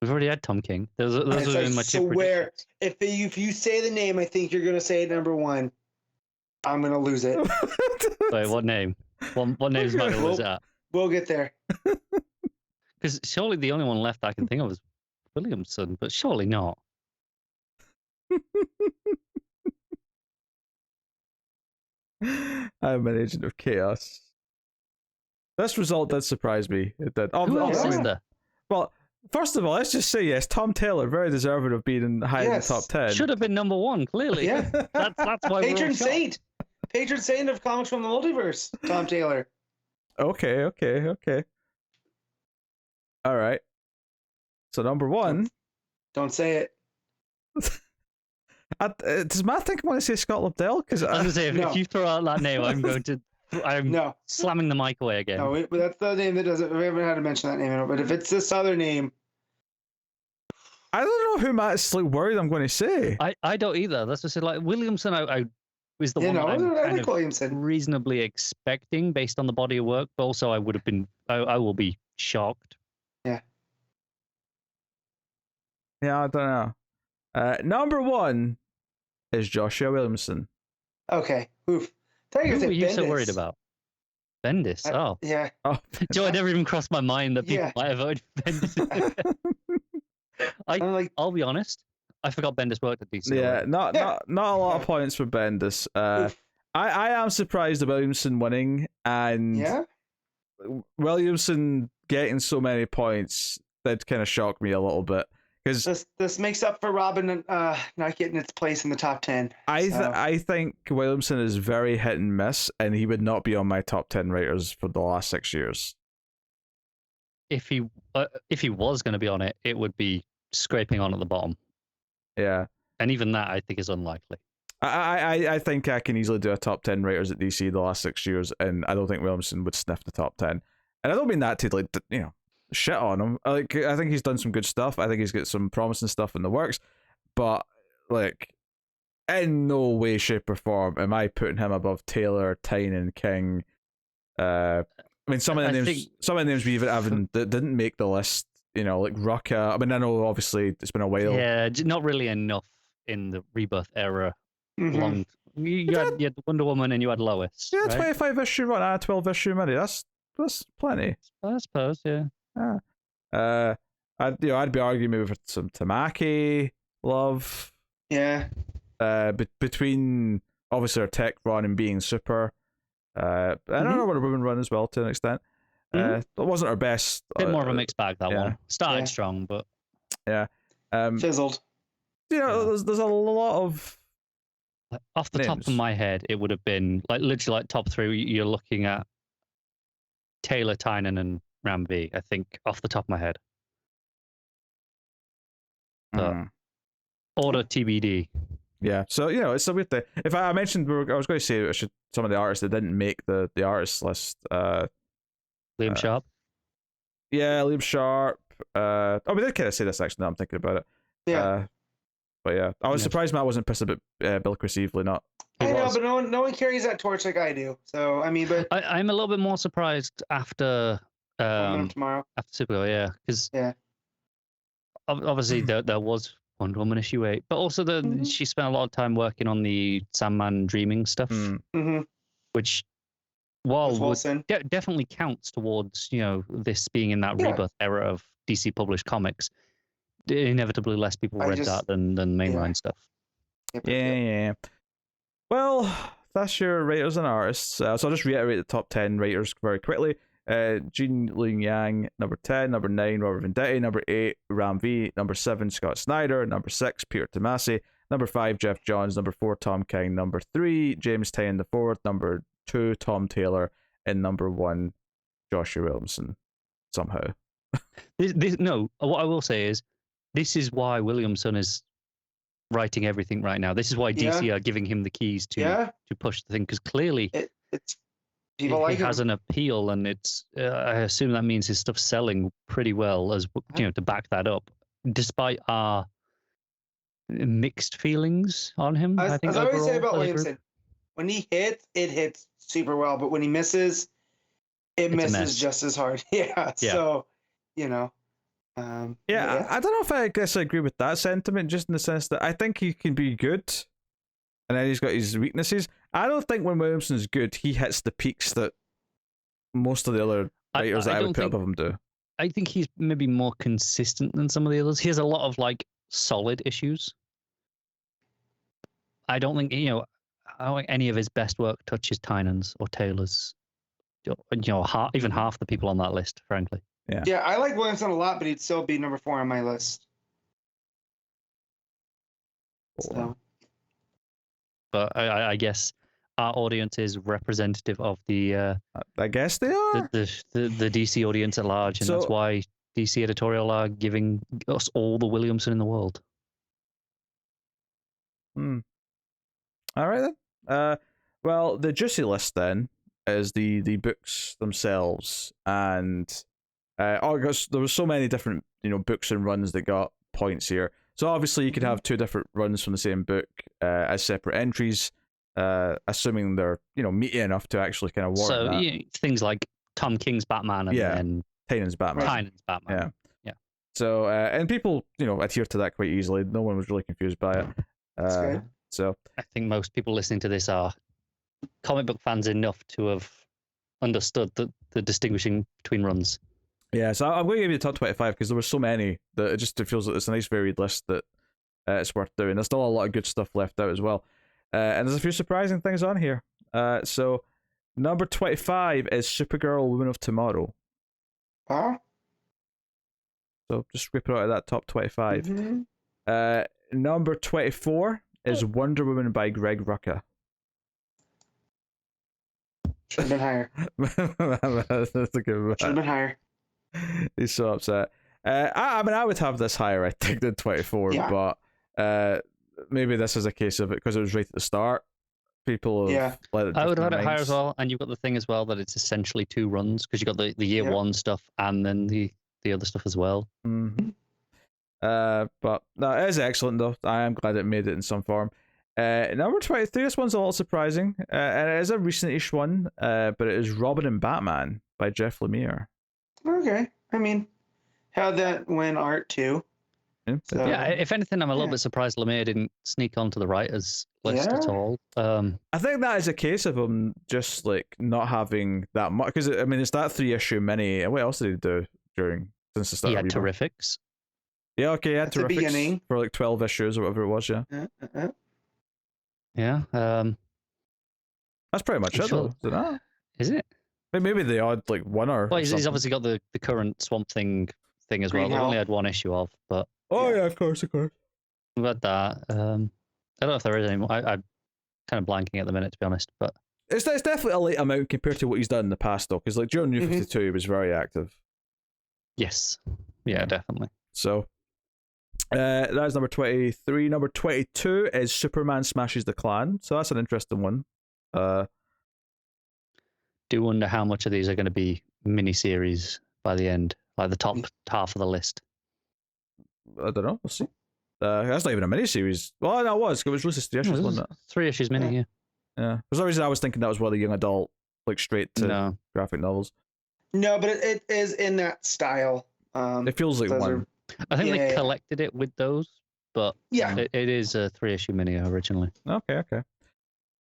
We've already had Tom King. Those are my two predictions. If you say the name, I think you're gonna say number 1. I'm gonna lose it. Wait, what name? What name is my gonna lose it at? We'll get there. Because surely the only one left I can think of is Williamson, but surely not. I'm an agent of chaos. This result did surprise me. It did. Who else is there? Well, first of all, let's just say yes, Tom Taylor, very deserving of being high in the top 10. Should have been number 1, clearly. Yeah. That's why Patron saint. Patron saint of Comics from the Multiverse, Tom Taylor. Okay. All right. So number 1. Don't say it. Does Matt think I want to say Scott Lobdell? Because I was going to say, if you throw out that name, I'm slamming the mic away again. No, but that's the name that doesn't. We haven't had to mention that name in it. But if it's this other name, I don't know who Matt's worried I'm going to say. I don't either. That's just like Williamson. I was the one that I'm kind of Williamson. Reasonably expecting based on the body of work, but also I will be shocked. Yeah. Yeah, I don't know. Number 1 is Joshua Williamson. Okay. Oof. Who were you so worried about? Bendis. Yeah. Oh, Joe, it never even crossed my mind that people might have voted for Bendis. I'll be honest. I forgot Bendis worked at DC. Yeah, not a lot of points for Bendis. I am surprised at Williamson winning, and Williamson getting so many points that kind of shocked me a little bit. Because this makes up for Robin not getting its place in the top 10. I think Williamson is very hit and miss, and he would not be on my top 10 writers for the last 6 years. If he was going to be on it, it would be scraping on at the bottom. Yeah, and even that I think is unlikely. I think I can easily do a top 10 writers at DC the last 6 years, and I don't think Williamson would sniff the top 10. And I don't mean that to shit on him. I think he's done some good stuff. I think he's got some promising stuff in the works, but in no way, shape, or form am I putting him above Taylor, Tynion, King. I mean, some of the names we even haven't that didn't make the list. Like Rucka. I mean, I know obviously it's been a while. Yeah, not really enough in the Rebirth era. You had Wonder Woman and you had Lois. Yeah, right? 25 issue run, 12 issue mini. That's plenty. I suppose, yeah. I'd be arguing maybe for some Tamaki love. Yeah. Between obviously our tech run and being super. I don't know what a women run as well to an extent. It wasn't our best. A bit more of a mixed bag that one. Started strong, but fizzled. There's a lot of. Off the top of my head, it would have been literally top 3. You're looking at Taylor, Tynion, and Ramsey, I think, off the top of my head. Order TBD. Yeah, so it's a weird thing. If I mentioned, I was going to say some of the artists that didn't make the artist list. Liam Sharp. Yeah, Liam Sharp. We did kind of say this actually. Now I'm thinking about it. Yeah. But yeah, I was Yeah. surprised Matt wasn't pissed about Bill Chris Evelyn not. I know, but no one carries that torch like I do. So I mean, but I'm a little bit more surprised after tomorrow. after Supergirl, yeah, because Yeah. obviously there was Wonder Woman issue 8, but also she spent a lot of time working on the Sandman Dreaming stuff, Mm-hmm. which while Wilson. definitely counts towards this being in that rebirth era of DC published comics. Inevitably, less people read that than mainline stuff. Yeah. Well, that's your writers and artists. So I'll just reiterate the top 10 writers very quickly. Gene Luen Yang, number 10. Number 9, Robert Venditti. Number 8, Ram V. Number 7, Scott Snyder. Number 6, Peter Tomasi. Number 5, Jeff Johns. Number 4, Tom King. Number 3, James Tynion IV. Number 2, Tom Taylor. And number 1, Joshua Williamson. Somehow. What I will say is, this is why Williamson is writing everything right now. This is why DC are giving him the keys to push the thing, because clearly it's people it has an appeal, and it's I assume that means his stuff's selling pretty well, as to back that up, despite our mixed feelings on him. As I think I always say about overall, Williamson, when he hits, it hits super well, but when he misses, it misses just as hard. So I don't know if I guess I agree with that sentiment, just in the sense that I think he can be good, and then he's got his weaknesses. I don't think when Williamson's good, he hits the peaks that most of the other writers that I would put above him do. I think he's maybe more consistent than some of the others. He has a lot of solid issues. I don't think any of his best work touches Tynan's or Taylor's. Even half the people on that list, frankly. Yeah, I like Williamson a lot, but he'd still be number 4 on my list. So. But I guess our audience is representative of the. I guess they are the DC audience at large, and that's why DC editorial are giving us all the Williamson in the world. All right then. Well, the juicy list then is the books themselves, and because there was so many different books and runs that got points here. So obviously you could have 2 different runs from the same book as separate entries, assuming they're meaty enough to actually kind of warrant that. Things like Tom King's Batman and then Tynan's Batman. Yeah. So and people adhere to that quite easily. No one was really confused by it. That's good. So I think most people listening to this are comic book fans enough to have understood the distinguishing between runs. Yeah, so I'm going to give you the top 25 because there were so many that it feels like it's a nice varied list that it's worth doing. There's still a lot of good stuff left out as well. And there's a few surprising things on here. So number 25 is Supergirl, Woman of Tomorrow. Huh? So just scrape it out of that top 25. Number 24 is Wonder Woman by Greg Rucka. Should have been higher. That's a good one. Should have been higher. He's so upset. I mean, I would have this higher, I think, than 24, but maybe this is a case of it because it was right at the start. People have let it. I would have had it higher as well, and you've got the thing as well that it's essentially 2 runs because you've got the year 1 stuff and then the other stuff as well. But no, it is excellent though. I am glad it made it in some form. Number 23, this one's a little surprising, and it is a recent-ish one, but it is Robin and Batman by Jeff Lemire. Okay, I mean, had that win art too. So, if anything, I'm a little bit surprised Lemire didn't sneak onto the writers list at all. I think that is a case of him just not having that much, because I mean it's that 3-issue mini. What else did he do since the start? He had Terrifics. Yeah, okay, he had Terrifics for 12 issues or whatever it was. Yeah. That's pretty much it, though. Is it not? Is it? Maybe the odd one or. Well, he's obviously got the current Swamp Thing as well. They only had 1 issue of, but. Oh yeah, of course. We've had that. I don't know if there is any more. I'm kind of blanking at the minute, to be honest, but. It's definitely a late amount compared to what he's done in the past, though, because during New 52 he was very active. Yes. Yeah, definitely. So. That's number 23. Number 22 is Superman Smashes the Klan. So that's an interesting one. Do wonder how much of these are going to be miniseries by the end, like the top half of the list. I don't know. We'll see. That's not even a miniseries. Well, no, it was. It was released as 3 issues, wasn't it? 3 issues mini, yeah. Yeah. For some reason, I was thinking that was one of the young adult, like straight to graphic novels. No, but it is in that style. It feels like one. I think they collected it with those, but it is a 3-issue mini originally. Okay.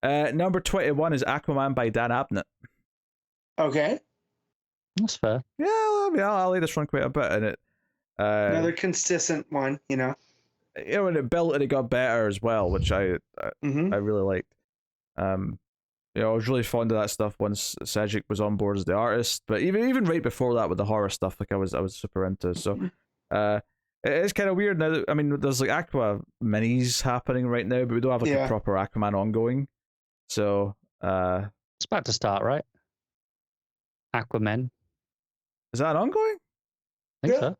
Number 21 is Aquaman by Dan Abnett. Okay. That's fair. Yeah, I like this one quite a bit, and it. Another consistent one, you know. And it built and it got better as well, which I really liked. I was really fond of that stuff once Cedric was on board as the artist, but even right before that with the horror stuff, like I was super into. So, it's kind of weird now. I mean, there's like Aqua minis happening right now, but we don't have like a proper Aquaman ongoing. So, it's about to start, right? Aquaman. Is that ongoing? I think so.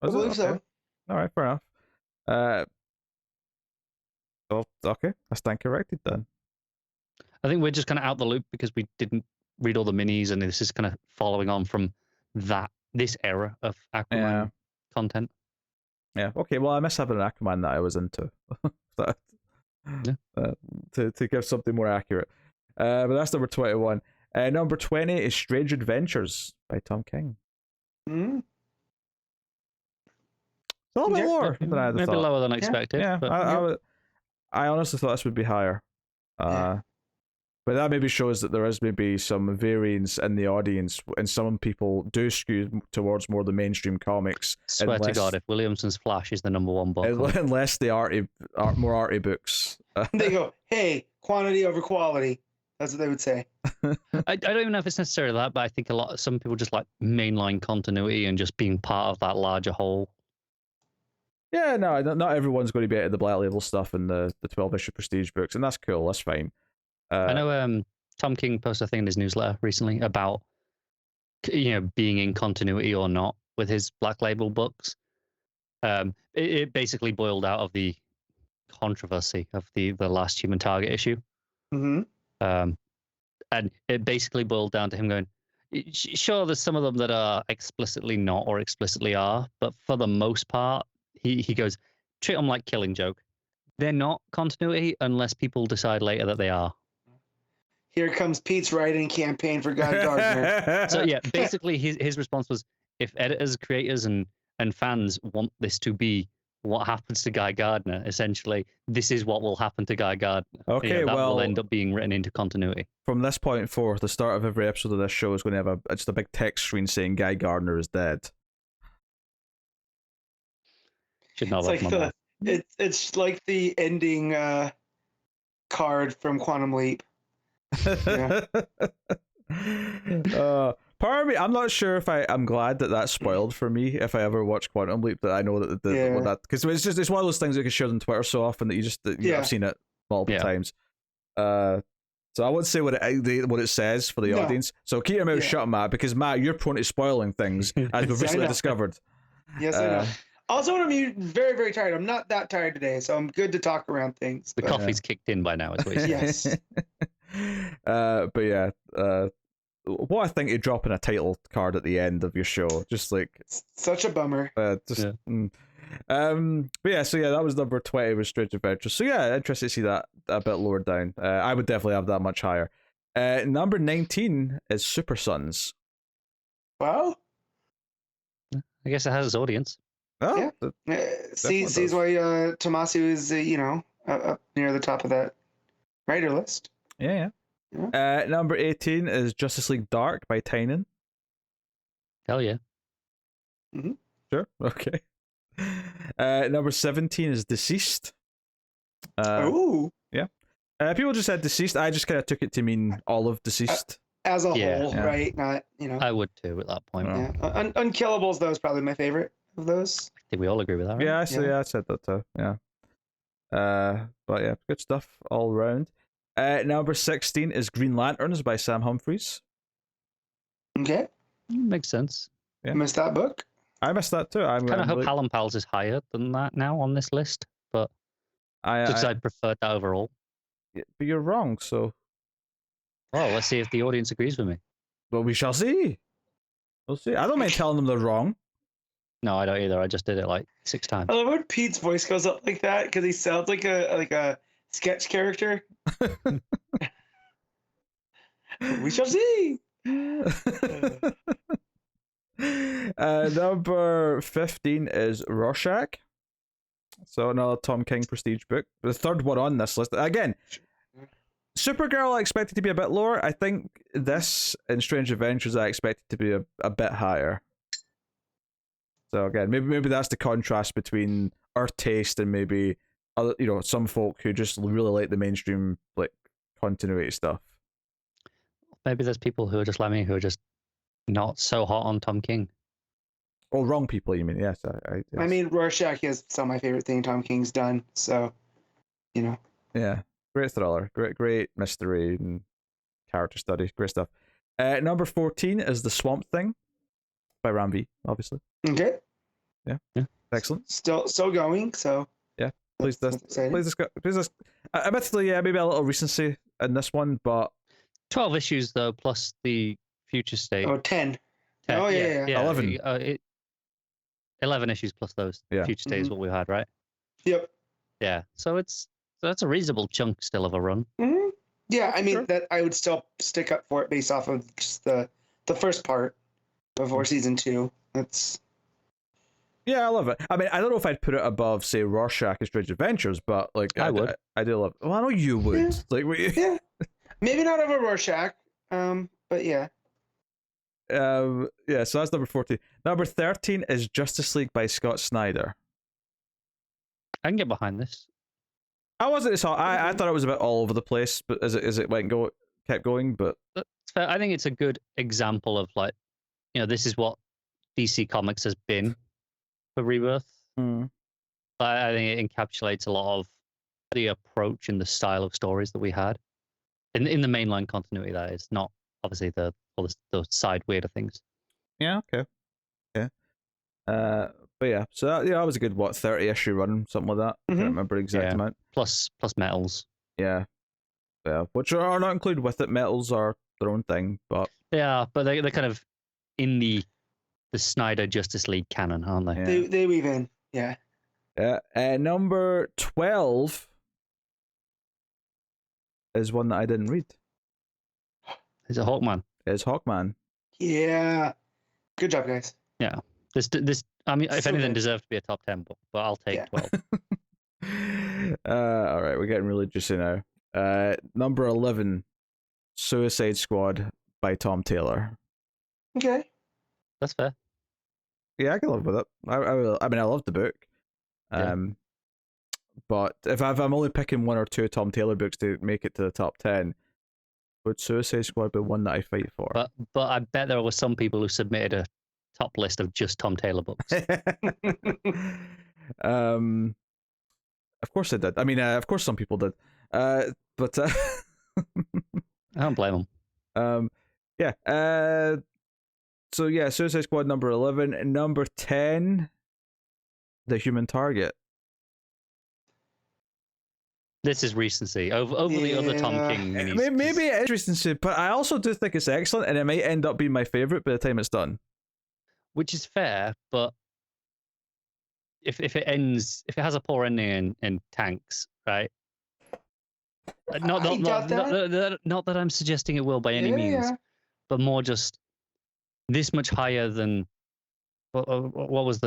I believe so. All right, fair enough. Okay, I stand corrected then. I think we're just kind of out the loop because we didn't read all the minis, and this is kind of following on from this era of Aquaman content. Yeah. Okay. Well, I miss having an Aquaman that I was into. To give something more accurate. But that's number 21. Number 20 is Strange Adventures by Tom King. Mm-hmm. A little bit lower than I had maybe thought. Lower than expected. Yeah, but, I honestly thought this would be higher. But that maybe shows that there is maybe some variance in the audience, and some people do skew towards more the mainstream comics. Swear to God, if Williamson's Flash is the #1 book, unless the more arty books. They go, hey, quantity over quality. That's what they would say. I don't even know if it's necessarily that, but I think some people just like mainline continuity and just being part of that larger whole. Yeah, no, not everyone's going to be at the Black Label stuff and the 12-issue prestige books, and that's cool. That's fine. I know Tom King posted a thing in his newsletter recently about being in continuity or not with his Black Label books. It basically boiled out of the controversy of the Last Human Target issue. Mm-hmm. And it basically boiled down to him going, sure, there's some of them that are explicitly not or explicitly are, but for the most part, he goes, treat them like Killing Joke. They're not continuity unless people decide later that they are. Here comes Pete's writing campaign for Guy Gardner. So yeah, basically his response was, if editors, creators, and fans want this to be what happens to Guy Gardner, essentially, this is what will happen to Guy Gardner. Okay, that well, will end up being written into continuity. From this point forward, the start of every episode of this show is going to have just a big text screen saying Guy Gardner is dead. Should not like my it's like the ending card from Quantum Leap. Yeah. Part of me, I'm not sure if I'm glad that spoiled for me if I ever watch Quantum Leap, that I know that because it's one of those things that gets shared on Twitter so often that I've seen it multiple times. So I won't say what it says for the audience. So keep your mouth shut, Matt, because Matt, you're prone to spoiling things, as we've recently discovered. Yes, I know. Also, when I'm very, very tired. I'm not that tired today, so I'm good to talk around things. The coffee's kicked in by now, is what he's saying. Yes. But yeah, what I think you drop in a title card at the end of your show, just like such a bummer. But yeah, so yeah, that was number 20 with Strange Adventures. So yeah, interested to see that a bit lower down. I would definitely have that much higher. Number 19 is Super Sons. Wow. I guess it has its audience. Oh, yeah. Sees why Tommaso is up near the top of that writer list. Yeah. Number 18 is Justice League Dark by Tynan. Hell yeah. Mm-hmm. Sure. Okay. Number 17 is Deceased. Oh. Yeah. People just said Deceased. I just kind of took it to mean all of Deceased. As a whole, right? Not, I would too at that point. Yeah. Unkillables, though, is probably my favorite of those. I think we all agree with that, right? Yeah, I said that too. Yeah. But yeah, good stuff all around. Number 16 is Green Lanterns by Sam Humphries. Okay. Makes sense. Yeah. Missed that book. I missed that too. I kind of hope Hal & Pals is higher than that now on this list, but I preferred that overall. Yeah, but you're wrong, so. Well, let's see if the audience agrees with me. Well, we shall see. We'll see. I don't mind telling them they're wrong. No, I don't either. I just did it like 6 times. I love when Pete's voice goes up like that because he sounds like a sketch character. We shall see. Number 15 is Rorschach. So another Tom King prestige book. The third one on this list. Again, Supergirl I expected to be a bit lower. I think this and Strange Adventures I expected to be a bit higher. So again, maybe that's the contrast between our taste and maybe other, some folk who just really like the mainstream like continuity stuff. Maybe there's people who are just like me who are just not so hot on Tom King. Oh, wrong people, you mean? Yes, yes. I mean, Rorschach is some of my favorite thing Tom King's done. So, Yeah, great thriller, great mystery and character study, great stuff. Number 14 is The Swamp Thing by Ram V, obviously. Okay. Yeah. Excellent. Still going. So. Yeah. Please, admittedly, yeah, maybe a little recency in this one, but 12 issues though, plus the future state. Oh, 10. Oh yeah. 11. 11 issues plus those future state is what we had, right? Yep. Yeah. So that's a reasonable chunk still of a run. Mm-hmm. Yeah, I mean that I would still stick up for it based off of just the first part before season 2. That's. Yeah, I love it. I mean, I don't know if I'd put it above, say, Rorschach and Strange Adventures, but like I would. I do love it. Well, I know you would. Yeah. Yeah. Maybe not over Rorschach. But yeah. Yeah, so that's number 14. Number 13 is Justice League by Scott Snyder. I can get behind this. I wasn't as hot. I thought it was a bit all over the place, but as it kept going, but I think it's a good example of like, this is what DC Comics has been for Rebirth. I think it encapsulates a lot of the approach and the style of stories that we had in the mainline continuity. That is not obviously the side weirder things. Yeah. Okay. Yeah. But yeah, so that was a good 30 issue run, something like that. I can't remember the exact amount. Plus metals. Yeah. Which are not included with it. Metals are their own thing, but yeah, but they're kind of in the Snyder Justice League canon, aren't they? Yeah. They weave in. Yeah. Yeah. Number 12 is one that I didn't read. Is it Hawkman? It's Hawkman. Yeah. Good job, guys. Yeah. This. I mean, if anything, deserves to be a top 10 book, but I'll take 12. All right, we're getting really juicy now. Number 11, Suicide Squad by Tom Taylor. Okay. That's fair. Yeah, I can live with it. I mean, I love the book. But if I'm only picking one or two Tom Taylor books to make it to the top 10, would Suicide Squad be one that I fight for? But I bet there were some people who submitted a top list of just Tom Taylor books. Of course they did. I mean, of course some people did. But I don't blame them. Yeah. So yeah, Suicide Squad number 11, and number 10, The Human Target. This is recency over the other Tom King minis. Maybe it is recency, but I also do think it's excellent, and it might end up being my favorite by the time it's done. Which is fair, but if it has a poor ending and tanks, right? Not that I'm suggesting it will by any means, but more just this much higher than what was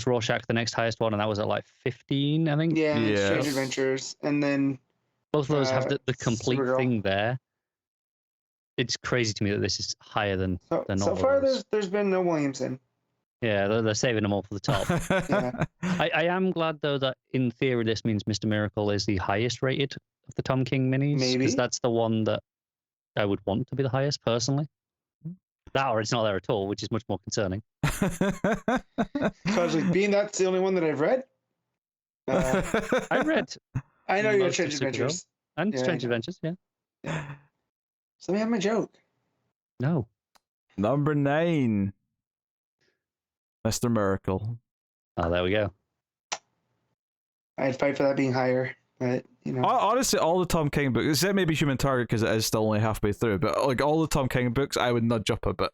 Rorschach the next highest one, and that was at like 15, I think. Yeah. Strange Adventures, and then both of those have the complete Supergirl. thing there. It's crazy to me that this is higher than so far. There's been no Williamson. Yeah, they're saving them all for the top. Yeah. I am glad though that in theory this means Mr. Miracle is the highest rated of the Tom King minis. Maybe. Because that's the one that I would want to be the highest personally. That or it's not there at all, which is much more concerning. Because being that's the only one that I've read. I read. I know your Strange Adventures. And Strange Adventures, yeah. So let me have my joke. No. Number 9, Mr. Miracle. Oh, there we go. I'd fight for that being higher, but honestly, all the Tom King books, except maybe Human Target because it is still only halfway through, but like all the Tom King books, I would nudge up a bit.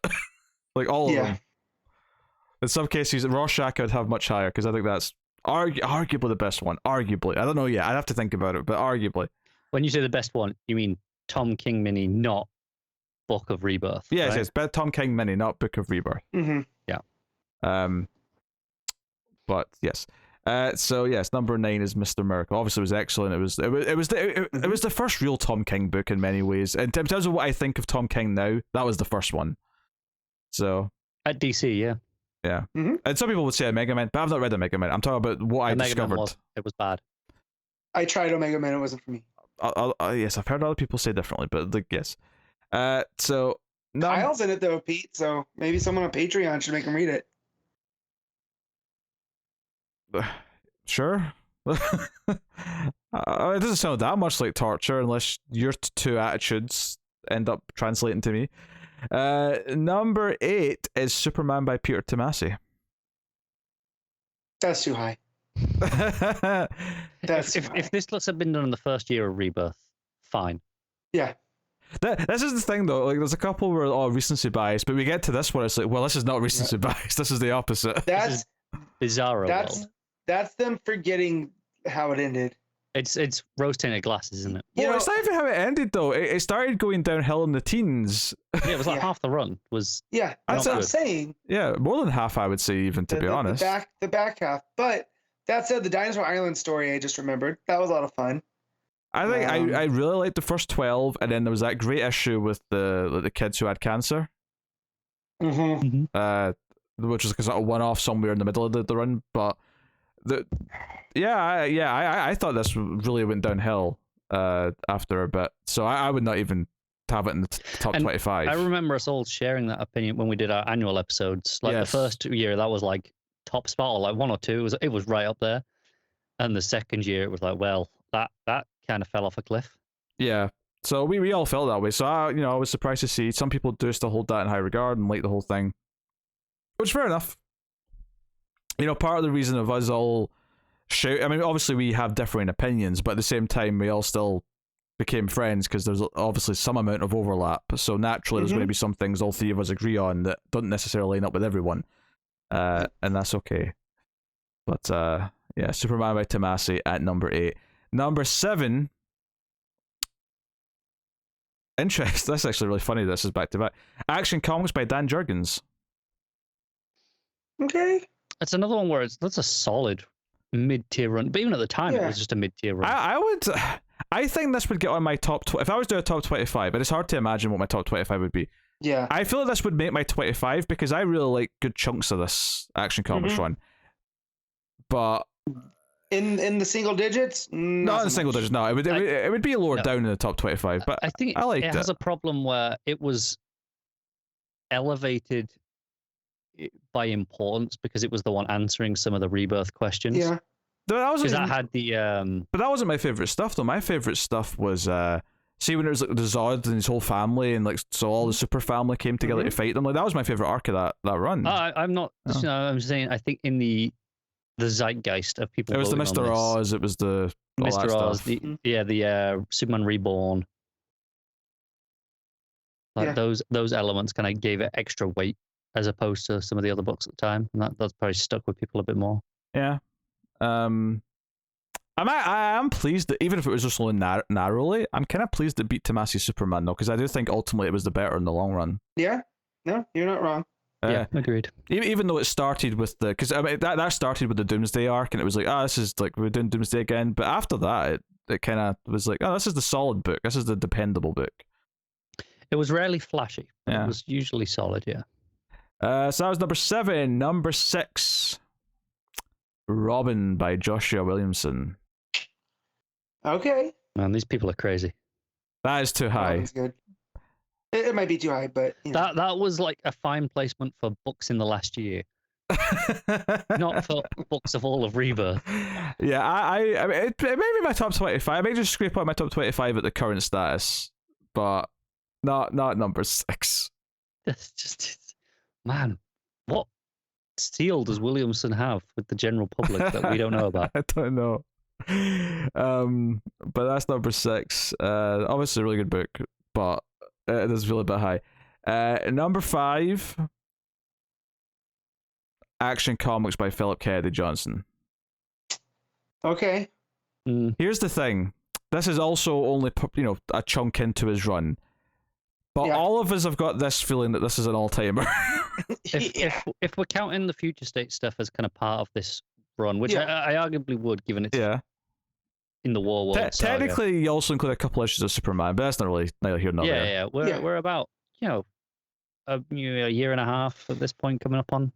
Like all of them. In some cases, Rorschach I'd have much higher because I think that's arguably the best one. Arguably, I don't know yet. I'd have to think about it, but arguably. When you say the best one, you mean Tom King mini, not Book of Rebirth. Yes, right? yes, but Tom King mini, not Book of Rebirth. Mm-hmm. Yeah. But yes. So yes, number 9 is Mr. Miracle. Obviously, it was excellent. It was the first real Tom King book in many ways. In terms of what I think of Tom King now, that was the first one. So At DC, yeah. yeah, and some people would say a Mega Man, but I've not read a Mega Man. I'm talking about what I discovered. It was bad. I tried Omega Man. It wasn't for me. Yes, I've heard other people say differently, but like yes. So Kyle's in it though, Pete. So maybe someone on Patreon should make him read it. Sure. It doesn't sound that much like torture unless your two attitudes end up translating to me. Number 8 is Superman by Peter Tomasi. That's too high. That's if this had been done in the first year of Rebirth, fine. Yeah. This is the thing though, like there's a couple where recency bias, but we get to this one, it's like, well, this is not recency bias, this is the opposite. That's Bizarro. That's them forgetting how it ended. It's rose tinted glasses, isn't it? Well, it's not even how it ended though. It started going downhill in the teens. Yeah, it was like half the run was. Yeah, that's what I'm saying. Yeah, more than half, I would say, even to be honest. The back half. But that said, the Dinosaur Island story I just remembered, that was a lot of fun. I think I really liked the first 12, and then there was that great issue with the kids who had cancer. Mm-hmm. Which was a one-off somewhere in the middle of the run, but I thought this really went downhill after a bit, so I would not even have it in the top 25. I remember us all sharing that opinion when we did our annual episodes. Like the first year, that was like top spot, or like 1 or 2. It was right up there, and the second year it was like, well, that kind of fell off a cliff. Yeah. So we all felt that way. So I was surprised to see some people do still hold that in high regard and like the whole thing, which fair enough. Part of the reason of us all shout, I mean, obviously we have differing opinions, but at the same time we all still became friends because there's obviously some amount of overlap. So naturally there's going to be some things all three of us agree on that don't necessarily line up with everyone, and that's okay. But yeah, Superman by Tomasi at number 8. Number 7. Interesting. That's actually really funny. This is back to back. Action Comics by Dan Jurgens. Okay. It's another one where that's a solid mid-tier run, but even at the time it was just a mid-tier run. I think this would get on my top 20. If I was doing a top 25, and it's hard to imagine what my top 25 would be. Yeah. I feel like this would make my 25 because I really like good chunks of this Action Comics run. But in the single digits? Not in the single digits, no. It would be lower down in the top 25, but I think it has a problem where it was elevated by importance because it was the one answering some of the Rebirth questions. Yeah. Because that had the But that wasn't my favorite stuff though. My favorite stuff was see when it was like the Zod and his whole family and like so all the super family came together to fight them. Like that was my favorite arc of that run. I'm not I'm saying I think in the zeitgeist of people. It was the Mr. Oz, it was the Mr. Oz, the Superman Reborn. Like those elements kind of gave it extra weight as opposed to some of the other books at the time, and that's probably stuck with people a bit more. Yeah. I am pleased that even if it was just only narrowly, I'm kind of pleased it beat Tomasi's Superman though, because I do think ultimately it was the better in the long run. Yeah, no, you're not wrong. Yeah, agreed. Even though it started with because I mean that started with the Doomsday arc, and it was like, this is like we're doing Doomsday again. But after that, it kind of was like, this is the solid book. This is the dependable book. It was rarely flashy. But Yeah. It was usually solid. Yeah. So that was number 7. Number 6, Robin by Joshua Williamson. Okay. Man, these people are crazy. That is too high. That's good. It might be too high, but that was like a fine placement for books in the last year, not for books of all of Rebirth. Yeah, I mean, it may be my top 25. I may just scrape out my top 25 at the current status, but not number 6. That's just, man, what seal does Williamson have with the general public that we don't know about? I don't know. But that's number 6. Obviously a really good book, but it is really a bit high. Number 5. Action Comics by Philip Kennedy Johnson. Okay. Here's the thing. This is also only, a chunk into his run. But all of us have got this feeling that this is an all-timer. if we're counting the Future State stuff as kind of part of this run, which I arguably would, given it's in the War World. Technically, you also include a couple issues of Superman, but that's not really neither here nor there. Yeah. We're about a year and a half at this point coming up on.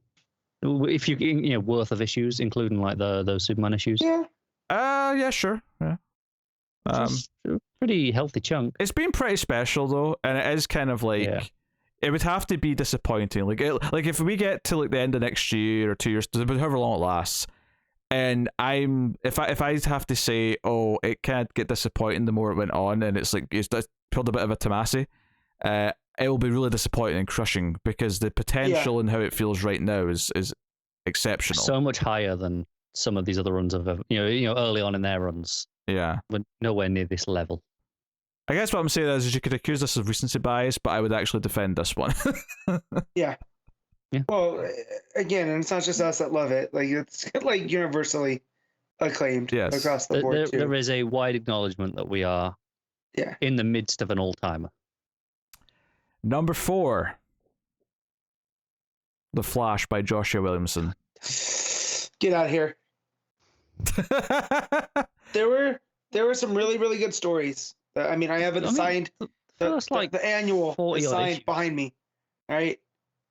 If you worth of issues, including like those Superman issues. Yeah. Yeah, sure. Yeah. A pretty healthy chunk. It's been pretty special though, and it is kind of like it would have to be disappointing. Like if we get to like the end of next year or 2 years, however long it lasts, and if I have to say, oh, it can't get disappointing the more it went on, and it's pulled a bit of a Tomasi, it will be really disappointing and crushing because the potential and how it feels right now is exceptional. So much higher than some of these other runs of early on in their runs. Yeah, but nowhere near this level. I guess what I'm saying is you could accuse this of recency bias, but I would actually defend this one. Yeah. Well, again, and it's not just us that love it. Like it's like universally acclaimed across the board too. There is a wide acknowledgement that we are in the midst of an all-timer. Number 4, The Flash by Joshua Williamson. Get out of here. There were some really, really good stories. I mean, I have it assigned. The annual assigned behind me. All right.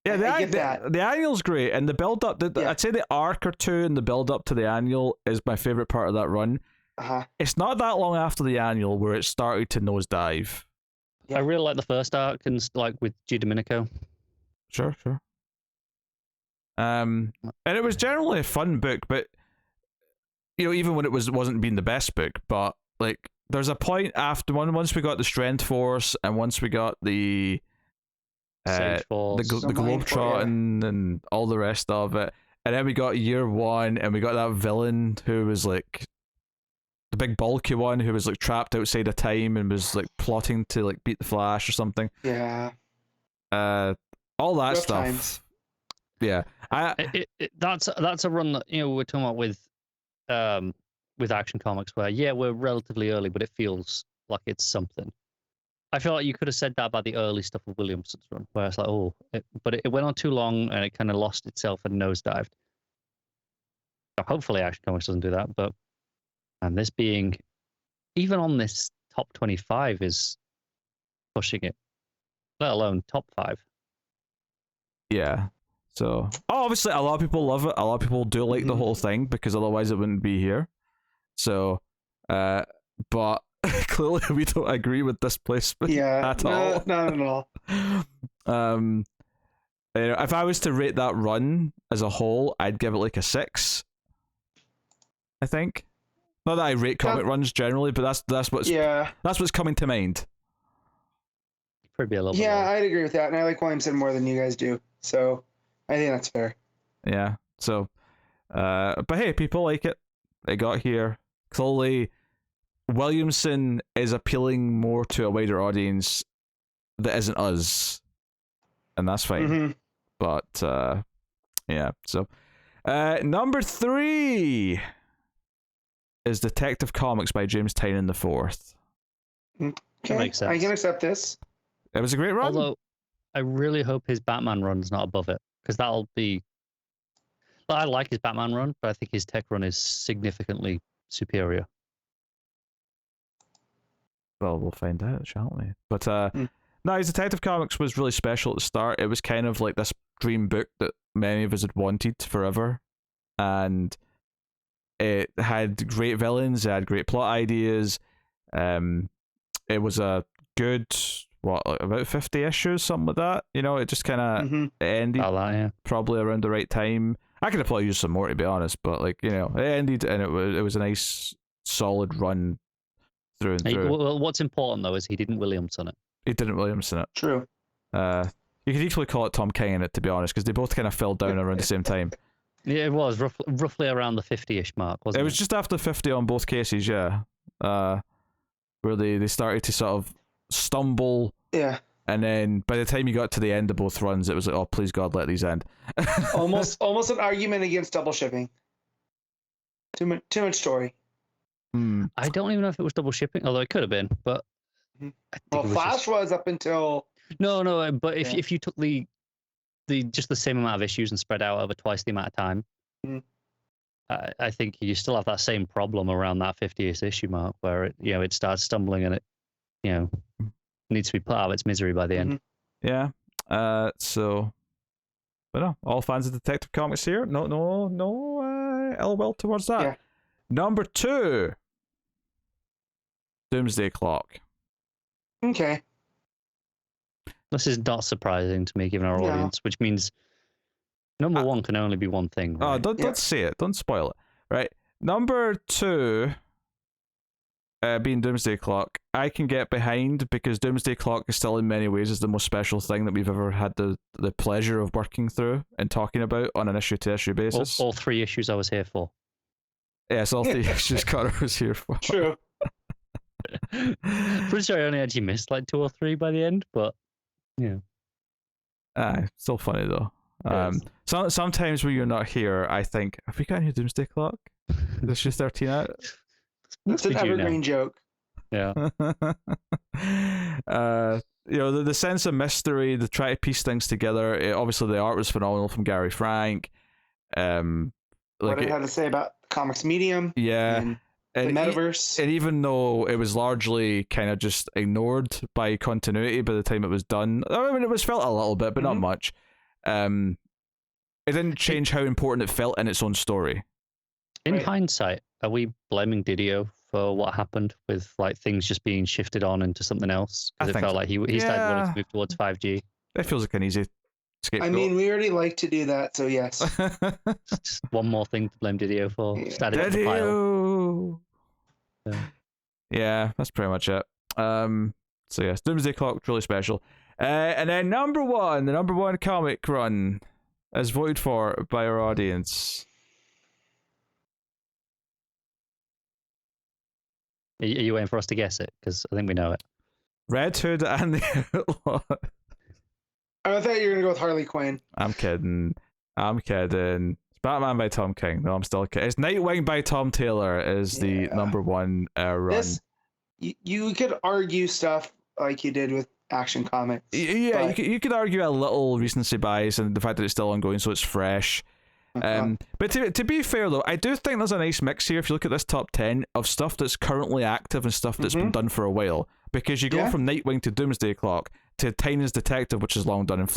Yeah, the annual's great, and the build up. I'd say the arc or two and the build up to the annual is my favorite part of that run. It's not that long after the annual where it started to nosedive. Yeah. I really like the first arc, and like with G. Domenico. Sure. And it was generally a fun book, but even when it wasn't being the best book, but like there's a point after once we got the Strength Force and once we got the Globetrotting and all the rest of it, and then we got Year One and we got that villain who was like the big bulky one who was like trapped outside of time and was like plotting to like beat the Flash or something. Yeah. All that Rough stuff. Times. Yeah. That's a run that we're talking about with Action Comics where we're relatively early, but it feels like it's something. I feel like you could have said that about the early stuff of Williamson's run, where it's like, but it went on too long and it kind of lost itself and nosedived. So hopefully Action Comics doesn't do that, and this being even on this top 25 is pushing it, let alone top 5. Yeah. So obviously a lot of people love it. A lot of people do like the whole thing because otherwise it wouldn't be here. So, but clearly we don't agree with this placement at all. Not at all. If I was to rate that run as a whole, I'd give it like a 6. I think. Not that I rate comic runs generally, but that's what's coming to mind. Probably a little bit. Yeah, I'd agree with that, and I like Williamson more than you guys do. So I think that's fair. Yeah. So, but hey, people like it. They got here. Clearly, Williamson is appealing more to a wider audience that isn't us, and that's fine. But yeah. So, number 3 is Detective Comics by James Tynion IV. Okay, that makes sense. I can accept this. It was a great run. Although, I really hope his Batman run's not above it, because that'll be. Well, I like his Batman run, but I think his Tech run is significantly superior. Well, we'll find out, shan't we? But no, his Detective Comics was really special at the start. It was kind of like this dream book that many of us had wanted forever, and it had great villains. It had great plot ideas. It was a good about 50 issues, something like that. It just kind of ended probably around the right time. I could have probably used some more, to be honest, but it ended and it was a nice solid run through and through. Well, what's important though is he didn't Williamson it. He didn't Williamson it. True. You could equally call it Tom King in it, to be honest, because they both kind of fell down around the same time. Yeah, it was roughly around the 50-ish mark, wasn't it? It was just after 50 on both cases, yeah. Where they started to sort of stumble. Yeah. And then by the time you got to the end of both runs, it was like, oh, please God, let these end. almost an argument against double shipping. Too much story. I don't even know if it was double shipping, although it could have been. But I think Well, it was Flash was up until no. But if you took the just the same amount of issues and spread out over twice the amount of time, I think you still have that same problem around that 50th issue mark where it starts stumbling and it needs to be put out of its misery by the end. Yeah. So, but no, all fans of Detective Comics here. No, ill will towards that. Yeah. Number 2, Doomsday Clock. Okay. This is not surprising to me, given our audience, which means number 1 can only be one thing. Right? Oh, don't say it. Don't spoil it. Right. Number 2, being Doomsday Clock, I can get behind because Doomsday Clock is still in many ways is the most special thing that we've ever had the pleasure of working through and talking about on an issue-to-issue basis. All 3 issues I was here for. Yes, all 3 issues Connor was here for. True. Pretty sure I only actually missed like 2 or 3 by the end, but yeah. Still funny though. Sometimes when you're not here, I think, have we got any Doomsday Clock? This is 13 out. It's an evergreen joke. Yeah. The sense of mystery, the try to piece things together. Obviously, the art was phenomenal from Gary Frank. What it had to say about the comics medium. Yeah. And the metaverse. And even though it was largely kind of just ignored by continuity by the time it was done, I mean, it was felt a little bit, but not much. It didn't change how important it felt in its own story. In hindsight, are we blaming Didio for what happened with like things just being shifted on into something else? Because it felt like he started wanting to move towards 5G. It feels like an easy scapegoat. I mean, we already like to do that, so yes. Just one more thing to blame Didio for. Didio! Yeah, that's pretty much it. So yes, Doomsday Clock, truly special. And then number 1, the number 1 comic run, as voted for by our audience. Are you waiting for us to guess it? Because I think we know it. Red Hood and the Outlaw. I thought you were going to go with Harley Quinn. I'm kidding. It's Batman by Tom King. No, I'm still kidding. It's Nightwing by Tom Taylor is the number 1 run. You could argue stuff like you did with Action Comics. Yeah, but you could argue a little recency bias and the fact that it's still ongoing, so it's fresh. But to be fair though, I do think there's a nice mix here. If you look at this top 10 of stuff that's currently active and stuff that's been done for a while, because you go from Nightwing to Doomsday Clock to Tynion's Detective, which is long done, and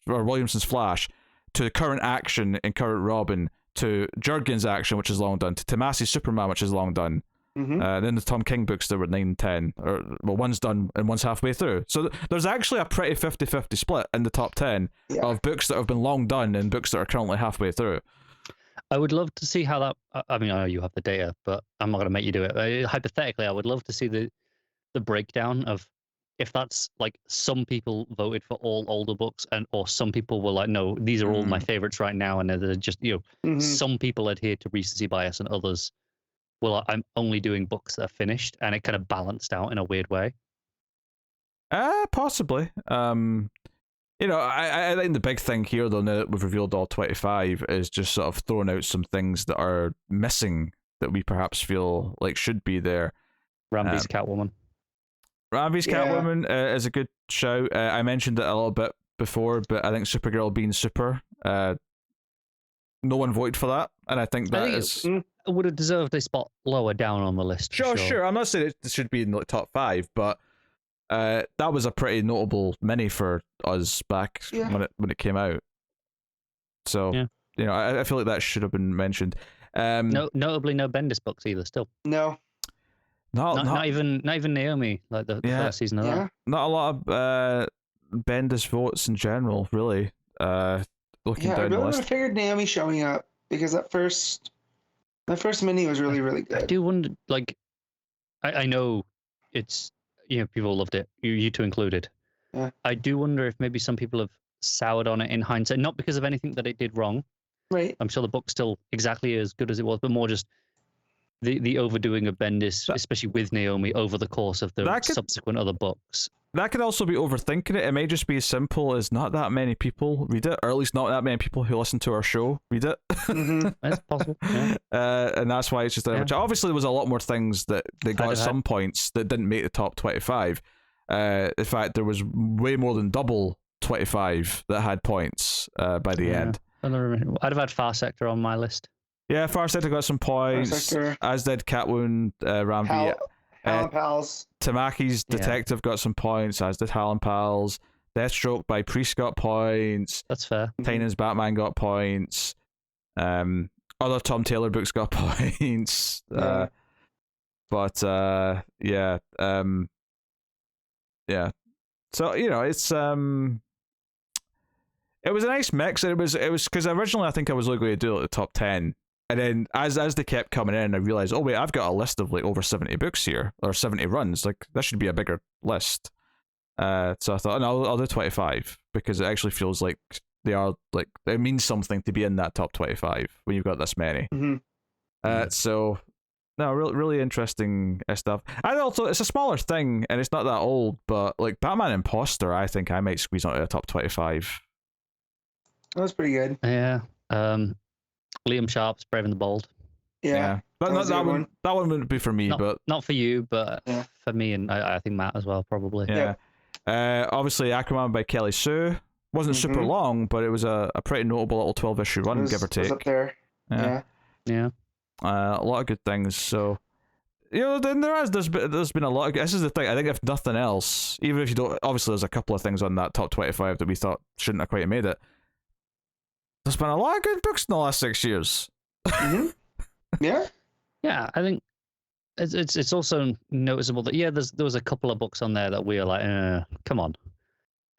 Williamson's Flash, to current Action and current Robin, to Jurgen's Action, which is long done, to Tomasi's Superman, which is long done. Then the Tom King books that were 9 and 10, one's done and one's halfway through. So there's actually a pretty 50-50 split in the top 10 of books that have been long done and books that are currently halfway through. I would love to see how that. I mean, I know you have the data, but I'm not going to make you do it. Hypothetically, I would love to see the breakdown of if that's like some people voted for all older books or some people were like, no, these are all my favorites right now, and they're just some people adhere to recency bias and others. Well, I'm only doing books that are finished, and it kind of balanced out in a weird way. Possibly. I think the big thing here, though, now that we've revealed all 25, is just sort of throwing out some things that are missing that we perhaps feel like should be there. Ramby's Catwoman. Catwoman is a good show. I mentioned it a little bit before, but I think Supergirl being super, no one voted for that, and I think it would have deserved a spot lower down on the list. Sure. I'm not saying it should be in the top 5, but that was a pretty notable mini for us back when it came out. So I feel like that should have been mentioned. Notably, no Bendis books either. Still, no, not even Naomi, like the first season of that. Not a lot of Bendis votes in general, really. Looking down the list, I really figured Naomi showing up because that first mini was really, really good. I do wonder, like, I know it's, people loved it, you two included. Yeah. I do wonder if maybe some people have soured on it in hindsight, not because of anything that it did wrong. Right. I'm sure the book's still exactly as good as it was, but more just the overdoing of Bendis, especially with Naomi, over the course of the subsequent other books. That could also be overthinking it. It may just be as simple as not that many people read it, or at least not that many people who listen to our show read it. That's possible. Yeah. And that's why it's just which obviously there was a lot more things that they got at some points that didn't make the top 25. In fact, there was way more than double 25 that had points by the end. I'd have had Far Sector on my list. Yeah, Far Sector got some points, as did Catwoman, Ramvi. Hal Pals. Tamaki's Detective got some points, as did Hal and Pals. Deathstroke by Priest got points. That's fair. Tynan's Batman got points. Other Tom Taylor books got points. Yeah. Yeah. So, you know, it's it was a nice mix. It was because originally I think I was looking to do like the top 10. And then as they kept coming in, I realized, oh wait, I've got a list of like over 70 books here, or 70 runs. Like that should be a bigger list. So I thought, no, I'll do 25 because it actually feels like they are like it means something to be in that top 25 when you've got this many. So no, really interesting stuff. And also, it's a smaller thing and it's not that old, but like Batman Imposter, I think I might squeeze onto the top 25. That was pretty good. Yeah. Liam Sharp's Brave and the Bold. Yeah. But not that one. That one wouldn't be for me, but not for you, but for me and I think Matt as well, probably. Yeah. Obviously, Aquaman by Kelly Sue wasn't super long, but it was a pretty notable little 12-issue run, give or take. It was up there. Yeah. A lot of good things. So, you know, then there's been a lot of. This is the thing. I think if nothing else, even if you don't, obviously there's a couple of things on that top 25 that we thought shouldn't have quite made it. There's been a lot of good books in the last 6 years. Yeah. Yeah, I think it's also noticeable that there was a couple of books on there that we were like, come on.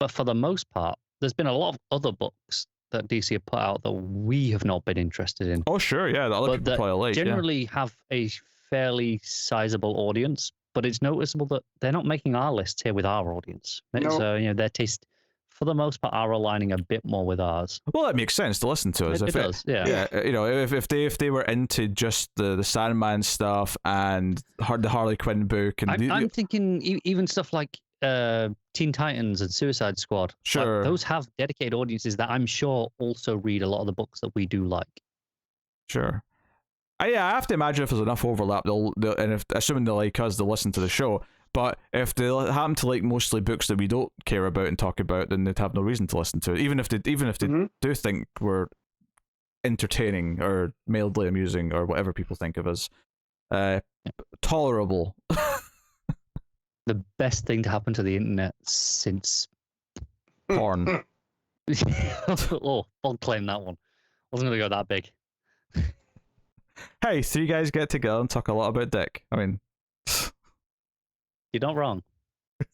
But for the most part, there's been a lot of other books that DC have put out that we have not been interested in. Oh sure, yeah, the other people probably like. Generally have a fairly sizable audience, but it's noticeable that they're not making our lists here with our audience. No. So you know their taste, for the most part, are aligning a bit more with ours. Well, that makes sense to listen to us. It does, yeah. You know, if they were into just the Sandman stuff and the Harley Quinn book, and I'm thinking even stuff like Teen Titans and Suicide Squad. Sure, like, those have dedicated audiences that I'm sure also read a lot of the books that we do like. Sure. I have to imagine if there's enough overlap, they'll and if assuming they like us, they'll listen to the show. But if they happen to like mostly books that we don't care about and talk about, then they'd have no reason to listen to it. Even if they do think we're entertaining or mildly amusing or whatever people think of us, tolerable. The best thing to happen to the internet since porn. Oh, I'll claim that one. I wasn't gonna go that big. Hey, 3 guys get together and talk a lot about dick. I mean. You're not wrong.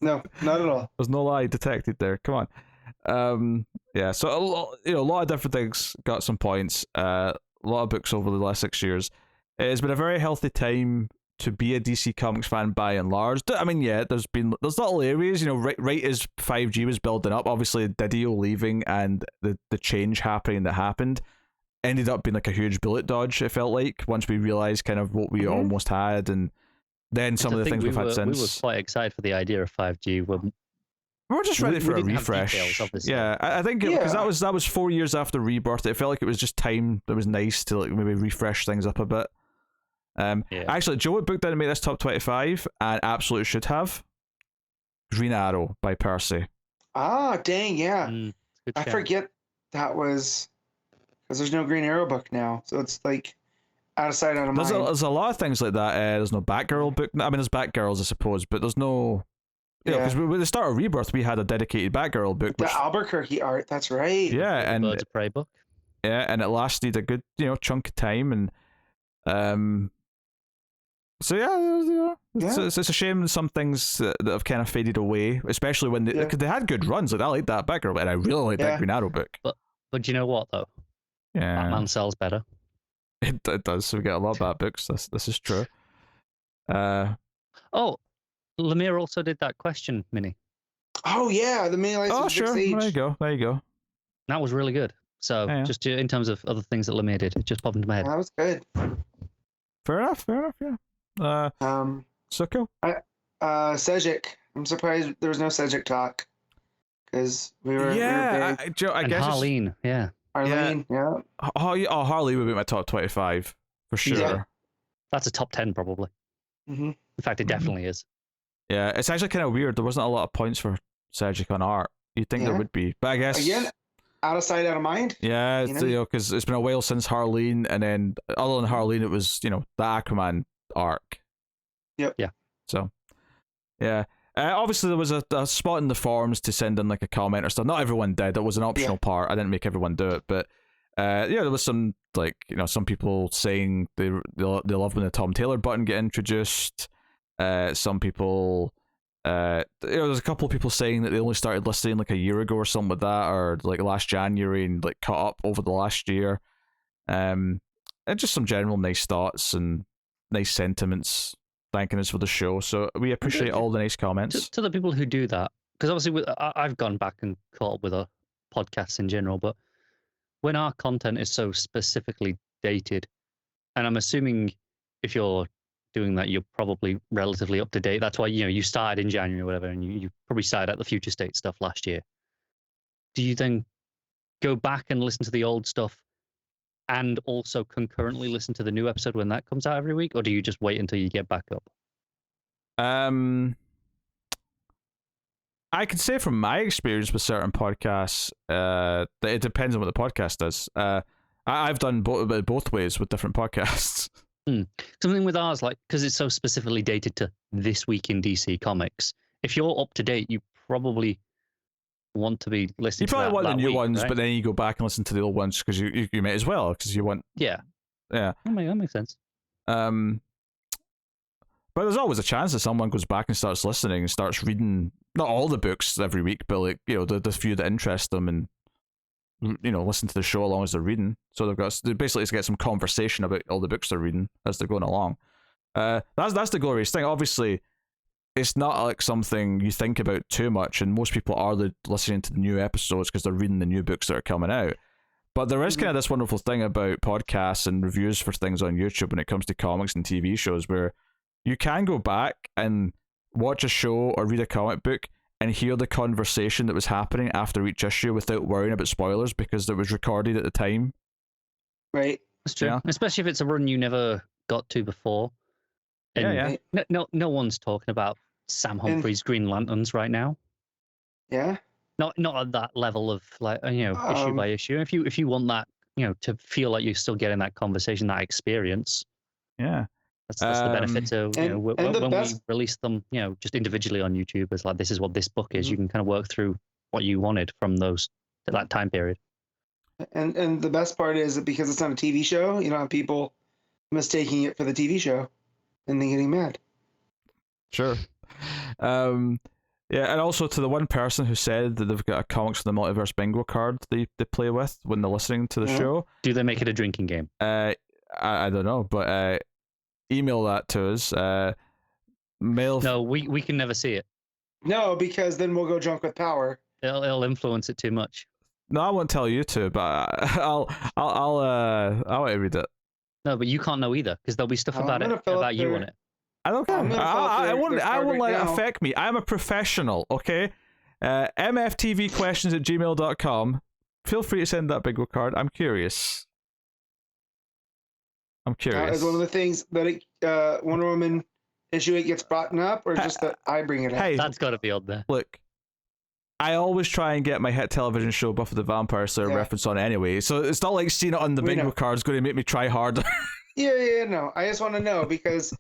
No, not at all. There's no lie detected there. Come on. Yeah. So a lot of different things got some points. A lot of books over the last 6 years. It's been a very healthy time to be a DC Comics fan by and large. I mean, yeah, there's little areas. You know, right as 5G was building up, obviously Didio leaving and the change happening that happened ended up being like a huge bullet dodge. It felt like once we realized kind of what we almost had and. Then some of the things we've had since. We were quite excited for the idea of 5G. We're just ready for a refresh. Details, yeah, I think because that was 4 years after Rebirth. It felt like it was just time that was nice to like maybe refresh things up a bit. Actually, Joe, what book didn't make this top 25 and absolutely should have? Green Arrow by Percy. Ah, dang, yeah. I forget that was because there's no Green Arrow book now, so it's like. Out of sight, out of mind. There's a lot of things like that. There's no Batgirl book. I mean, there's Batgirls, I suppose, but there's no. Because with the start of Rebirth, we had a dedicated Batgirl book. The Albuquerque art, that's right. Yeah, and Birds of Prey book. Yeah, and it lasted a good, chunk of time, and so it's a shame that some things that have kind of faded away, especially when they had good runs. Like I like that Batgirl, and I really like that Green Arrow book. But you know what though? Yeah, Batman sells better. It does. So we get a lot of bad books. This is true. Oh, Lemire also did that question mini. Oh yeah, the mini. Oh sure. There you go. That was really good. So just in terms of other things that Lemire did, it just popped into my head. That was good. Fair enough. Yeah. So cool. Sejic. I'm surprised there was no Sejic talk because we were. Yeah, we were I and guess Harleen, yeah. Arlene, yeah. Harley would be my top 25 for sure. Yeah. That's a top 10 probably. Mm-hmm. In fact, it definitely is. Yeah, it's actually kind of weird. There wasn't a lot of points for Cedric on art. You'd think there would be, but I guess again, out of sight, out of mind. Yeah, it's, because it's been a while since Harleen, and then other than Harleen, it was the Aquaman arc. Yep. Yeah. So, yeah. Obviously, there was a spot in the forums to send in like a comment or stuff. Not everyone did. It was an optional part. I didn't make everyone do it, but there was some some people saying they love when the Tom Taylor button get introduced. Some people, there's a couple of people saying that they only started listening like a year ago or something like that, or like last January, and like caught up over the last year. And just some general nice thoughts and nice sentiments, thanking us for the show. So we appreciate all the nice comments. To the people who do that, because obviously I've gone back and caught up with our podcasts in general, but when our content is so specifically dated, and I'm assuming if you're doing that, you're probably relatively up to date. That's why you started in January or whatever, and you probably started at the Future State stuff last year. Do you then go back and listen to the old stuff and also concurrently listen to the new episode when that comes out every week, or do you just wait until you get back up? I can say from my experience with certain podcasts that it depends on what the podcast does. I've done both ways with different podcasts. Something with ours, like, because it's so specifically dated to this week in DC Comics, if you're up to date, you probably want to be listening to want the new week, ones, right? but then you go back and listen to the old ones because you may as well, because you want... Yeah. That makes sense. But there's always a chance that someone goes back and starts listening and starts reading, not all the books every week, but like, the few that interest them, and listen to the show along as they're reading. So they basically get some conversation about all the books they're reading as they're going along. That's the glorious thing. Obviously, it's not like something you think about too much, and most people are listening to the new episodes because they're reading the new books that are coming out. But there is kind of this wonderful thing about podcasts and reviews for things on YouTube when it comes to comics and TV shows, where you can go back and watch a show or read a comic book and hear the conversation that was happening after each issue without worrying about spoilers because it was recorded at the time. Right. That's true. Yeah. Especially if it's a run you never got to before. And no one's talking about Sam Humphrey's Green Lanterns right now. Yeah. Not at that level of issue by issue. If you want that, to feel like you're still getting that conversation, that experience. Yeah. That's the benefit of when we release them, just individually on YouTube. It's like, this is what this book is. You can kind of work through what you wanted from that time period. And the best part is that because it's not a TV show, you don't have people mistaking it for the TV show and then getting mad. Sure. Yeah, and also to the one person who said that they've got a Comics From The Multiverse bingo card they play with when they're listening to the show. Do they make it a drinking game? I don't know, but email that to us. No, we can never see it. No, because then we'll go drunk with power. It'll influence it too much. No, I won't tell you to, but I'll read it. No, but you can't know either, because there'll be stuff about you on it. I don't care. I won't let it affect me. I'm a professional, okay? mftvquestions@gmail.com. Feel free to send that bingo card. I'm curious. Is one of the things that Wonder Woman issue 8 gets brought up, or just that I bring it up? Hey, that's got to be on there. Look, I always try and get my hit television show Buffy the Vampire Slayer reference on anyway, so it's not like seeing it on the bingo card is going to make me try harder. No. I just want to know because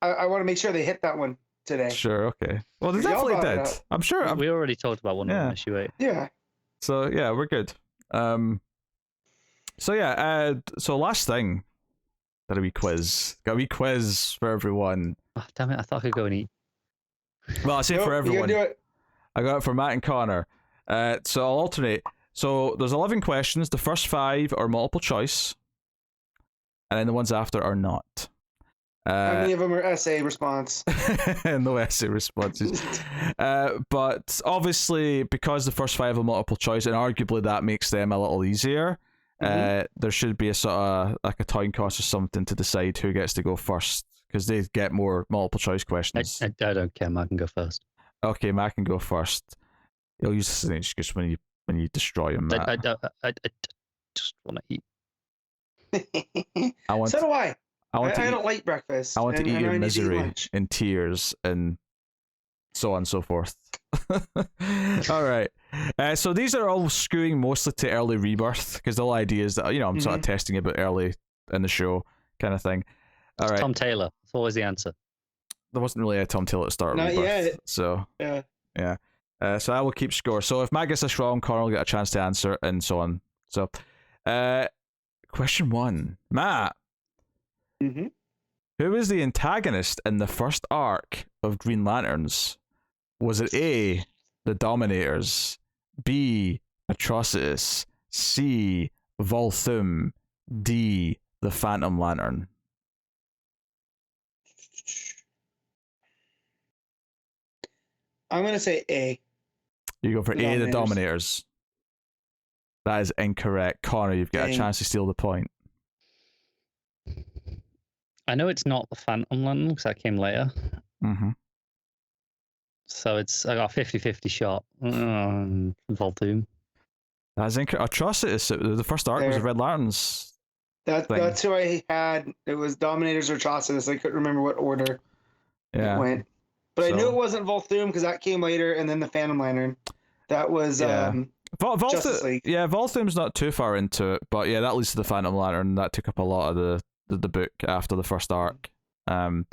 I want to make sure they hit that one today. Sure, okay. Well, they definitely did. I'm sure. We already talked about Wonder Woman issue 8. Yeah. So yeah, we're good. So last thing. Got a wee quiz for everyone. Oh, damn it, I thought I could go and eat. Well, I say for everyone. You do it. I got it for Matt and Connor. So I'll alternate. So there's 11 questions. The first 5 are multiple choice, and then the ones after are not. How many of them are essay response? No essay responses. But obviously, because the first 5 are multiple choice, and arguably that makes them a little easier, there should be a sort of like a time cost or something to decide who gets to go first, because they get more multiple choice questions. I don't care. Matt can go first. Okay, Matt can go first. You'll use this as an excuse when you destroy him, Matt. I just want to eat. So do I. I I don't like breakfast. I want to eat your I need to eat misery lunch. and tears and so on and so forth. All right. So these are all skewing mostly to early Rebirth, because the whole idea is that, I'm sort of testing a bit early in the show kind of thing. All right. Tom Taylor. That's always the answer. There wasn't really a Tom Taylor at the start of Not Rebirth. yet. So, Yeah. So I will keep score. So if Matt gets this wrong, Connor will get a chance to answer, and so on. So, question 1. Matt. Mm-hmm. Who is the antagonist in the first arc of Green Lanterns? Was it A, the Dominators, B, Atrocitus, C, Volthoom, D, the Phantom Lantern? I'm going to say A. You go for A, the Dominators. That is incorrect. Connor, you've got a chance to steal the point. I know it's not the Phantom Lantern because that came later. Mm-hmm. So I got a 50-50 shot. Volthoom. That's incorrect. Atrocitus. The first arc was Red Lanterns. That's who I had. It was Dominators or Atrocitus. I couldn't remember what order it went. But I knew it wasn't Volthoom because that came later, and then the Phantom Lantern. That was Justice League. Yeah, Volthoom's not too far into it, but yeah, that leads to the Phantom Lantern. That took up a lot of the book after the first arc. And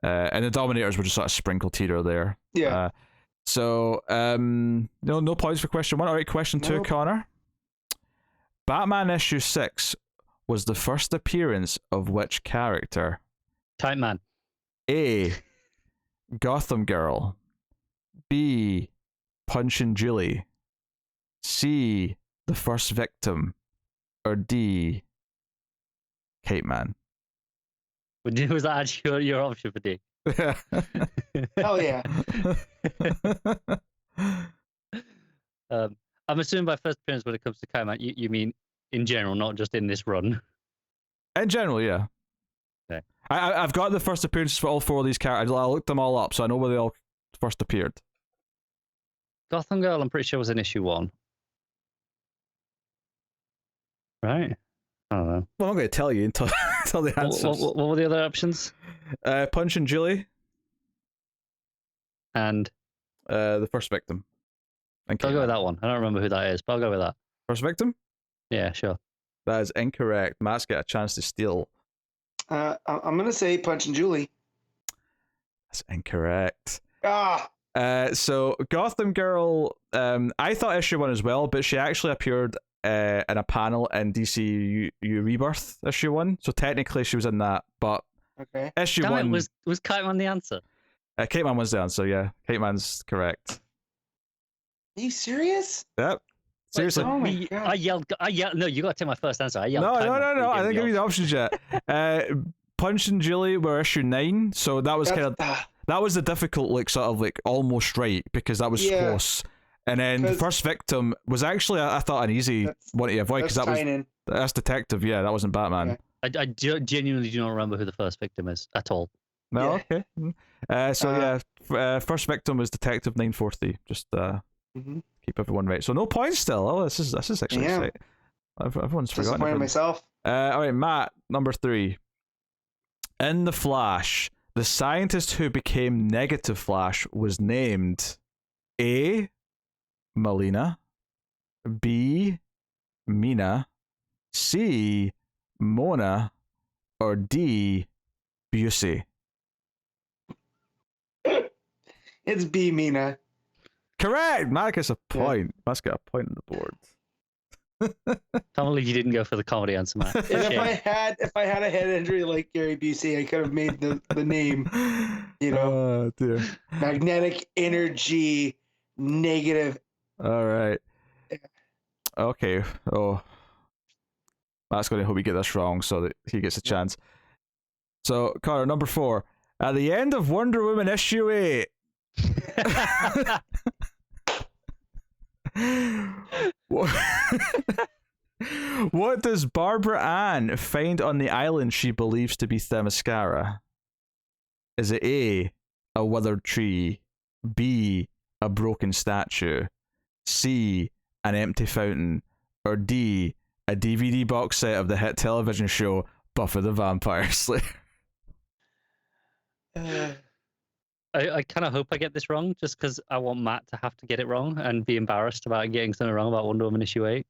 the Dominators were just sort of sprinkled here or there. Yeah. No points for question 1. All right, question 2, Connor. Batman issue 6 was the first appearance of which character? Type Man. A, Gotham Girl. B, Punch and Julie. C, the first victim. Or D, Cape Man. Was that actually your option for D? Hell yeah. I'm assuming by first appearance when it comes to Cape Man, you mean in general, not just in this run. In general, yeah. Okay. I've got the first appearances for all 4 of these characters. I looked them all up, so I know where they all first appeared. Gotham Girl, I'm pretty sure was in issue 1. Right? I don't know. Well, I'm not going to tell you until the answers. What were the other options? Punch and Julie. And? The first victim. I'll go with that one. I don't remember who that is, but I'll go with that. First victim? Yeah, sure. That is incorrect. Matt's got a chance to steal. I'm going to say Punch and Julie. That's incorrect. Ah! So Gotham Girl, I thought issue 1 as well, but she actually appeared in a panel in DC Rebirth issue 1, so technically she was in that, but issue 1 was Kite Man the answer? Cape Man was the answer. Yeah, Cape Man's correct. Are you serious? Yep. Seriously. Wait, oh my God. I yelled. No, you got to take my first answer. I yelled. No. I didn't give you the the options yet. Punch and Julie were issue 9, so that was that was the difficult, sort of almost right, because that was close. And then the first victim was actually, I thought, an easy one to avoid, because that's Detective. Yeah, that wasn't Batman. Okay. I genuinely do not remember who the first victim is at all. No, okay. First victim was Detective 940. Just keep everyone right. So no points still. Oh, this is actually exciting. Everyone's forgotten. Disappointed myself. All right, Matt, number 3. In The Flash, the scientist who became Negative Flash was named A, Melina, B, Mina, C, Mona, or D, Busey. It's B, Mina. Correct. Matt gets a point. Matt's got a point on the board. Can't believe you didn't go for the comedy answer, Matt. If I had a head injury like Gary Busey, I could have made the name. Oh dear. Magnetic energy negative. All right. Okay. Oh, Matt's going to hope we get this wrong so that he gets a chance. So, Connor, number 4. At the end of Wonder Woman issue 8. What does Barbara Ann find on the island she believes to be Themyscira? Is it A, a withered tree, B, a broken statue, C, an empty fountain, or D, a DVD box set of the hit television show Buffy the Vampire Slayer? I kind of hope I get this wrong, just because I want Matt to have to get it wrong and be embarrassed about getting something wrong about Wonder Woman issue 8.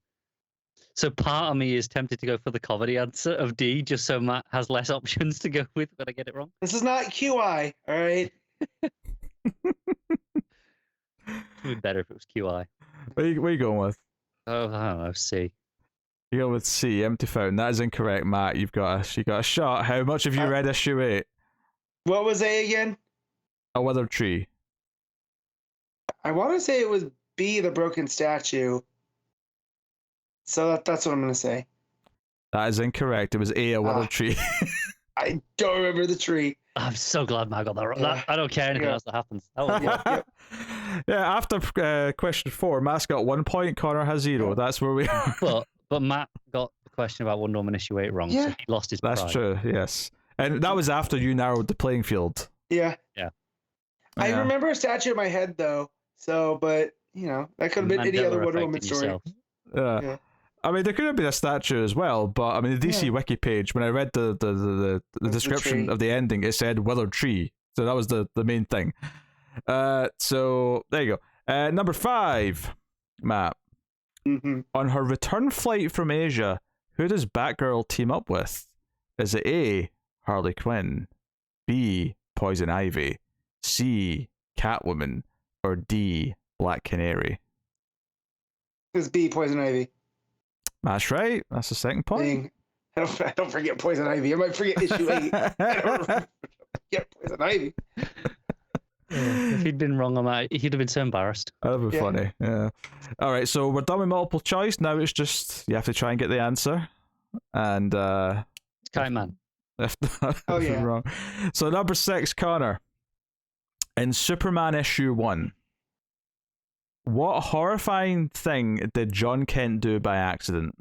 So part of me is tempted to go for the comedy answer of D, just so Matt has less options to go with when I get it wrong. This is not QI, all right? It would be better if it was QI. What are you going with? Oh, I don't know, C. You go with C, empty fountain. That is incorrect, Matt. You got a shot. How much have you read issue 8? What was A again? A withered tree. I want to say it was B, the broken statue. So that's what I'm going to say. That is incorrect. It was A, a withered tree. I don't remember the tree. I'm so glad Matt got that wrong. Yeah. I don't care anything else that happens. Oh, Yep. Yeah, after question 4, Matt's got 1 point, Connor has 0. That's where we are. But Matt got the question about Wonder Woman issue 8 wrong, so he lost his pride. That's true, yes. And that was after you narrowed the playing field. Yeah. Yeah. I remember a statue in my head, though. So, but, that could have been any other Wonder Woman story. Yeah. I mean, there could have been a statue as well, but I mean, the DC Wiki page, when I read the description of the ending, it said withered tree. So that was the main thing. So there you go. Number 5, Matt. Mm-hmm. On her return flight from Asia, who does Batgirl team up with? Is it A, Harley Quinn, B, Poison Ivy, C, Catwoman, or D, Black Canary? It's B, Poison Ivy. That's right. That's the second point. Dang. I don't forget Poison Ivy. I might forget issue 8. I don't forget Poison Ivy. If he'd been wrong on that, he'd have been so embarrassed. That would be funny. Yeah. All right, so we're done with multiple choice. Now it's just you have to try and get the answer. And It's Kite Man. if wrong. So number 6, Connor. In Superman issue 1, what horrifying thing did John Kent do by accident?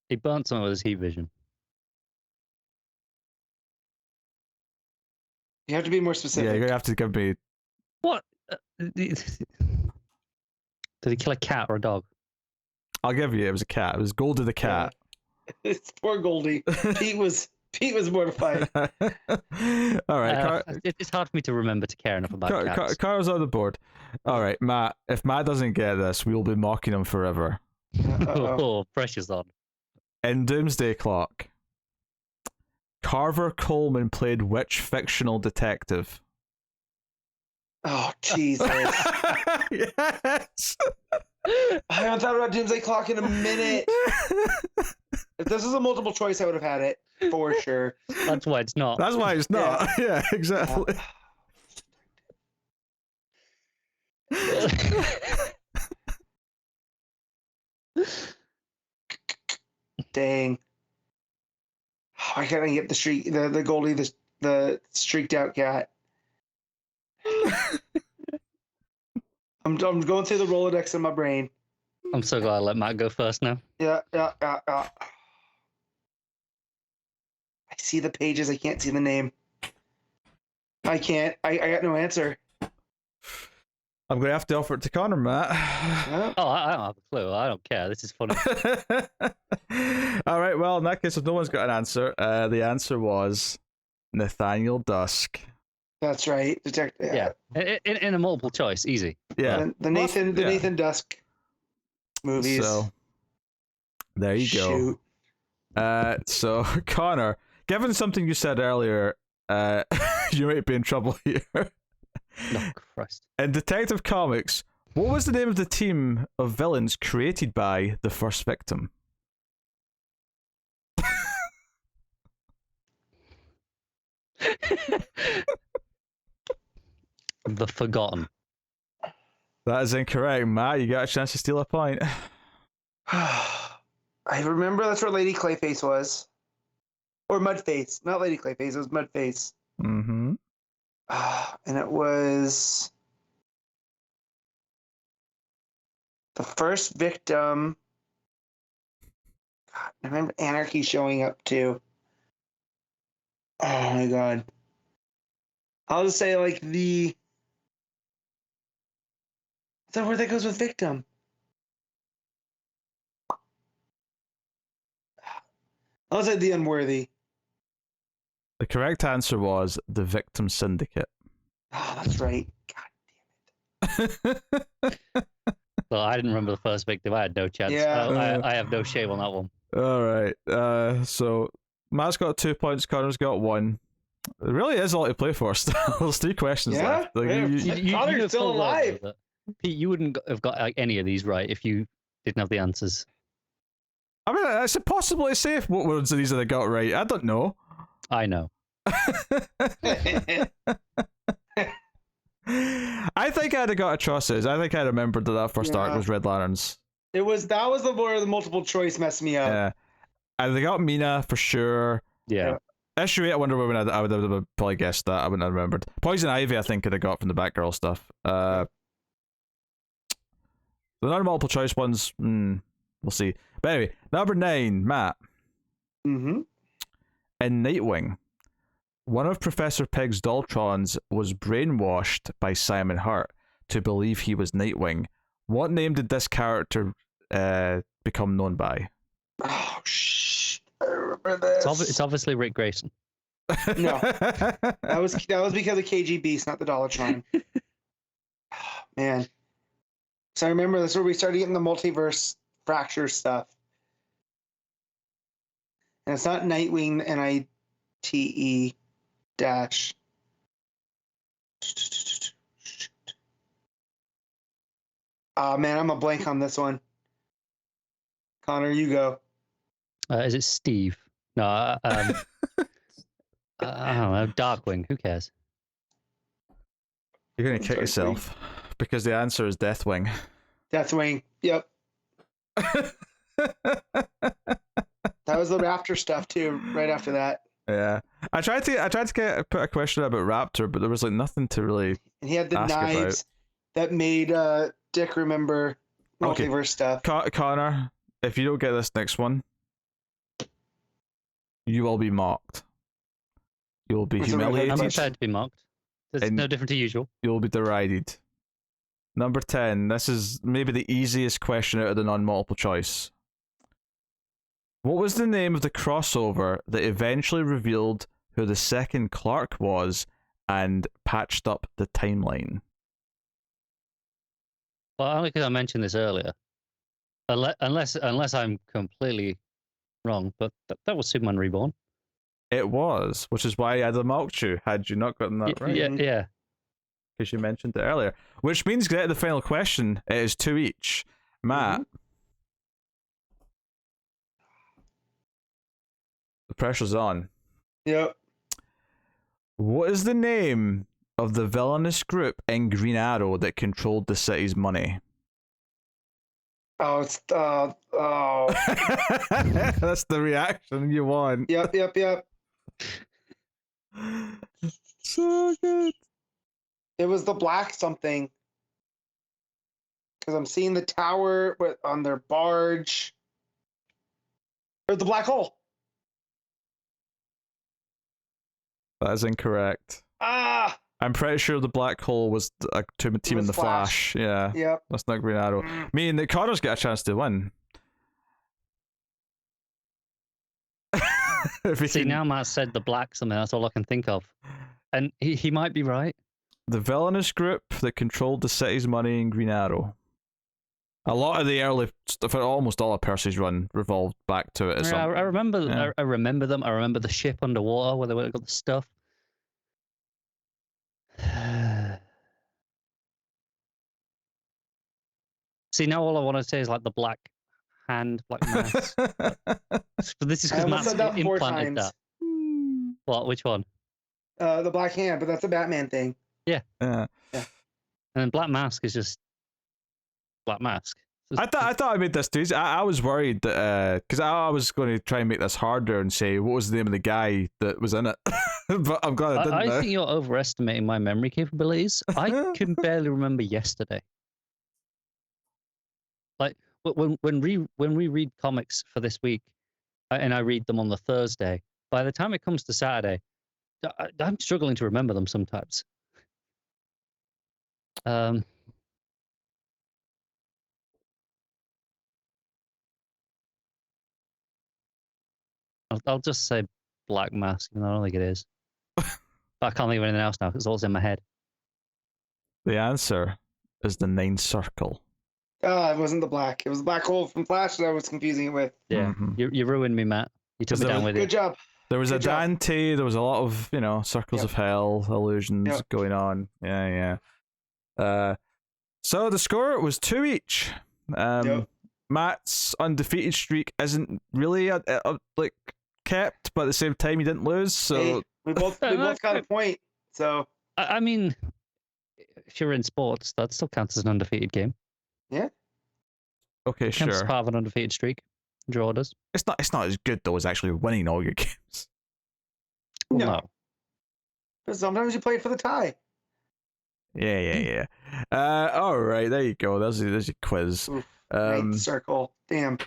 He burnt someone with his heat vision. You have to be more specific. Yeah, you're gonna have to give me. What? Did he kill a cat or a dog? I'll give you. It was a cat. It was Goldie the cat. It's poor Goldie. Pete was mortified. All right. It's hard for me to remember to care enough about cats. Carl's on the board. All right, Matt. If Matt doesn't get this, we will be mocking him forever. Oh, pressure's on. In Doomsday Clock, Carver Coleman played which fictional detective? Oh, Jesus. Yes. I haven't thought about Doomsday Clock in a minute. If this was a multiple choice, I would have had it for sure. That's why it's not. That's why it's not. Yeah, exactly. Dang. Why can't I get the Goldie, the streaked out cat? I'm going through the Rolodex in my brain. I'm so glad I let Matt go first now. Yeah. I see the pages. I can't see the name. I can't. I got no answer. I'm going to have to offer it to Connor, Matt. Yeah. Oh, I don't have a clue. I don't care. This is funny. All right, well, in that case, if no one's got an answer, the answer was Nathaniel Dusk. That's right. Yeah. In a multiple choice, easy. Yeah. The Nathan Dusk movies. So, there you go. Shoot. So, Connor, given something you said earlier, you might be in trouble here. Oh, Christ. In Detective Comics, what was the name of the team of villains created by the first victim? The Forgotten. That is incorrect, Matt. You got a chance to steal a point. I remember that's where Lady Clayface was. Or Mudface. Not Lady Clayface, it was Mudface. Mm-hmm. And it was The first victim. God, I remember Anarchy showing up too. Oh my god. I'll just say like the. Is that where that goes with victim? I'll say the unworthy. The correct answer was the Victim Syndicate. Oh, that's right. God. Well, I didn't remember the first victim. I had no chance. Yeah. I have no shame on that one. All right. So Matt's got 2 points. Connor's got 1. It really is a lot to play for still. There's 3 questions left. Like, Connor's still alive. Pete, you wouldn't have got like, any of these right if you didn't have the answers. I mean, is it possible to say what words of these have I got right? I don't know. I know. I think I'd have got atrocities. I think I remembered that first arc was Red Lanterns. That was the where the multiple choice messed me up. Yeah. I'd got Mina for sure. Yeah. Issue 8, I wonder when I would have probably guessed that. I wouldn't have remembered. Poison Ivy, I think, I'd have got from the Batgirl stuff. The non-multiple choice ones, we'll see. But anyway, number 9, Matt. Mm-hmm. In Nightwing, one of Professor Pig's Daltrons was brainwashed by Simon Hurt to believe he was Nightwing. What name did this character become known by? Oh, shh. I remember this. It's obviously Rick Grayson. No. that was because of KG Beast, not the Dollartron. Oh, man. So I remember this is where we started getting the multiverse fracture stuff. And it's not Nightwing, Nite dash. Oh man, I'm a blank on this one. Connor, you go. Is it Steve? No, I don't know. Darkwing. Who cares? You're going to kick yourself because the answer is Deathwing. Deathwing. Yep. That was the Raptor stuff too. Right after that. Yeah, I tried to put a question about Raptor, but there was like nothing to really. And he had the knives that made Dick remember multiverse stuff. Connor, if you don't get this next one, you will be mocked. You will be humiliated. I'm prepared to be mocked. It's no different to usual. You will be derided. Number 10. This is maybe the easiest question out of the non-multiple choice. What was the name of the crossover that eventually revealed who the second Clark was and patched up the timeline? Well, only because I mentioned this earlier. Unless I'm completely wrong, but that was Superman Reborn. It was, which is why I'd have mocked you had you not gotten that right. Yeah. Because you mentioned it earlier. Which means get to the final question. It is 2 each. Matt. The pressure's on. Yep. What is the name of the villainous group in Green Arrow that controlled the city's money? Oh, it's That's the reaction you want. Yep. So good. It was the black something. Because I'm seeing the tower on their barge. Or the black hole. That is incorrect. I'm pretty sure the black hole was a team in the Flash. Yeah. Yep. That's not Green Arrow. Me and the Connor's got a chance to win. See, now Matt said the black something. That's all I can think of. And he might be right. The villainous group that controlled the city's money in Green Arrow. A lot of the early stuff, almost all of Percy's run, revolved back to it. I remember. Yeah. I remember them. I remember the ship underwater where they went and got the stuff. See, now all I want to say is like the black hand, black mask. But this is because Matt's implanted that. What? Which one? The black hand, but that's a Batman thing. Yeah. And then Black Mask is just Black Mask. I thought I made this too easy. I was worried that because I was going to try and make this harder and say what was the name of the guy that was in it, but I'm glad I didn't. I think you're overestimating my memory capabilities. I can barely remember yesterday. Like when we read comics for this week, and I read them on the Thursday. By the time it comes to Saturday, I'm struggling to remember them sometimes. I'll just say Black Mask, and I don't think it is. But I can't think of anything else now because it's all in my head. The answer is the Ninth Circle. Oh, it wasn't the black. It was the black hole from Flash that I was confusing it with. Yeah, you ruined me, Matt. You took me down with it. Good job. There was a Dante. There was a lot of circles of hell illusions going on. Yeah. So the score was 2 each. Matt's undefeated streak isn't really like kept, but at the same time he didn't lose. So hey, we both got a point. So I mean, if you're in sports, that still counts as an undefeated game. Yeah. Okay, it counts sure. as part of an undefeated streak. Draw does. It's not as good though as actually winning all your games. No. But sometimes you play for the tie. Yeah. All right, there you go. There's your quiz. Oof, Ninth Circle. Damn.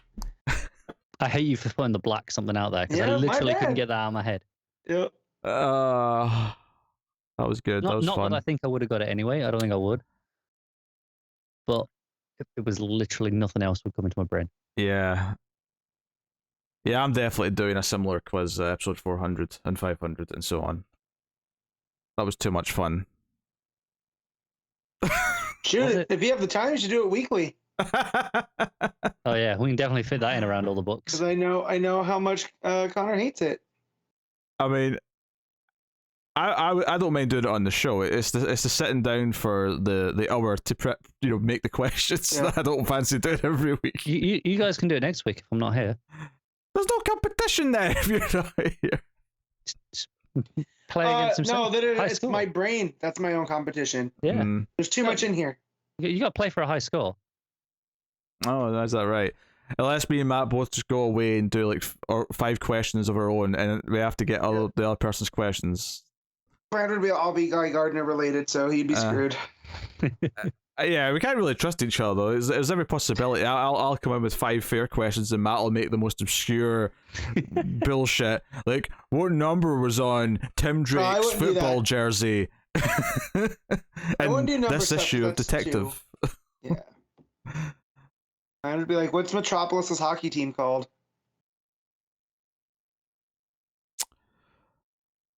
I hate you for putting the black something out there because I literally couldn't get that out of my head. Yep. That was good. That was not fun. That I think I would have got it anyway. I don't think I would. But it was literally nothing else would come into my brain. Yeah, I'm definitely doing a similar quiz, episode 400 and 500 and so on. That was too much fun. Shoot, if you have the time, you should do it weekly. Oh yeah, we can definitely fit that in around all the books. Because I know how much Connor hates it. I mean, I don't mind doing it on the show. It's the sitting down for the hour to prep, make the questions that I don't fancy doing every week. You guys can do it next week if I'm not here. There's no competition there if you're not here. Play against himself. No, it's my brain. That's my own competition. Yeah. There's too much in here. You got to play for a high score. Oh, is that right? Unless me and Matt both just go away and do like 5 questions of our own, and we have to get the other person's questions. Brad would all be Guy Gardner related, so he'd be screwed. Yeah, we can't really trust each other though. There's every possibility. I'll come in with 5 fair questions and Matt will make the most obscure bullshit. Like, what number was on Tim Drake's football jersey? And this issue of Detective. Yeah. I would be like, what's Metropolis's hockey team called?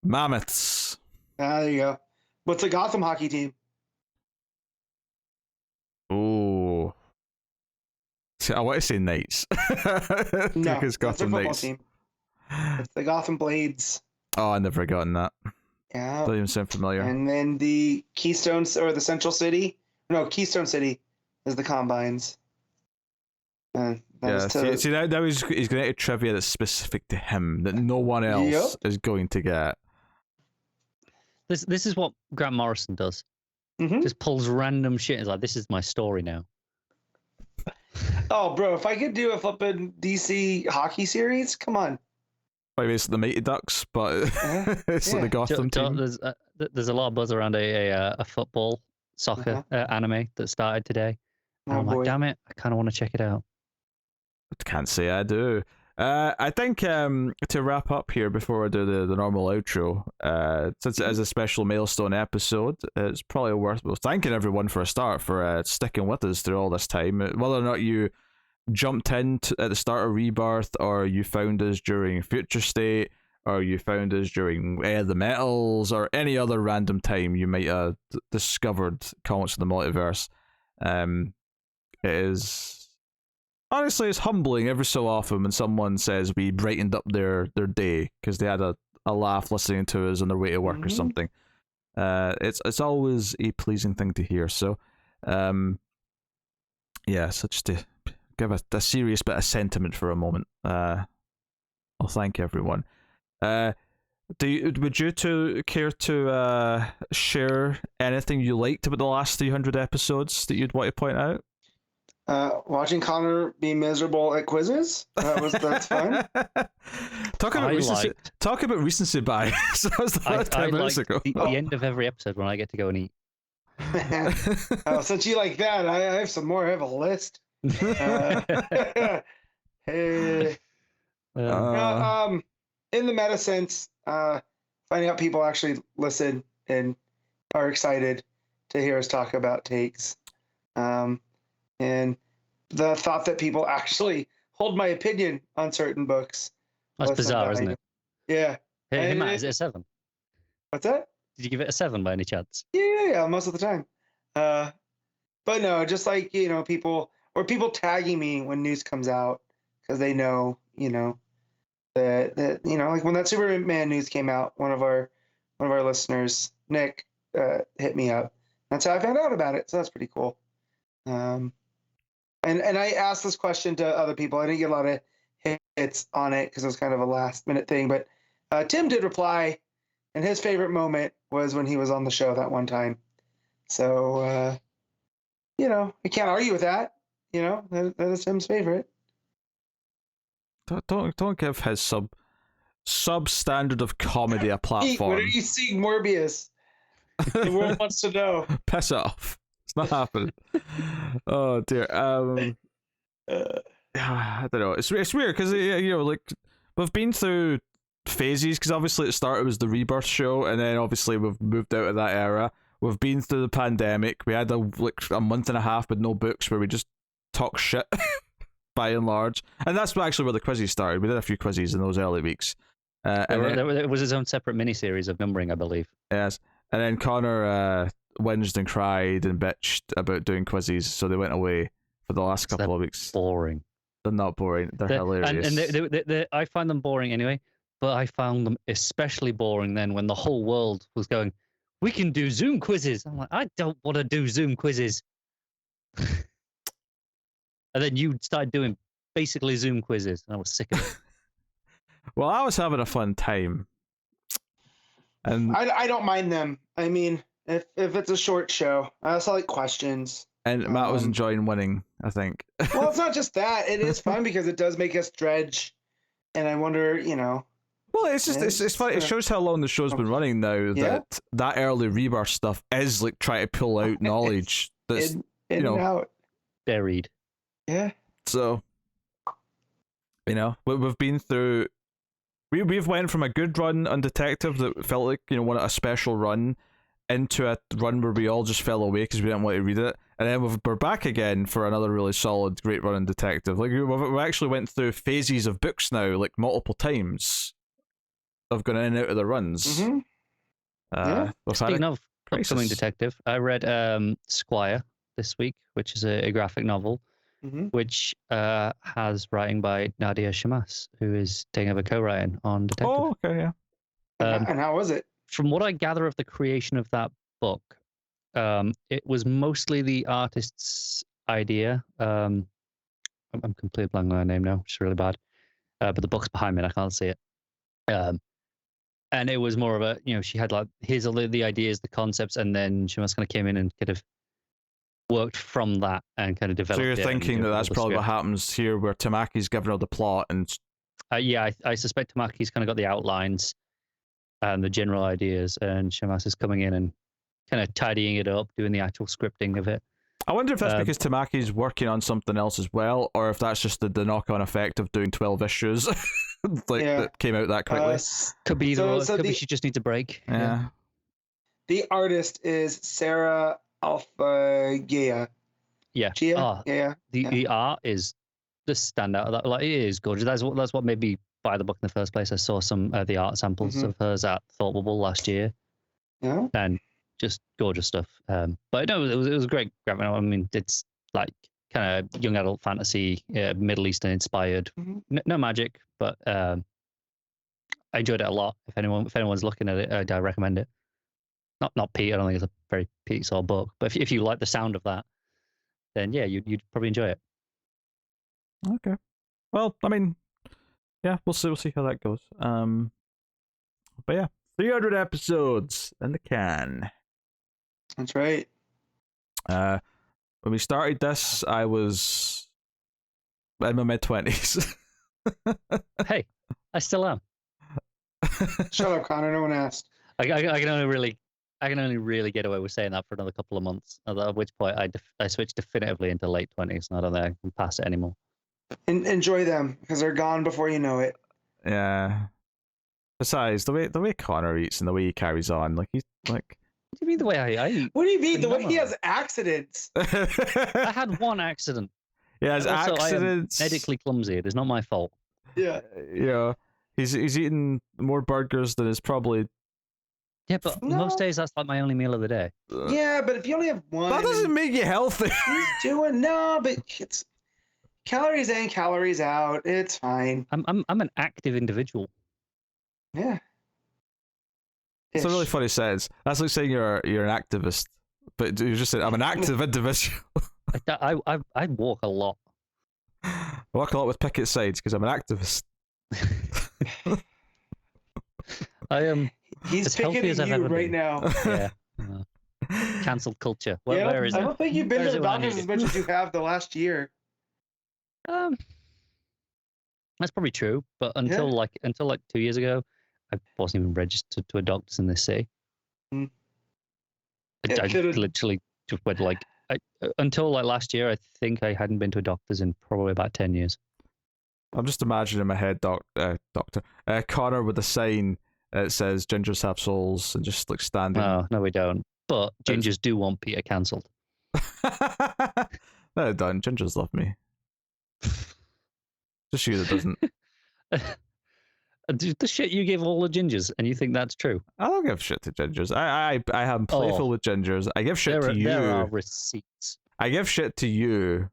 Mammoths. There you go. What's the Gotham hockey team? Oh. I want to say Knights. No, it's Gotham Knights. Team. It's the Gotham Blades. Oh, I never gotten that. Yeah. Doesn't even sound familiar. And then the Keystone, or the Central City. No, Keystone City is the Combines. Now he's going to get trivia that's specific to him that no one else is going to get. This is what Grant Morrison does. Mm-hmm. Just pulls random shit. It's like, this is my story now. Oh, bro, if I could do a flippin' DC hockey series, come on. Maybe it's the Mighty Ducks, but it's like the Gotham team. There's a lot of buzz around a football, soccer anime that started today. And I'm like, damn it, I kind of want to check it out. I can't say I do. I think to wrap up here before I do the normal outro, since it is a special milestone episode, it's probably worth thanking everyone for a start for sticking with us through all this time. Whether or not you jumped in at the start of Rebirth, or you found us during Future State, or you found us during the Metals, or any other random time you might have discovered Comics from the Multiverse, it is... Honestly, it's humbling every so often when someone says we brightened up their day because they had a laugh listening to us on their way to work or something. It's always a pleasing thing to hear. So, so just to give a serious bit of sentiment for a moment, I'll thank everyone. Would you two care to share anything you liked about the last 300 episodes that you'd want to point out? Watching Connor be miserable at quizzes. That's fun. Talk about recency bias. That was 10 minutes ago. The end of every episode when I get to go and eat. Since you like that, I have some more. I have a list. Hey. In the meta sense, finding out people actually listen and are excited to hear us talk about takes. And the thought that people actually hold my opinion on certain books. That's bizarre, isn't it? Yeah. Hey, Matt, is it a 7? What's that? Did you give it a 7 by any chance? Yeah, most of the time. But no, just like, people tagging me when news comes out because they know, that like when that Superman news came out, one of our listeners, Nick, hit me up. That's how I found out about it. So that's pretty cool. And I asked this question to other people. I didn't get a lot of hits on it because it was kind of a last minute thing. But Tim did reply, and his favorite moment was when he was on the show that one time. So, I can't argue with that. That is Tim's favorite. Don't give his substandard of comedy a platform. What are you seeing, Morbius? The world wants to know. Piss it off. It's not happening. Oh dear. I don't know. It's weird because like we've been through phases. Because obviously at the start it was the Rebirth show, and then obviously we've moved out of that era. We've been through the pandemic. We had a month and a half with no books where we just talk shit. By and large, and that's actually where the quizzes started. We did a few quizzes in those early weeks. It was his own separate mini-series of numbering, I believe. Yes, and then Connor whinged and cried and bitched about doing quizzes, so they went away for the last couple of weeks. Boring. They're not boring. They're hilarious. And I find them boring anyway, but I found them especially boring then when the whole world was going, we can do Zoom quizzes. I'm like, I don't want to do Zoom quizzes. And then you started doing basically Zoom quizzes, and I was sick of it. Well, I was having a fun time. And I don't mind them. I mean, if it's a short show, I also like questions. And Matt was enjoying winning, I think. Well, it's not just that. It is fun because it does make us dredge. And I wonder, Well, it's just it's funny. It shows how long the show's been running now. Yeah. That early Rebirth stuff is like trying to pull out knowledge that's in and out. Buried. Yeah. So, we've been through. We've went from a good run on Detective that felt like a special run, into a run where we all just fell away because we didn't want to read it, and then we're back again for another really solid, great run on Detective. Like we actually went through phases of books now, like multiple times, of going in and out of the runs. Mm-hmm. Speaking of upcoming Detective, I read Squire this week, which is a graphic novel. Mm-hmm. Which has writing by Nadia Shamas, who is taking over co-writing on Detective. Oh, okay, yeah. And how was it? From what I gather of the creation of that book, it was mostly the artist's idea. I'm completely blanking on her name now, which is really bad. But the book's behind me and I can't see it. And it was more of a, she had like, here's the ideas, the concepts, and then Shamas kind of came in and kind of worked from that and kind of developed. So you're thinking that's probably what happens here, where Tamaki's given her the plot, and I suspect Tamaki's kind of got the outlines and the general ideas, and Shamas is coming in and kind of tidying it up, doing the actual scripting of it. I wonder if that's because Tamaki's working on something else as well, or if that's just the knock-on effect of doing 12 issues that came out that quickly. Could be either or. Could be she just needs a break. Yeah. The artist is Sarah Alphagea. Yeah. The art is the standout of that. Like, it is gorgeous. That's what made me buy the book in the first place. I saw some of the art samples of hers at Thought Bubble last year. Yeah. And just gorgeous stuff. But no, it was a great graphic novel. I mean, it's like kind of young adult fantasy, Middle Eastern inspired. No magic, but I enjoyed it a lot. If anyone's looking at it, I recommend it. Not Pete. I don't think it's a very Pete sort of book. But if you like the sound of that, then yeah, you'd probably enjoy it. Okay. Well, I mean, yeah, we'll see how that goes. But yeah, 300 episodes in the can. That's right. When we started this, I was in my mid-20s. Hey, I still am. Shut up, Connor. No one asked. I can only really I can only really get away with saying that for another couple of months. At which point I switch definitively into late 20s, and I don't think I can pass it anymore. Enjoy them because they're gone before you know it. Yeah. Besides, the way Connor eats and the way he carries on, like he's like. What do you mean the way I eat? What do you mean the way he has accidents? I had one accident. Yeah, his Also, accidents. I am medically clumsy. It is not my fault. Yeah. Yeah. He's eaten more burgers than is probably. Yeah, but most days that's like my only meal of the day. Yeah, but if you only have one, That doesn't make you healthy. He's doing but it's calories in, calories out. It's fine. I'm an active individual. Yeah. It's a really funny sentence. That's like saying you're an activist, but you just said I'm an active individual. I walk a lot. I walk a lot with picket signs because I'm an activist. I am. He's as healthy as I've picketing you ever right been. now. Yeah. Cancelled culture. Where is I it? don't think you've been Where to is the it when I doctors need as it? much as you have the last year. That's probably true. But until like 2 years ago, I wasn't even registered to a doctor's in this city. Mm. I literally just went until like last year. I think I hadn't been to a doctor's in probably about 10 years. I'm just imagining in my head, Connor with a sign that says "Gingers have souls" and just like standing. No, we don't. But gingers do want Peter cancelled. No, they don't. Gingers love me. Just you that doesn't. The shit you give all the gingers, and you think that's true? I don't give shit to gingers. I am playful with gingers. I give shit to you. There are receipts. I give shit to you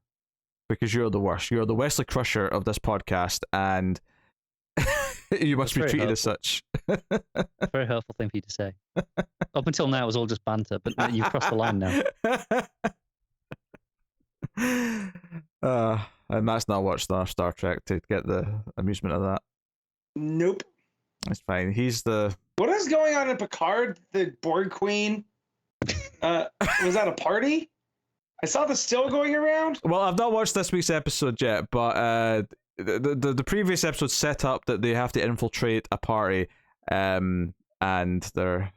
because you're the worst. You're the Wesley Crusher of this podcast, and you must be treated as such. Very hurtful thing for you to say. Up until now, it was all just banter, but you've crossed the line now. And Matt's not watched enough Star Trek to get the amusement of that. Nope. It's fine. He's the. What is going on in Picard? The Borg Queen. Was that a party? I saw the still going around. Well, I've not watched this week's episode yet, but the previous episode set up that they have to infiltrate a party. And they're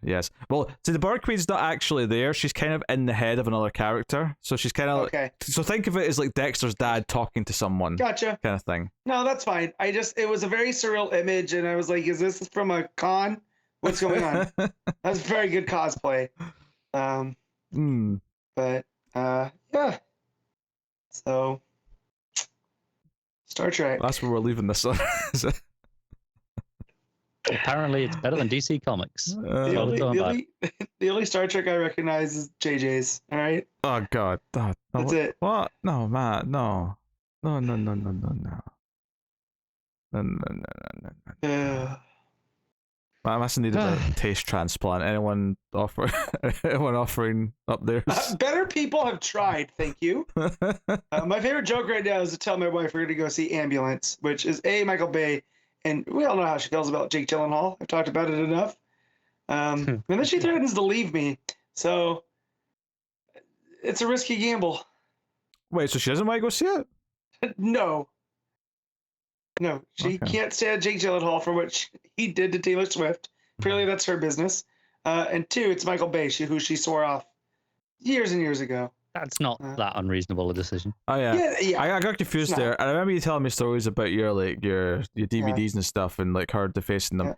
well, so the Borg Queen's not actually there. She's kind of in the head of another character, so she's kind of okay. So think of it as like Dexter's dad talking to someone. Gotcha. Kind of thing. No, that's fine. It was a very surreal image, and I was like, "Is this from a con? What's going on?" That's very good cosplay. But yeah. So, Star Trek. That's where we're leaving this on. Apparently, it's better than DC Comics. The only Star Trek I recognize is JJ's. All right. Oh God. No, That's it. What? No, Matt. No. No. I must need a taste transplant. Anyone offering up there? Better people have tried. Thank you. My favorite joke right now is to tell my wife we're going to go see Ambulance, which is Michael Bay. And we all know how she feels about Jake Gyllenhaal. I've talked about it enough. And then she threatens to leave me. So it's a risky gamble. Wait, so she doesn't want to go see it? No, she can't stand Jake Gyllenhaal for what he did to Taylor Swift. Apparently that's her business. And two, it's Michael Bay, who she swore off years and years ago. That's not that unreasonable a decision. Oh yeah. Yeah. I got confused there. I remember you telling me stories about your DVDs and stuff, and like her defacing them.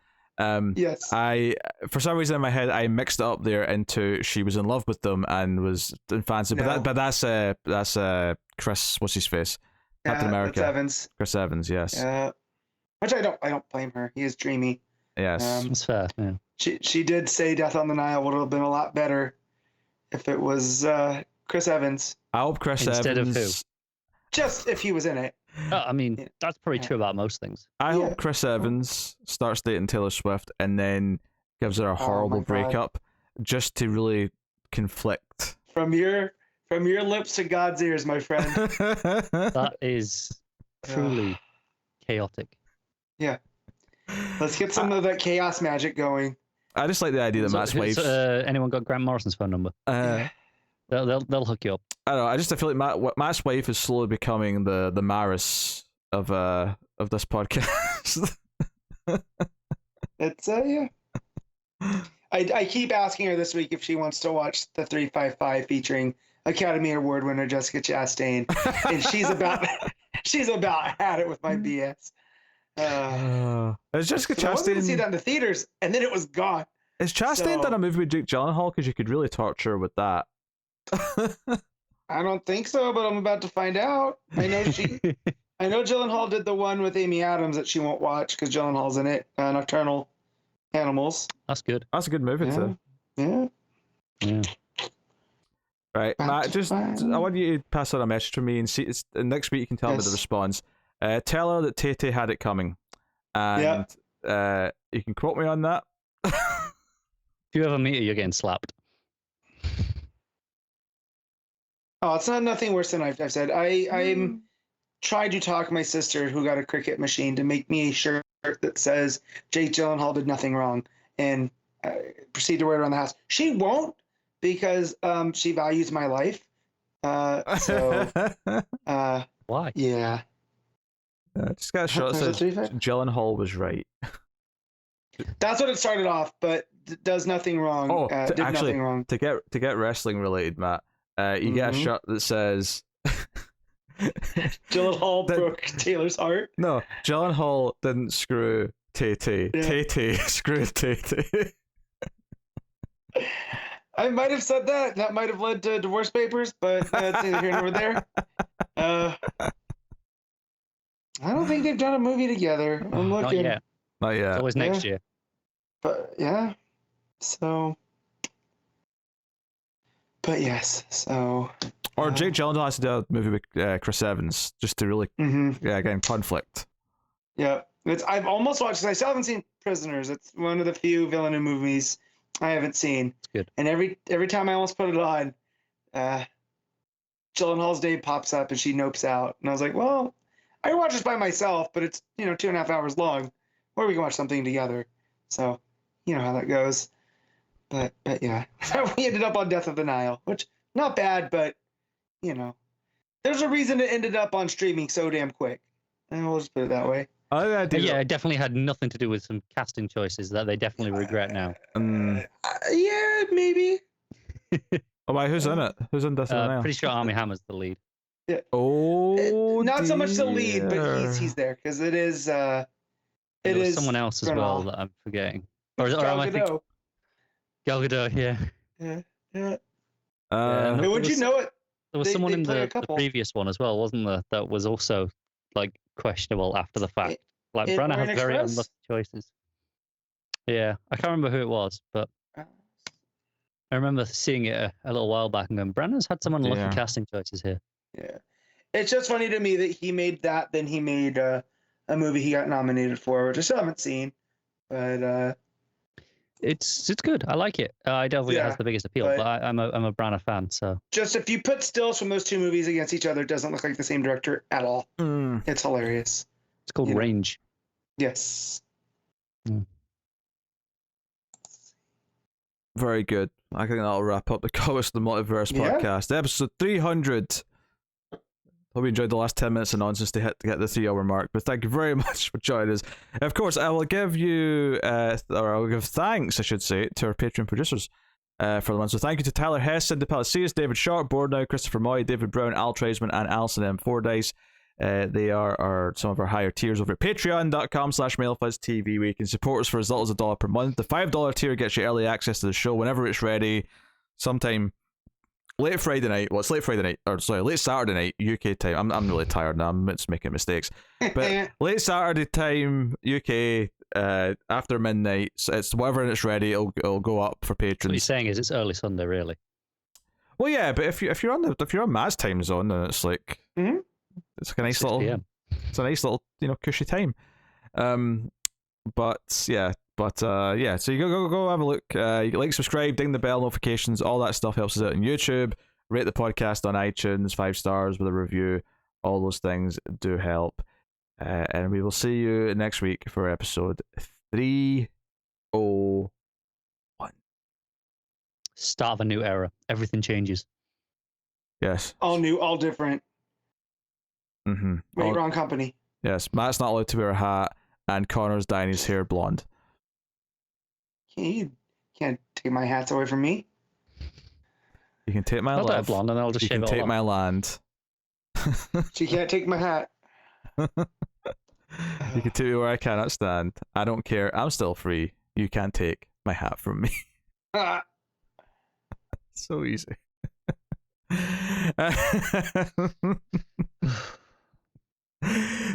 Yes. For some reason in my head I mixed it up there into she was in love with them and was in fancy. No. But that's Chris. What's his face? Captain America. That's Evans. Chris Evans. Yes. Which I don't blame her. He is dreamy. Yes. That's fair. Yeah. She did say Death on the Nile would have been a lot better if it was Chris Evans. I hope Chris Instead Evans. of who? Just if he was in it. I mean, that's probably true about most things. I hope Chris Evans starts dating Taylor Swift and then gives her a horrible breakup just to really conflict. From your lips to God's ears, my friend. That is truly chaotic. Yeah. Let's get some of that chaos magic going. I just like the idea that Matt's wife. Anyone got Grant Morrison's phone number? They'll hook you up. I don't know. I feel like Matt's wife is slowly becoming the Maris of this podcast. It's yeah. I keep asking her this week if she wants to watch the 355 featuring Academy Award winner Jessica Chastain, and she's about had it with my BS. It's Jessica Chastain. I was going to see that in the theaters, and then it was gone. Is Chastain done a movie with Jake Gyllenhaal? Because you could really torture her with that. I don't think so, but I'm about to find out. I know Gyllenhaal did the one with Amy Adams that she won't watch because Gyllenhaal's in it. Nocturnal Animals. That's good. That's a good movie too. Yeah. Right, Matt. I want you to pass on a message to me and see. Next week you can tell me the response. Tell her that Tay had it coming, and you can quote me on that. If you ever meet her, you're getting slapped. Oh, it's not nothing worse than I've said. I'm tried to talk my sister who got a Cricut machine to make me a shirt that says Jake Gyllenhaal did nothing wrong, and proceed to wear it around the house. She won't because she values my life. So why? Yeah. Just got a shot that says Gyllenhaal was right. That's what it started off, but does nothing wrong. Nothing wrong. To get wrestling related, Matt, you get a shot that says Gyllenhaal broke Taylor's heart. No, Gyllenhaal didn't screw Tay. Yeah. Tay screwed Tay. I might have said that. That might have led to divorce papers, but that's neither here nor there. I don't think they've done a movie together. I'm looking. Not yet. It's always next year. But yeah. So. But yes. So. Or Jake Gyllenhaal has to do a movie with Chris Evans just to really, again, conflict. Yeah, I've almost watched it. I still haven't seen Prisoners. It's one of the few villain movies I haven't seen. It's good. And every time I almost put it on, Gyllenhaal's name pops up and she nopes out. And I was like, well, I can watch this by myself, but it's 2.5 hours long, or we can watch something together. So, you know how that goes. But yeah, we ended up on Death of the Nile, which not bad, but there's a reason it ended up on streaming so damn quick. And we'll just put it that way. It definitely had nothing to do with some casting choices that they definitely regret now. Yeah, maybe. Oh, why? Who's in it? Who's in Death of the Nile? Pretty sure Armie Hammer's the lead. Yeah. Oh, not so much the lead, but he's there because it is. It is someone else as well that I'm forgetting. Or am I thinking? Gal Gadot, yeah. Yeah. Would you know it? There was someone in the previous one as well, wasn't there? That was also questionable after the fact. Branagh has very unlucky choices. Yeah, I can't remember who it was, but I remember seeing it a little while back and going, Branagh's had some unlucky casting choices here. Yeah, it's just funny to me that he made that, then he made a movie he got nominated for, which I still haven't seen, but it's good. I like it. I don't think it has the biggest appeal, but I'm a Branagh fan. So just if you put stills from those two movies against each other, it doesn't look like the same director at all. It's hilarious. It's called Range. Yes. Very good. I think that'll wrap up the Comics From The Multiverse podcast. Episode 300. Hope you enjoyed the last 10 minutes of nonsense to get the 3 hour mark, but thank you very much for joining us. Of course, I will give you, or I'll give thanks, I should say, to our Patreon producers for the month. So thank you to Tyler Hess, Cindy Palacios, David Sharp, Boardnow, Christopher Moy, David Brown, Al Treisman, and Alison M. Fordyce. They are some of our higher tiers over at patreon.com/MailFuzzTV, where you can support us for as little as $1 per month. The $5 tier gets you early access to the show whenever it's ready, sometime late Friday night. Well, it's late Saturday night UK time. I'm really tired now. I'm just making mistakes. But late Saturday time UK after midnight. So it's whatever it's ready. It'll go up for patrons. What you're saying is it's early Sunday, really. Well, yeah, but if you're on Matt's time zone, then it's like it's like a nice little PM. It's a nice little cushy time. So you go have a look. You can subscribe, ding the bell notifications, all that stuff helps us out on YouTube. Rate the podcast on iTunes 5 stars with a review. All those things do help. And we will see you next week for episode 301. Start of a new era. Everything changes. Yes. All new, all different. Mm-hmm. Wait, wrong company. Yes, Matt's not allowed to wear a hat, and Connor's dyeing his hair blonde. He Can't take my hats away from me. You can take my I'll dye it love. blonde and I'll just You shave can it take all my off. land. She can't take my hat. You can take me where I cannot stand. I don't care. I'm still free. You can't take my hat from me. So easy.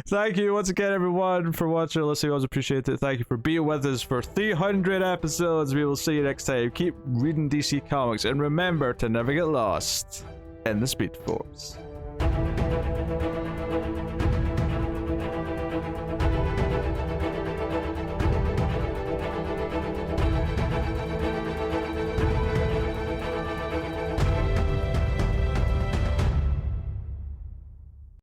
Thank you once again, everyone, for watching. Let's see, I always appreciate it. Thank you for being with us for 300 episodes. We will see you next time. Keep reading DC Comics and remember to never get lost in the Speed Force.